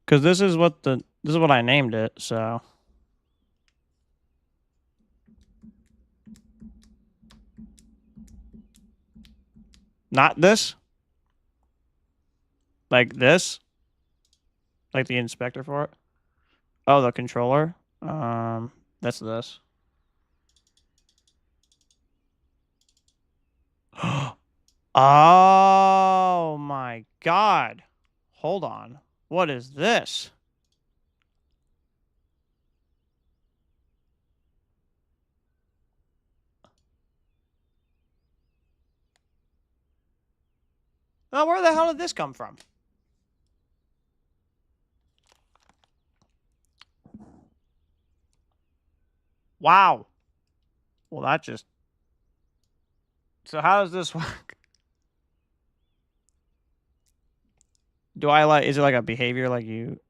Because this is what I named it, so. Not this? Like this? Like the inspector for it? Oh, the controller? That's this. Oh my god. Hold on. What is this? Oh, where the hell did this come from? Wow. Well, that just... So how does this work? Do I like... Is it like a behavior, like you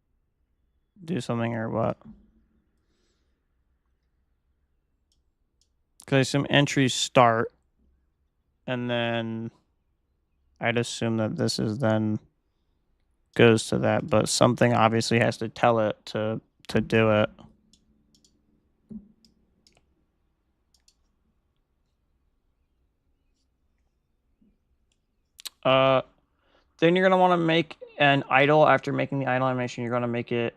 do something or what? Because some entries start, and then I'd assume that this is then goes to that, but something obviously has to tell it to do it. Then you're gonna want to make an idle. After making the idle animation, you're gonna make it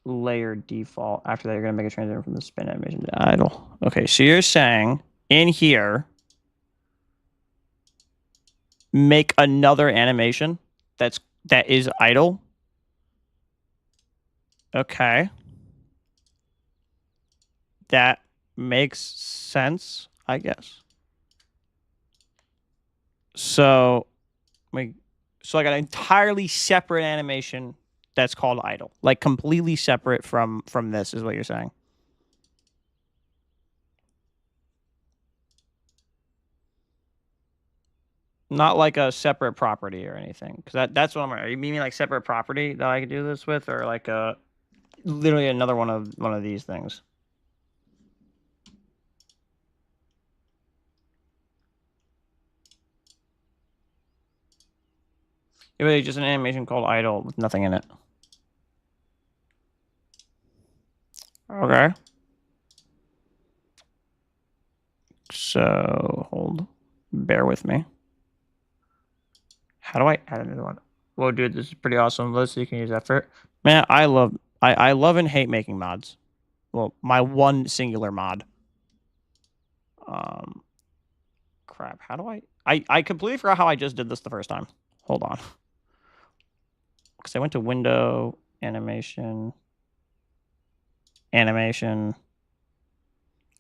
layer default. After that, you're gonna make a transition from the spin animation to idle. Okay, so you're saying in here, make another animation that is idle. Okay, that makes sense, I guess. So, like an entirely separate animation that's called idle, like completely separate from this, is what you're saying. Not like a separate property or anything, because that's what I'm. Are you meaning like separate property that I could do this with, or like a literally another one of these things? It really just an animation called idle with nothing in it. Okay. So bear with me. How do I add another one? Whoa, dude, this is pretty awesome. Let's see, you can use effort. Man, I love and hate making mods. Well, my one singular mod. Crap. How do I completely forgot how I just did this the first time. Hold on. Because I went to window, animation, and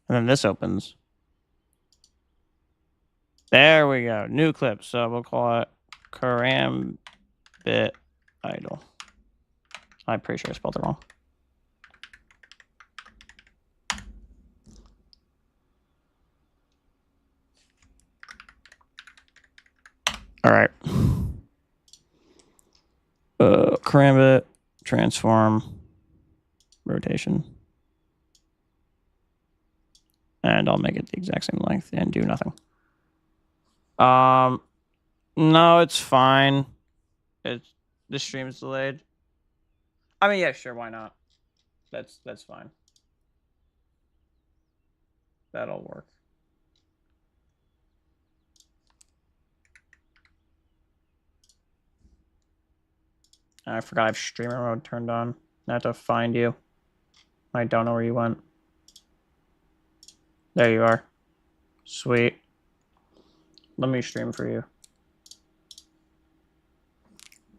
then this opens. There we go. New clip. So we'll call it Karambit Idle. I'm pretty sure I spelled it wrong. All right. Karambit, transform, rotation. And I'll make it the exact same length and do nothing. No, it's fine. The stream's delayed. I mean, yeah, sure, why not? That's fine. That'll work. I forgot I have streamer mode turned on. I have to find you. I don't know where you went. There you are. Sweet. Let me stream for you.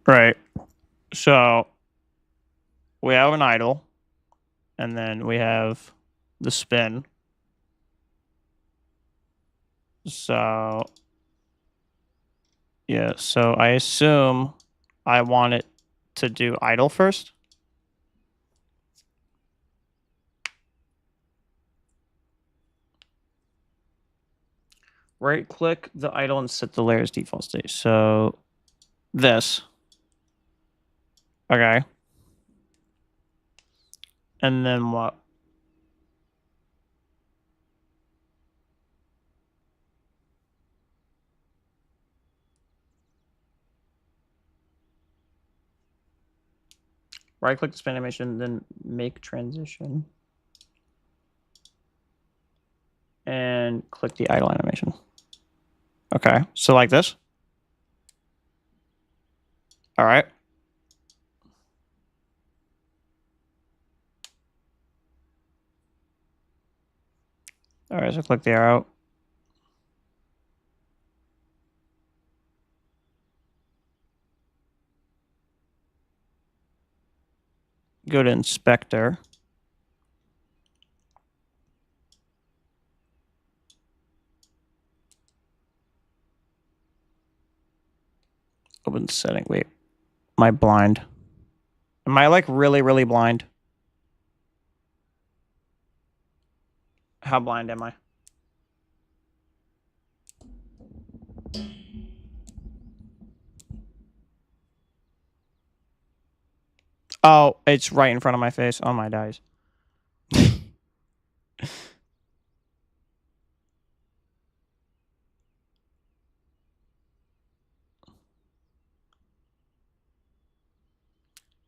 Right. So we have an idle, and then we have the spin. So yeah, so I assume I want it to do idle first. Right click the idle and set the layer's default state. So this. Okay. And then what? Right click the spin animation, then make transition. And click the idle animation. Okay, so like this. All right. All right, so click the arrow. Go to inspector. Open setting. Wait. Am I blind? Am I like really, really blind? How blind am I? Oh, it's right in front of my face. Oh my dice.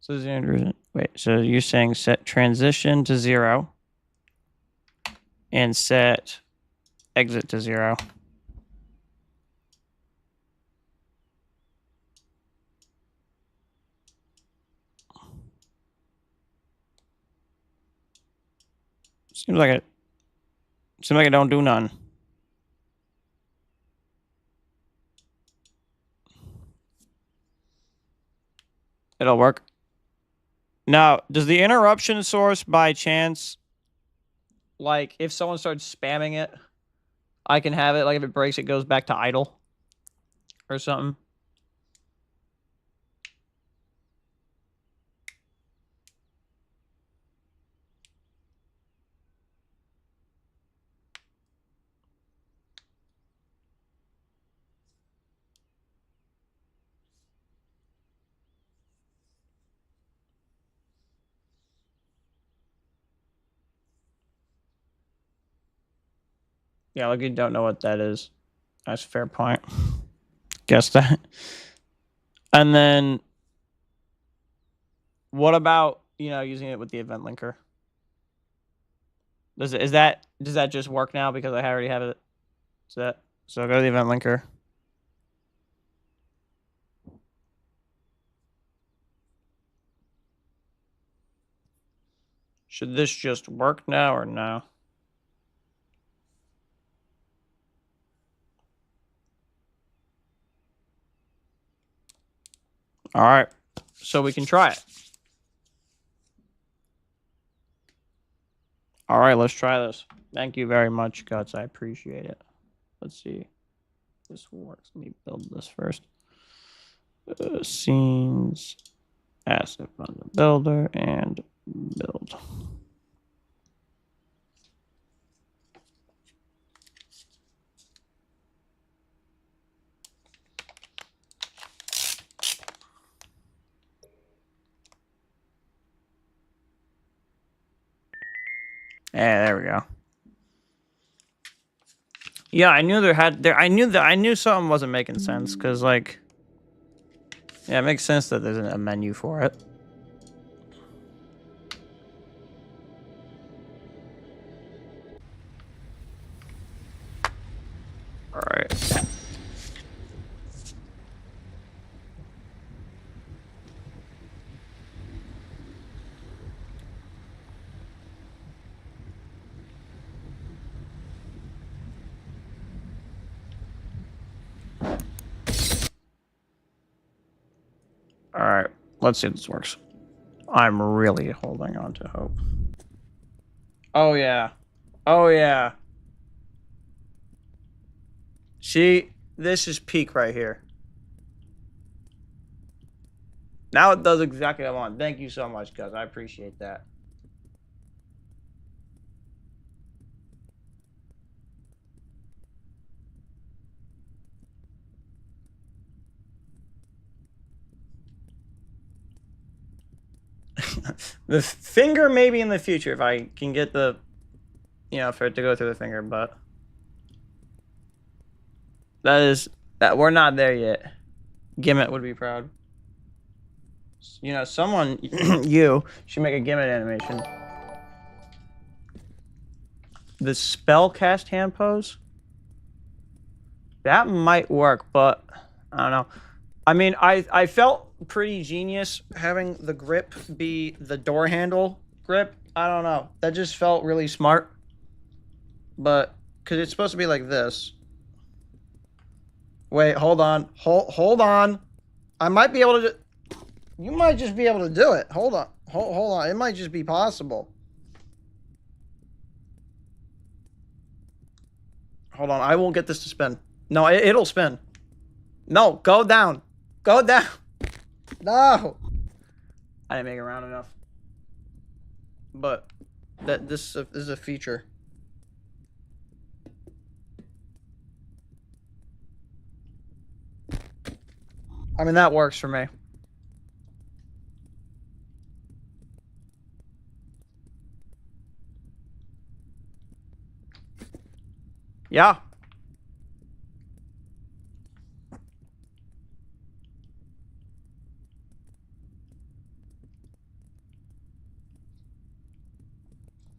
So wait, so you're saying set transition to 0 and set exit to 0. Seems like it don't do none. It'll work. Now, does the interruption source by chance, like if someone starts spamming it, I can have it, like if it breaks, it goes back to idle or something? Yeah, like you don't know what that is. That's a fair point. Guess that. And then what about, using it with the event linker? Does that just work now because I already have it set? So go to the event linker. Should this just work now or no? All right, so we can try it. All right, let's try this. Thank you very much, Guts. I appreciate it. Let's see if this works. Let me build this first. Scenes, asset on the builder, and build. Yeah, there we go. Yeah, I knew I knew something wasn't making sense because, like, yeah, it makes sense that there's a menu for it. All right. All right, let's see if this works. I'm really holding on to hope. Oh yeah. Oh yeah. See, this is peak right here. Now it does exactly what I want. Thank you so much, Gus. I appreciate that. The finger maybe in the future if I can get the, for it to go through the finger, but that we're not there yet. Gimmet would be proud. Someone, you should make a Gimmet animation. The spellcast hand pose? That might work, but I don't know. I mean, I felt pretty genius having the grip be the door handle grip. I don't know. That just felt really smart. But, because it's supposed to be like this. Wait, hold on. Hold on. I might be able to... You might just be able to do it. Hold on. Hold on. It might just be possible. Hold on. I won't get this to spin. No, it'll spin. No, go down. Go down. No. I didn't make it round enough. But this is a feature. I mean, that works for me. Yeah.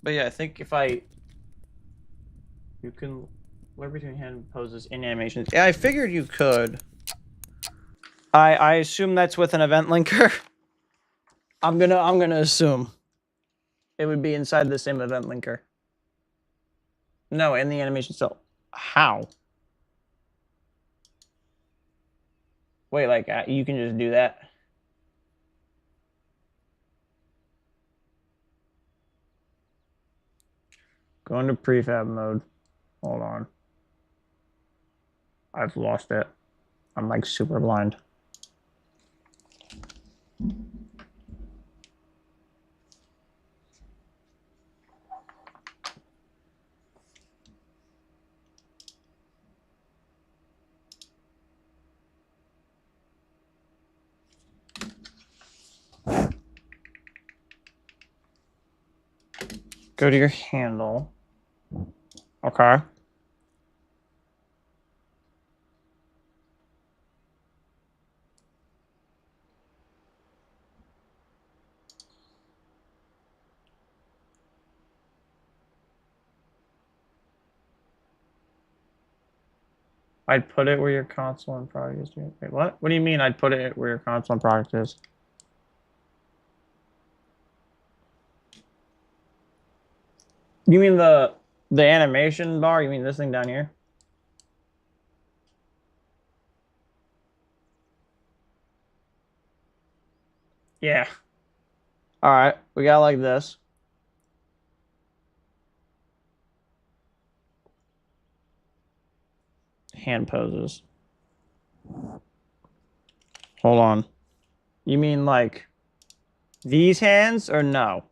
But yeah, I think if you can blur between hand poses in animations. Yeah, I figured you could. I assume that's with an event linker. I'm gonna assume it would be inside the same event linker. No, in the animation still. How? Wait, like you can just do that? Go into prefab mode. Hold on. I've lost it. I'm like super blind. Go to your handle. Okay. I'd put it where your console and product is. Wait, what? What do you mean I'd put it where your console and product is? You mean the animation bar? You mean this thing down here? Yeah. All right, we got like this. Hand poses. Hold on. You mean like these hands or no?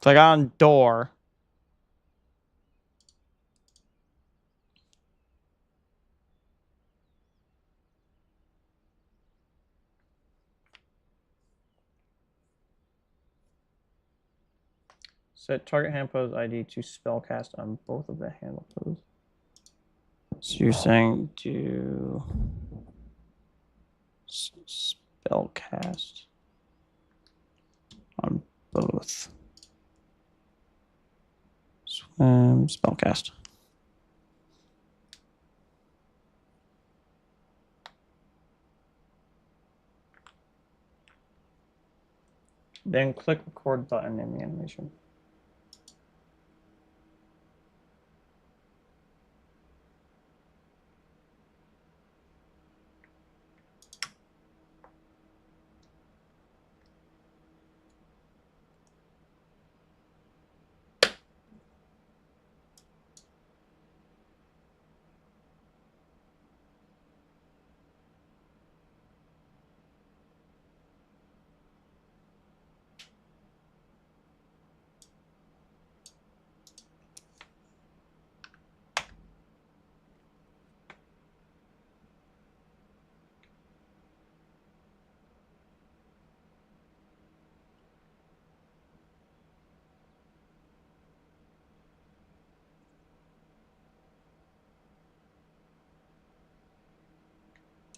Click on door. Set target hand pose ID to spellcast on both of the handle poses. So you're saying do spellcast on both. Swim spellcast. Then click record button in the animation.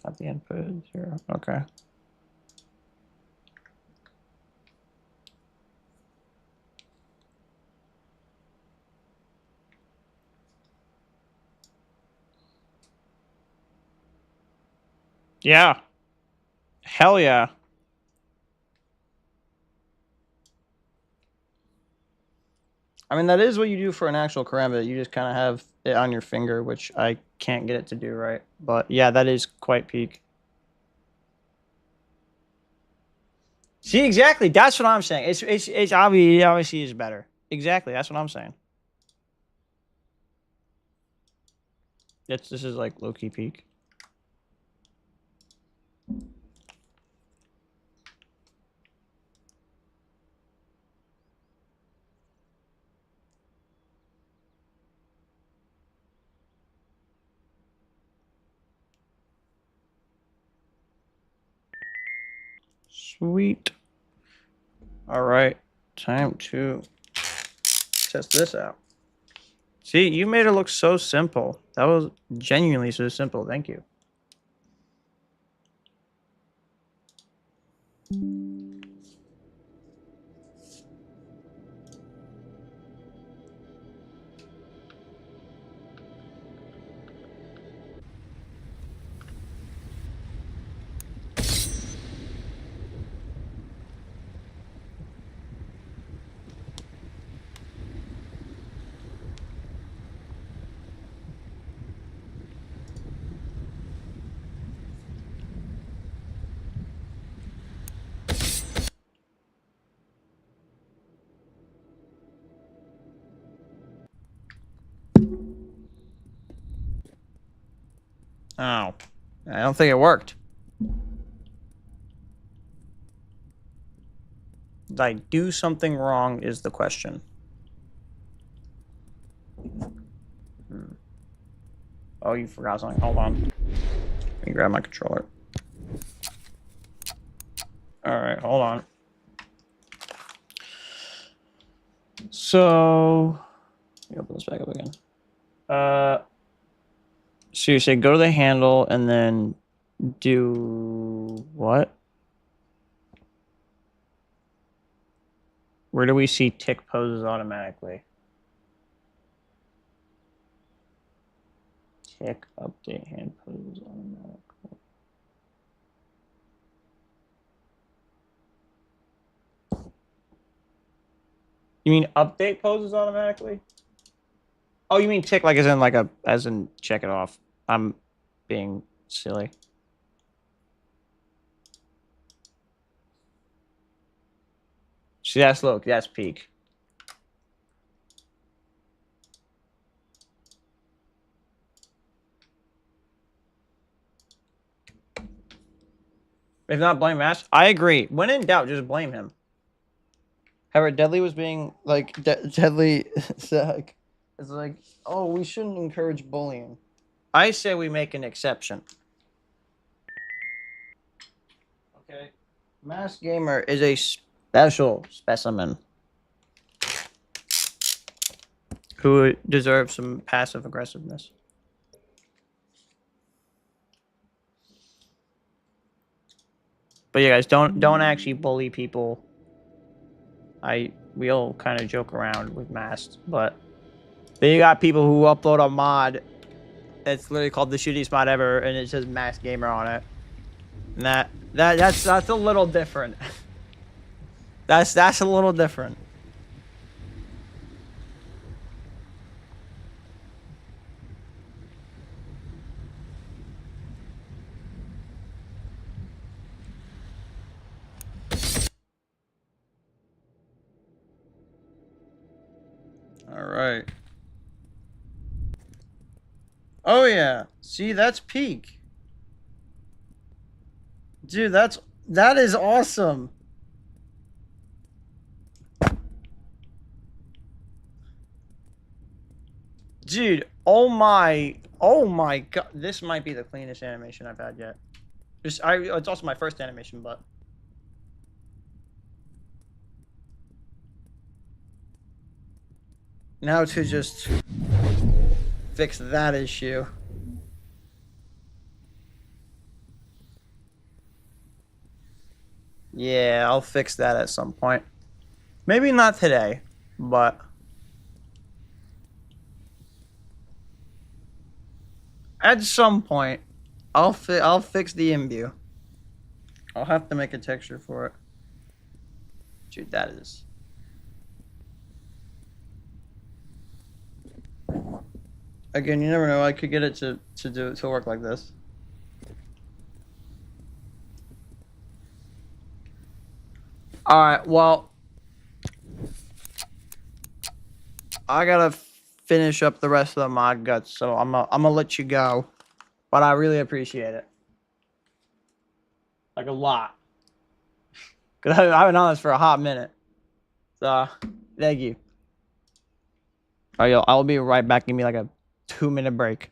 At the input here. Okay. Yeah. Hell yeah. I mean, that is what you do for an actual karambit. You just kind of have it on your finger, which I can't get it to do right. But yeah, that is quite peak. See, exactly. That's what I'm saying. It's obviously is better. Exactly. That's what I'm saying. This is like low key peak. Sweet. All right, time to test this out. See, you made it look so simple. That was genuinely so simple. Thank you. Oh, I don't think it worked. Did I do something wrong is the question. Oh, you forgot something. Hold on. Let me grab my controller. All right, hold on. So, let me open this back up again. So you say go to the handle and then do what? Where do we see tick poses automatically? Tick update hand poses automatically. You mean update poses automatically? Oh, you mean tick like as in check it off. I'm being silly. See, that's peak. If not, blame Ash. I agree. When in doubt, just blame him. However, Deadly was being like Deadly Zach is like, oh, we shouldn't encourage bullying. I say we make an exception. Okay, Mass Gamer is a special specimen who deserves some passive aggressiveness. But yeah, guys, don't actually bully people. We'll kind of joke around with Masked, but then you got people who upload a mod that's literally called the shittiest mod ever, and it says Mass Gamer on it. And that's a little different. that's a little different. All right. Oh yeah. See, that's peak. Dude, that is awesome. Dude, oh my god, this might be the cleanest animation I've had yet. It's also my first animation, but now to just fix that issue. Yeah, I'll fix that at some point. Maybe not today, but at some point, I'll fix the imbue. I'll have to make a texture for it. Dude, that is. Again, you never know. I could get it to work like this. All right. Well, I gotta finish up the rest of the mod guts, so I'm gonna let you go. But I really appreciate it. Like a lot. Because I've been on this for a hot minute. So, thank you. All right, yo, I'll be right back. Give me like a 2-minute break.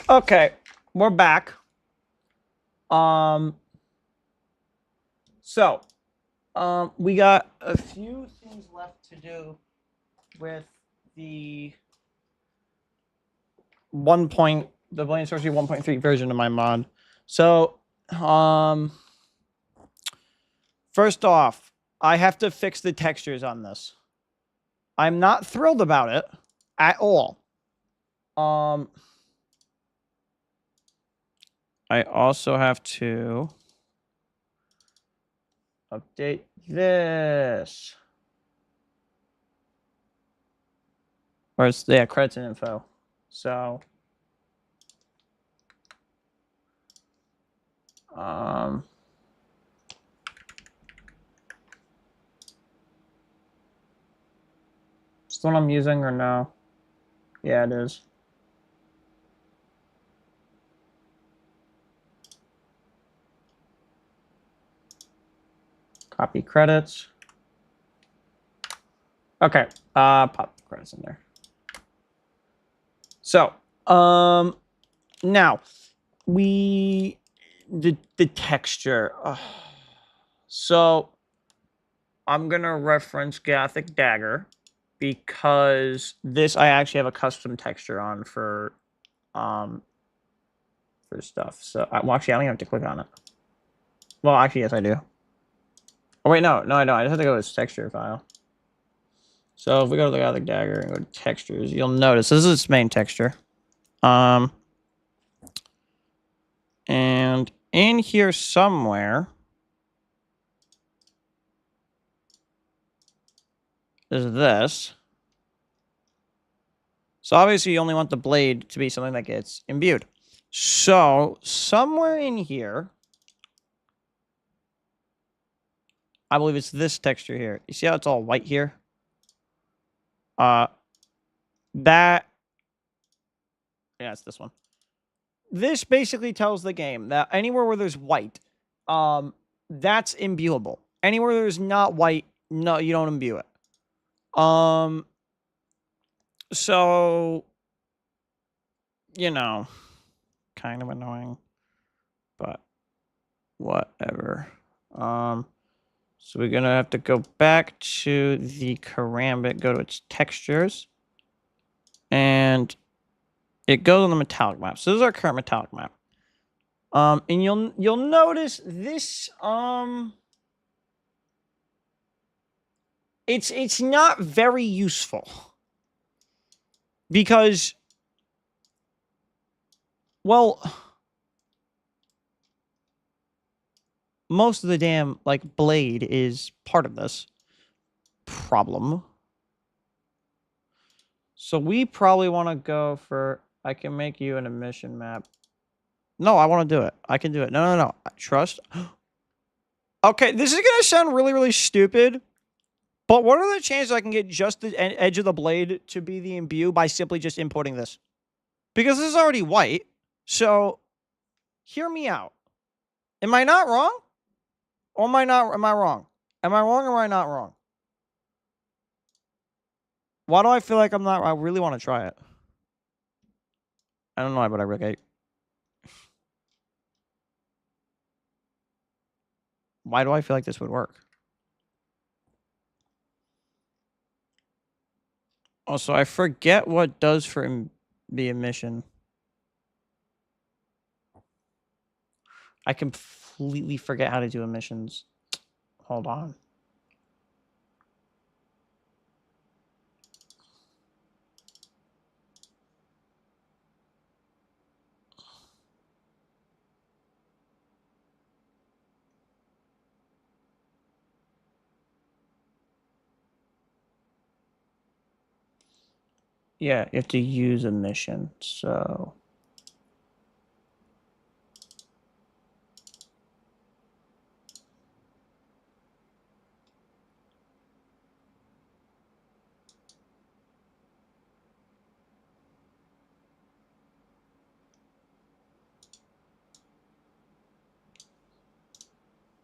Okay, we're back. So, we got a few things left to do with the the Blade and Sorcery 1.3 version of my mod. So, first off, I have to fix the textures on this. I'm not thrilled about it at all. I also have to update this. Or it's, yeah, credits and info. So, is the one I'm using or no? Yeah, it is. Copy credits. Okay, pop the credits in there. So, now the texture. So, I'm gonna reference Gothic Dagger because this I actually have a custom texture on for stuff. So, well, actually, I don't even have to click on it. Well, actually, yes, I do. Oh wait, no, I don't. I just have to go to this texture file. So if we go to the Gothic Dagger and go to textures, you'll notice this is its main texture. And in here somewhere is this. So obviously you only want the blade to be something that gets imbued. So somewhere in here, I believe it's this texture here. You see how it's all white here? Yeah, it's this one. This basically tells the game that anywhere where there's white, that's imbuable. Anywhere there's not white, no, you don't imbue it. So, you know, kind of annoying, but whatever. So we're gonna have to go back to the Karambit, go to its textures, and it goes on the metallic map. So this is our current metallic map. And you'll notice this it's not very useful because, well, most of the damn like blade is part of this problem. So we probably want to go for, I can make you an emission map. No, I want to do it. I can do it. No. Trust. Okay, this is going to sound really, really stupid. But what are the chances I can get just the edge of the blade to be the imbue by simply just importing this? Because this is already white. So, hear me out. Am I not wrong? Or am I wrong? Am I wrong or am I not wrong? Why do I feel like I'm not? I really want to try it. I don't know why, but I really. Why do I feel like this would work? Also, I forget what it does for the emission. I completely forget how to do emissions. Hold on. Yeah, you have to use emission. So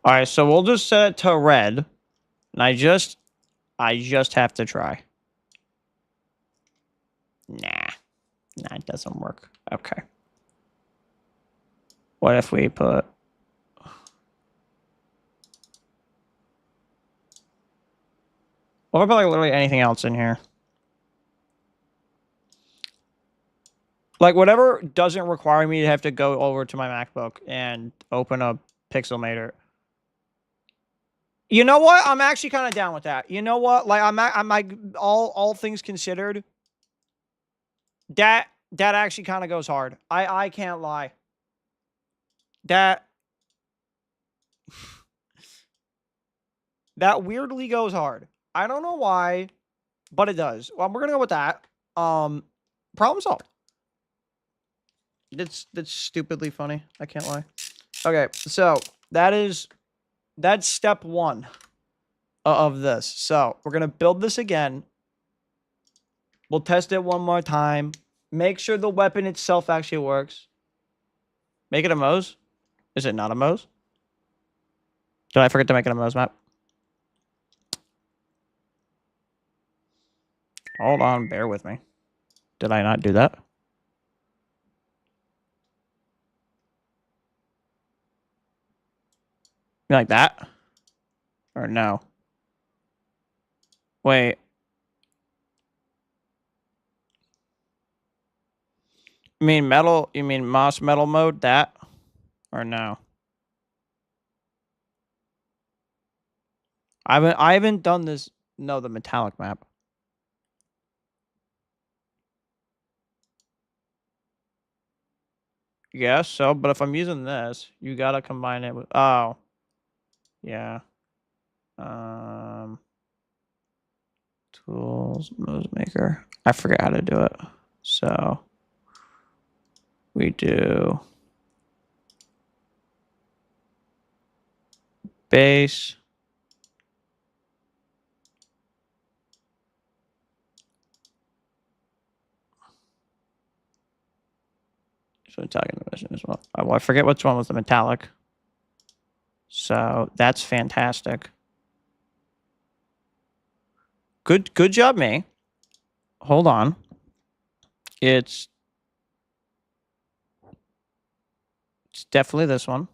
all right, so we'll just set it to red. And I just have to try. Nah, it doesn't work. Okay. What if we put... What about like literally anything else in here? Like whatever doesn't require me to have to go over to my MacBook and open a Pixelmator. You know what? I'm actually kind of down with that. You know what? Like I'm like all things considered, that actually kind of goes hard. I can't lie. That weirdly goes hard. I don't know why, but it does. Well, we're gonna go with that. Problem solved. That's stupidly funny. I can't lie. Okay, so that's step one of this. So we're gonna build this again. We'll test it one more time. Make sure the weapon itself actually works. Make it a Mose. Is it not a Mose? Did I forget to make it a Mose map? Hold on, bear with me. Did I not do that? Like that? Or no? Wait. You mean metal? You mean moss metal mode? That? Or no? I haven't done this. No, the metallic map. Yes, so, but if I'm using this, you gotta combine it with, oh. Yeah. Tools, Mose Maker. I forget how to do it. So we do base. So metallic division as well. Oh, well, I forget which one was the metallic. So that's fantastic. Good job, me. Hold on. It's definitely this one.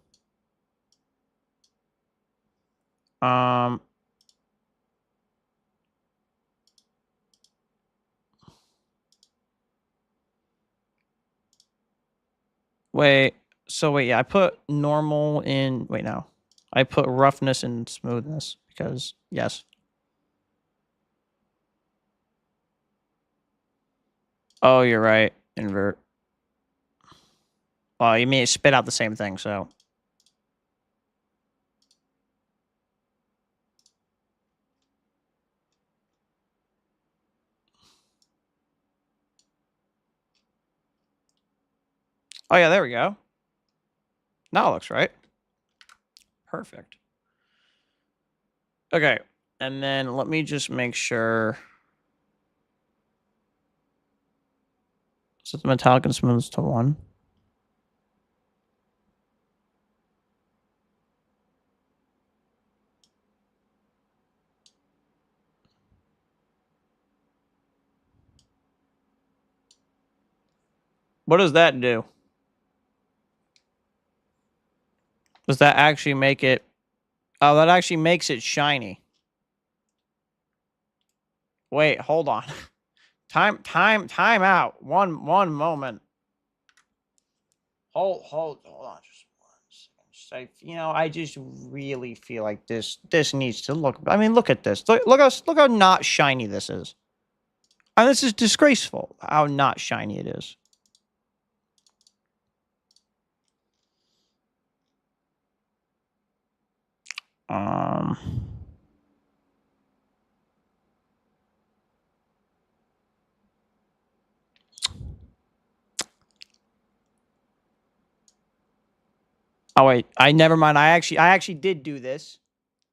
Um. Wait. So wait, yeah, I put normal in. Wait, no. I put roughness and smoothness because yes. Oh, you're right. Invert. Well, you mean it spit out the same thing, so. Oh yeah, there we go. Now it looks right. Perfect. Okay, and then let me just make sure. So the metallic and smooth is to 1. What does that do? Does that actually make it? Oh, that actually makes it shiny. Wait, hold on. Time out. One moment. Hold on just 1 second. I just really feel like this needs to look. I mean, look at this. Look how not shiny this is. And this is disgraceful how not shiny it is. Um Oh wait, never mind. I actually did do this.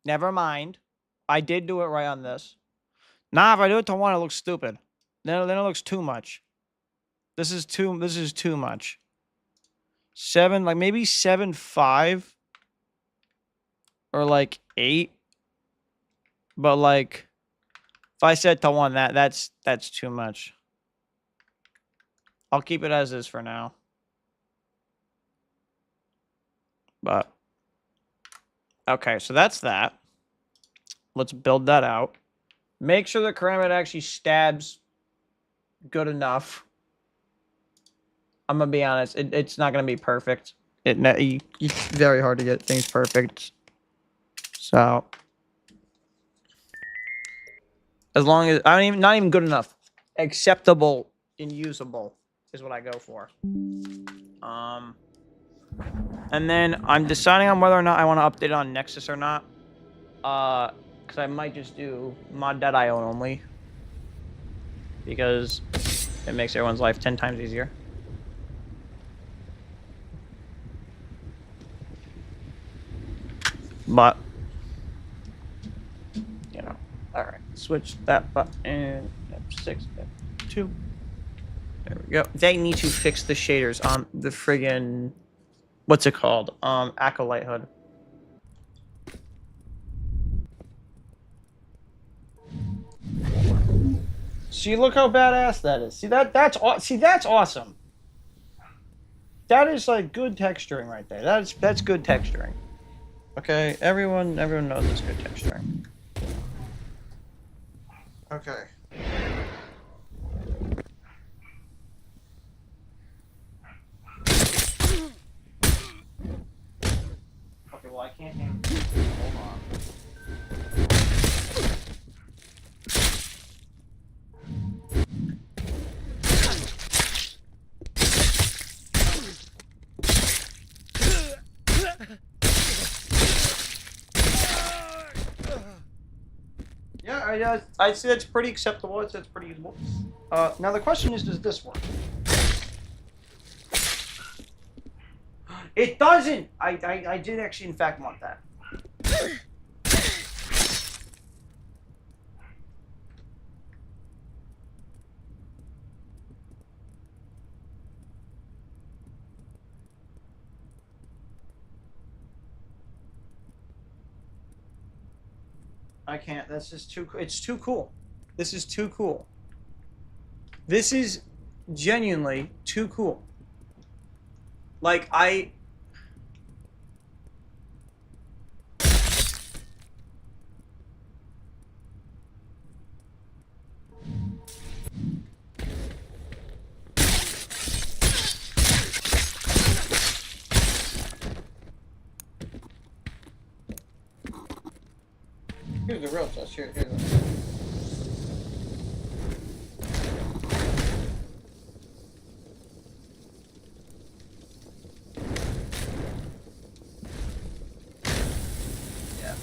Never mind. I did do it right on this. Nah, if I do it to 1, it looks stupid. Then it looks too much. This is too much. 7, like maybe 7.5 or like 8. But like if I set to 1, that's too much. I'll keep it as is for now. But okay, so that's that. Let's build that out. Make sure the Kermit actually stabs good enough. I'm gonna be honest, it's not gonna be perfect. It's very hard to get things perfect. So as long as not even good enough, acceptable and usable is what I go for. And then I'm deciding on whether or not I want to update it on Nexus or not. Because I might just do mod.io only. Because it makes everyone's life 10 times easier. But, alright. Switch that button. F6, F2. There we go. They need to fix the shaders on the friggin'... What's it called? Acolyte HUD. See, look how badass that is. See that's awesome. That is like good texturing right there. That's good texturing. Okay, everyone knows it's good texturing. Okay. Okay, well I can't handle it. Hold on. Yeah, I see that's pretty acceptable. It's pretty usable. Now the question is, does this work? It doesn't! I did actually, in fact, want that. I can't. That's just too... It's too cool. This is too cool. This is genuinely too cool. Like, Here's the real chest. Here's the... Yeah.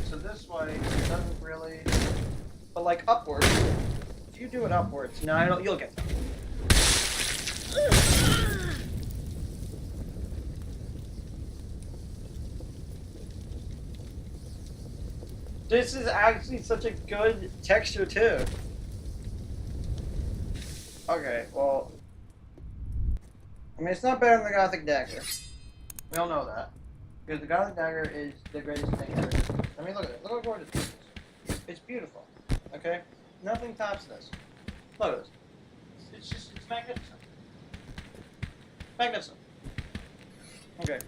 So this way it doesn't really, but like upwards. If you do it upwards, no, I don't. You'll get. This is actually such a good texture too. Okay, well, I mean it's not better than the Gothic Dagger. We all know that because the Gothic Dagger is the greatest thing ever. I mean, look at it. Look how gorgeous it is. It's beautiful. Okay, nothing tops this. Look at this. It's magnificent. Magnificent. Okay,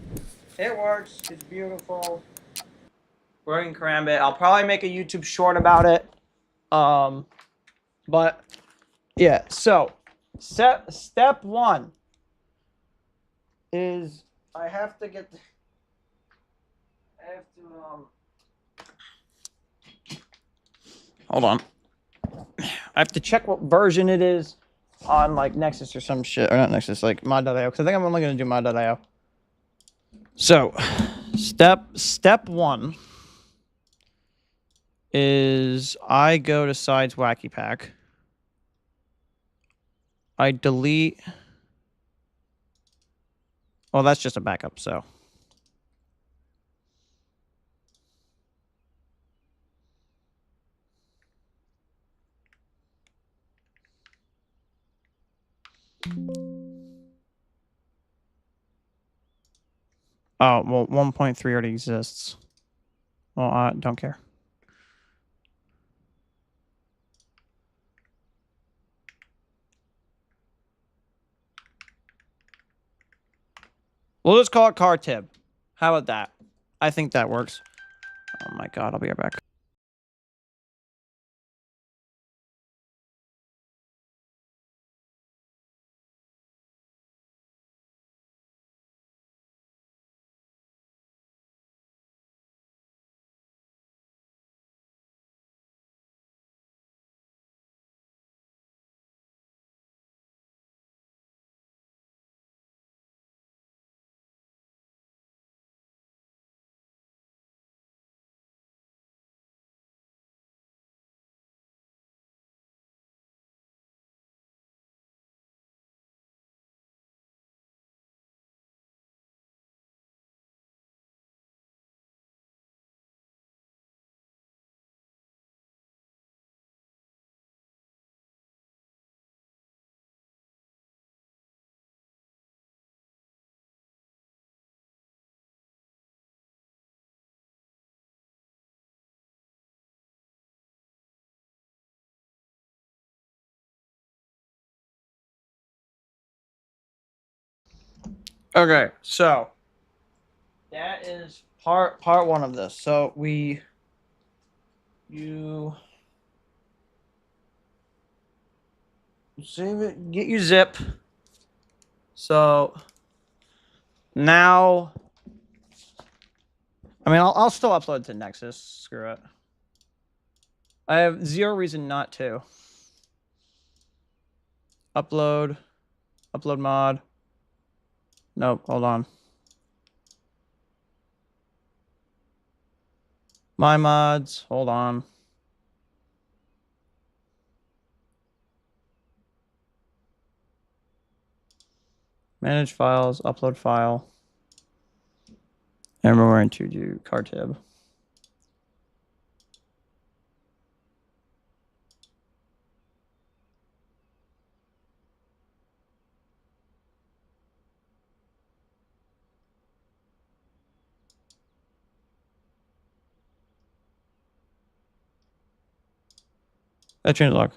it works. It's beautiful. We're in Karambit. I'll probably make a YouTube short about it. But yeah. So, step one is I have to get. I have to Hold on. I have to check what version it is on like Nexus or some shit, or not Nexus, like mod.io, because I think I'm only gonna do mod.io. So, step one is I go to Sides Wacky Pack. I delete. Well, that's just a backup, so. Oh, well, 1.3 already exists. Well, I don't care. We'll just call it car tib. How about that? I think that works. Oh my god, I'll be right back. Okay, so that is part one of this. So you save it, get your zip. So now, I mean, I'll still upload to Nexus. Screw it. I have zero reason not to. Upload mod. Nope, hold on. My mods, hold on. Manage files, upload file. And we're going to do car tab. That changed log.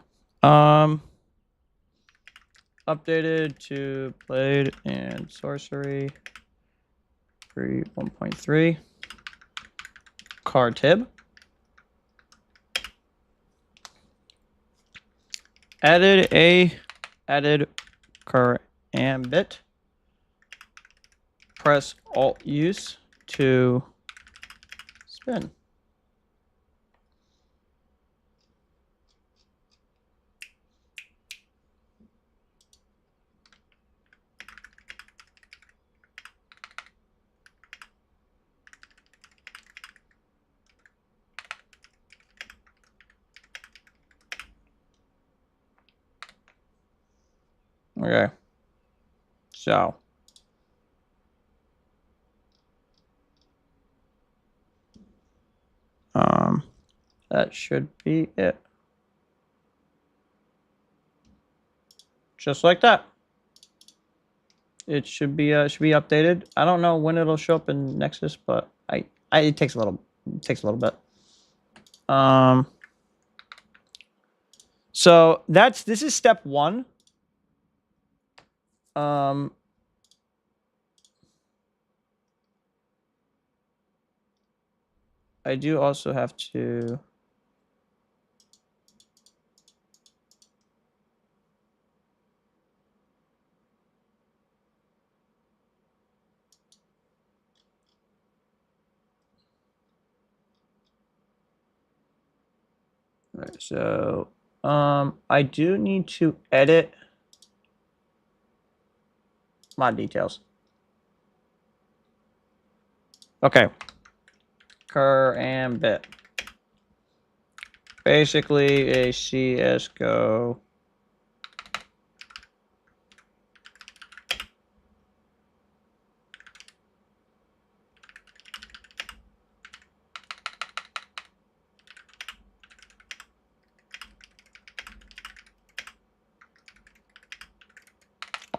Updated to played and sorcery. 1.3. Car tib. Added Karambit press Alt use to spin. Okay. So. That should be it. Just like that. It should be updated. I don't know when it'll show up in Nexus, but it takes a little bit. So this is step 1. I do also have to. Right, so I do need to edit mod details. Okay. Cur and bit. Basically a CSGO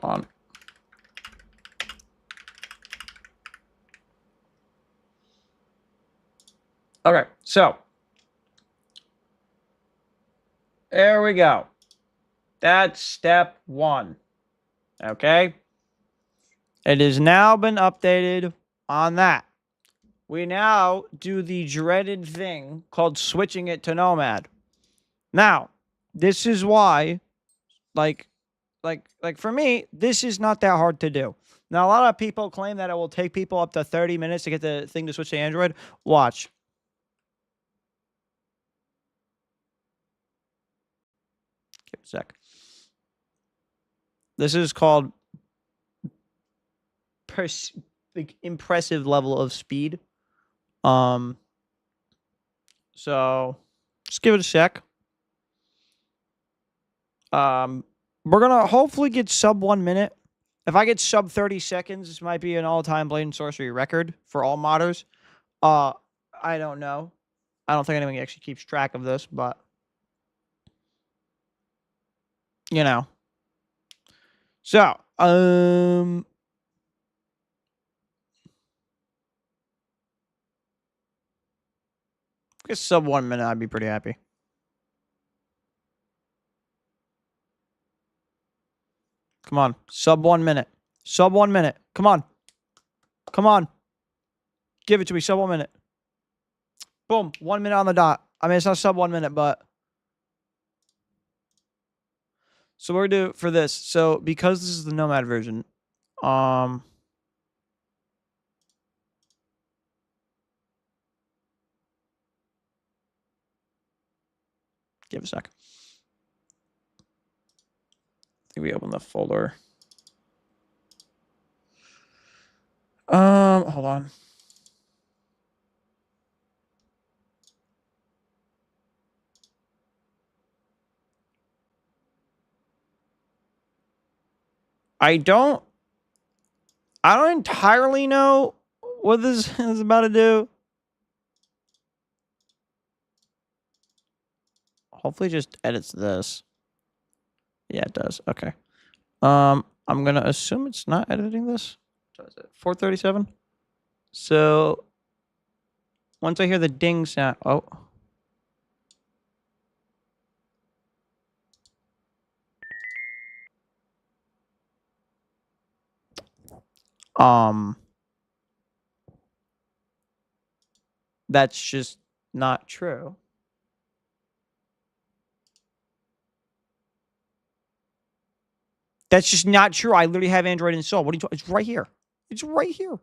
on. Okay, so there we go. That's step 1. Okay. It has now been updated on that. We now do the dreaded thing called switching it to Nomad. Now, this is why, like for me, this is not that hard to do. Now, a lot of people claim that it will take people up to 30 minutes to get the thing to switch to Android. Watch. Give it a sec. This is called impressive level of speed. So just give it a sec. We're gonna hopefully get sub 1 minute. If I get sub 30 seconds, this might be an all-time Blade and Sorcery record for all modders. I don't know. I don't think anyone actually keeps track of this, but you know. So, get sub 1 minute, I'd be pretty happy. Come on, sub 1 minute. Sub 1 minute. Come on. Come on. Give it to me, sub 1 minute. Boom, 1 minute on the dot. I mean, it's not sub 1 minute, but. So we're gonna do for this. So because this is the Nomad version, give a sec. I think we open the folder. Hold on. I don't entirely know what this is about to do. Hopefully it just edits this. Yeah, it does. Okay. I'm gonna assume it's not editing this. What is it? 437. So once I hear the ding sound, oh. That's just not true. That's just not true. I literally have Android installed. What are you talking? It's right here. It's right here.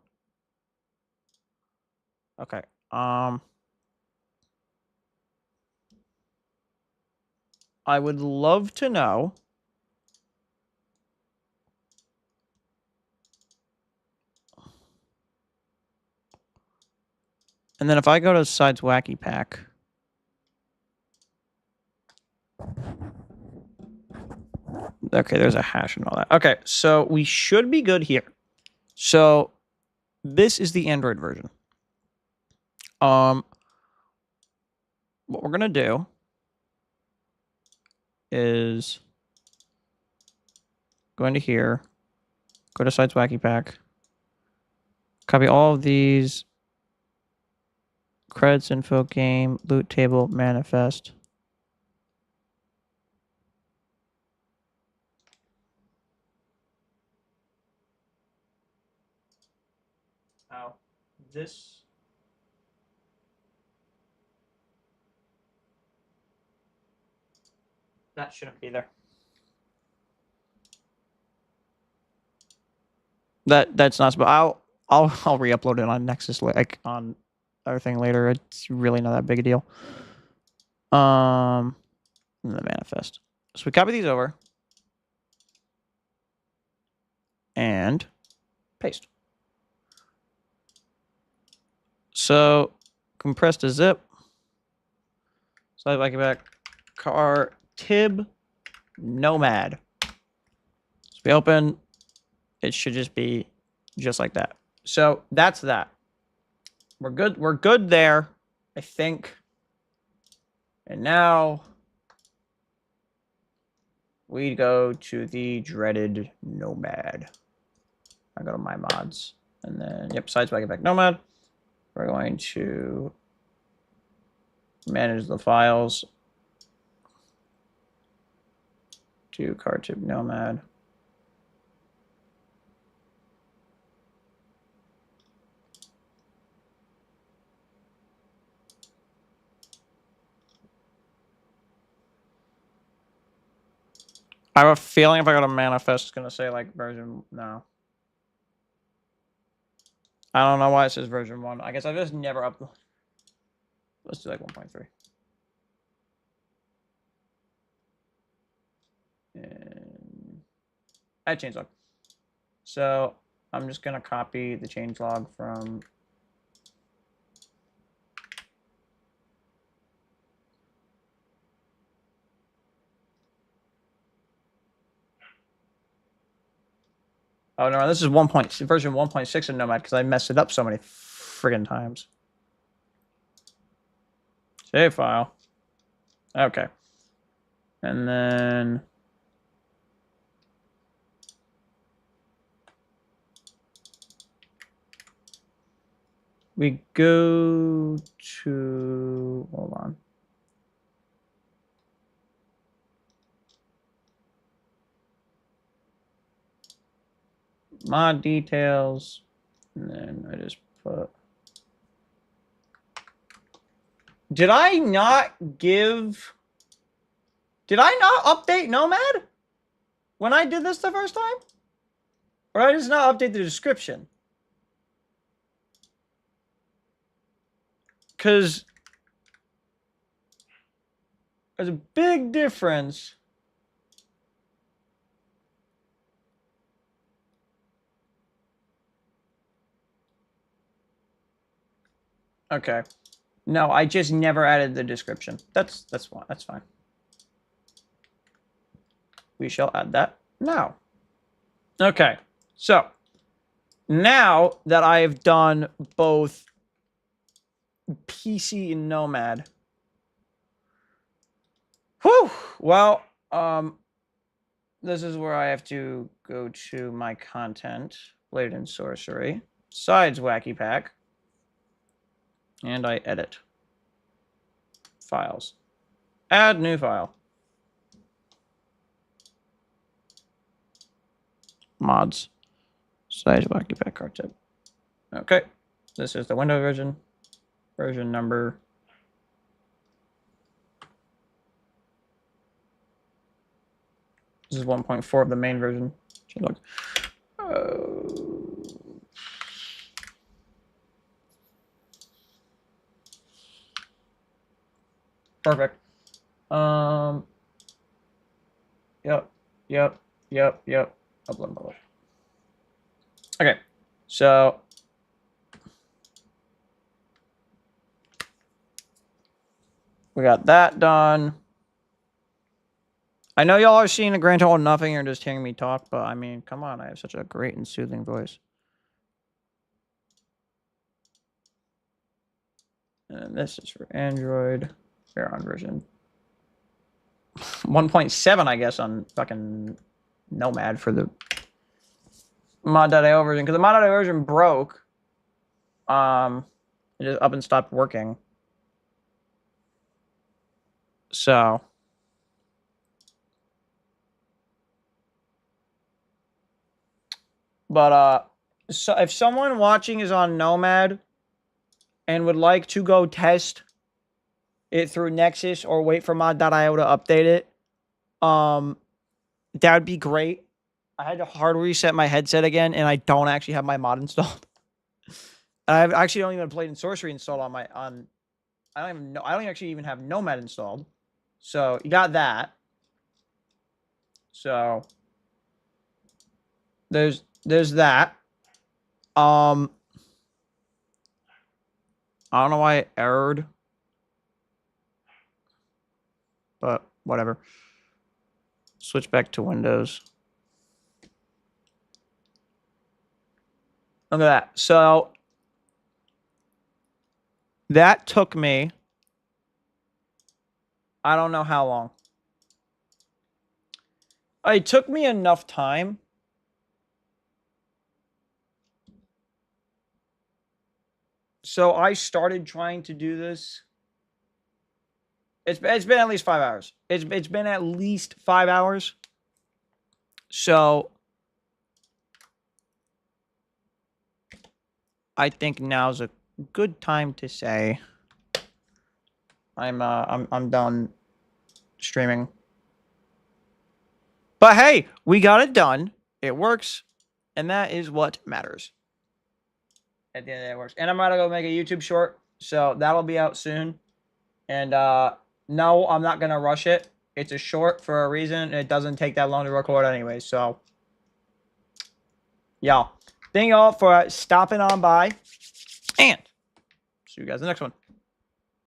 Okay. I would love to know. And then if I go to Sides Wacky Pack. Okay, there's a hash and all that. Okay, so we should be good here. So this is the Android version. What we're gonna do is go into here, go to Sites Wacky Pack, copy all of these credits, info, game, loot table, manifest. Now, this. That shouldn't be there. That's not. I'll re-upload it on Nexus, like on other thing later. It's really not that big a deal. And the manifest. So we copy these over and paste. So compress to zip. Slide back back. Car tib nomad. So we open. It should just be just like that. So that's that. We're good. We're good there, I think. And now we go to the dreaded nomad. I go to my mods. And then, yep, sides back nomad. We're going to manage the files. Do car tip nomad. I have a feeling if I go to manifest, it's going to say like version, no. I don't know why it says version 1. I guess I just never upload. Let's do like 1.3. And add changelog. So I'm just going to copy the changelog from oh no, this is version 1.6 of Nomad because I messed it up so many friggin' times. Save file. Okay. And then we go to, hold on. Mod details, and then I just put. Did I not update Nomad when I did this the first time? Or I just not update the description? Because there's a big difference. Okay. No, I just never added the description. That's fine. We shall add that now. Okay. So, now that I've done both PC and Nomad. Whew! Well, this is where I have to go to my content, Blade and Sorcery, Sides Wacky Pack, and I edit files. Add new file. Mods. Sides Wacky Pack card tip. Okay. This is the window version. Version number. This is 1.4 of the main version. Look. Perfect. Yep. Upload. Okay. So we got that done. I know y'all are seeing a grand total of nothing. You're just hearing me talk, but I mean, come on. I have such a great and soothing voice. And this is for Android. Fair on version 1.7, I guess, on fucking Nomad for the mod.io version. Because the mod.io version broke. It just up and stopped working. So. But, so if someone watching is on Nomad and would like to go test it through Nexus or wait for mod.io to update it, that would be great. I had to hard reset my headset again, and I don't actually have my mod installed. I actually don't even play in Sorcery installed on my I don't even know. I don't actually even have Nomad installed. So you got that. So there's that. I don't know why it errored, but whatever. Switch back to Windows. Look at that. So that took me, I don't know how long. It took me enough time. So I started trying to do this. It's been at least 5 hours. It's been at least 5 hours. So I think now's a good time to say I'm done streaming. But hey, we got it done. It works, and that is what matters. At the end of the day, it works. And I'm gonna go make a YouTube short, so that'll be out soon. And no, I'm not gonna rush it. It's a short for a reason, and it doesn't take that long to record anyway. So, y'all, thank y'all for stopping on by, and see you guys in the next one.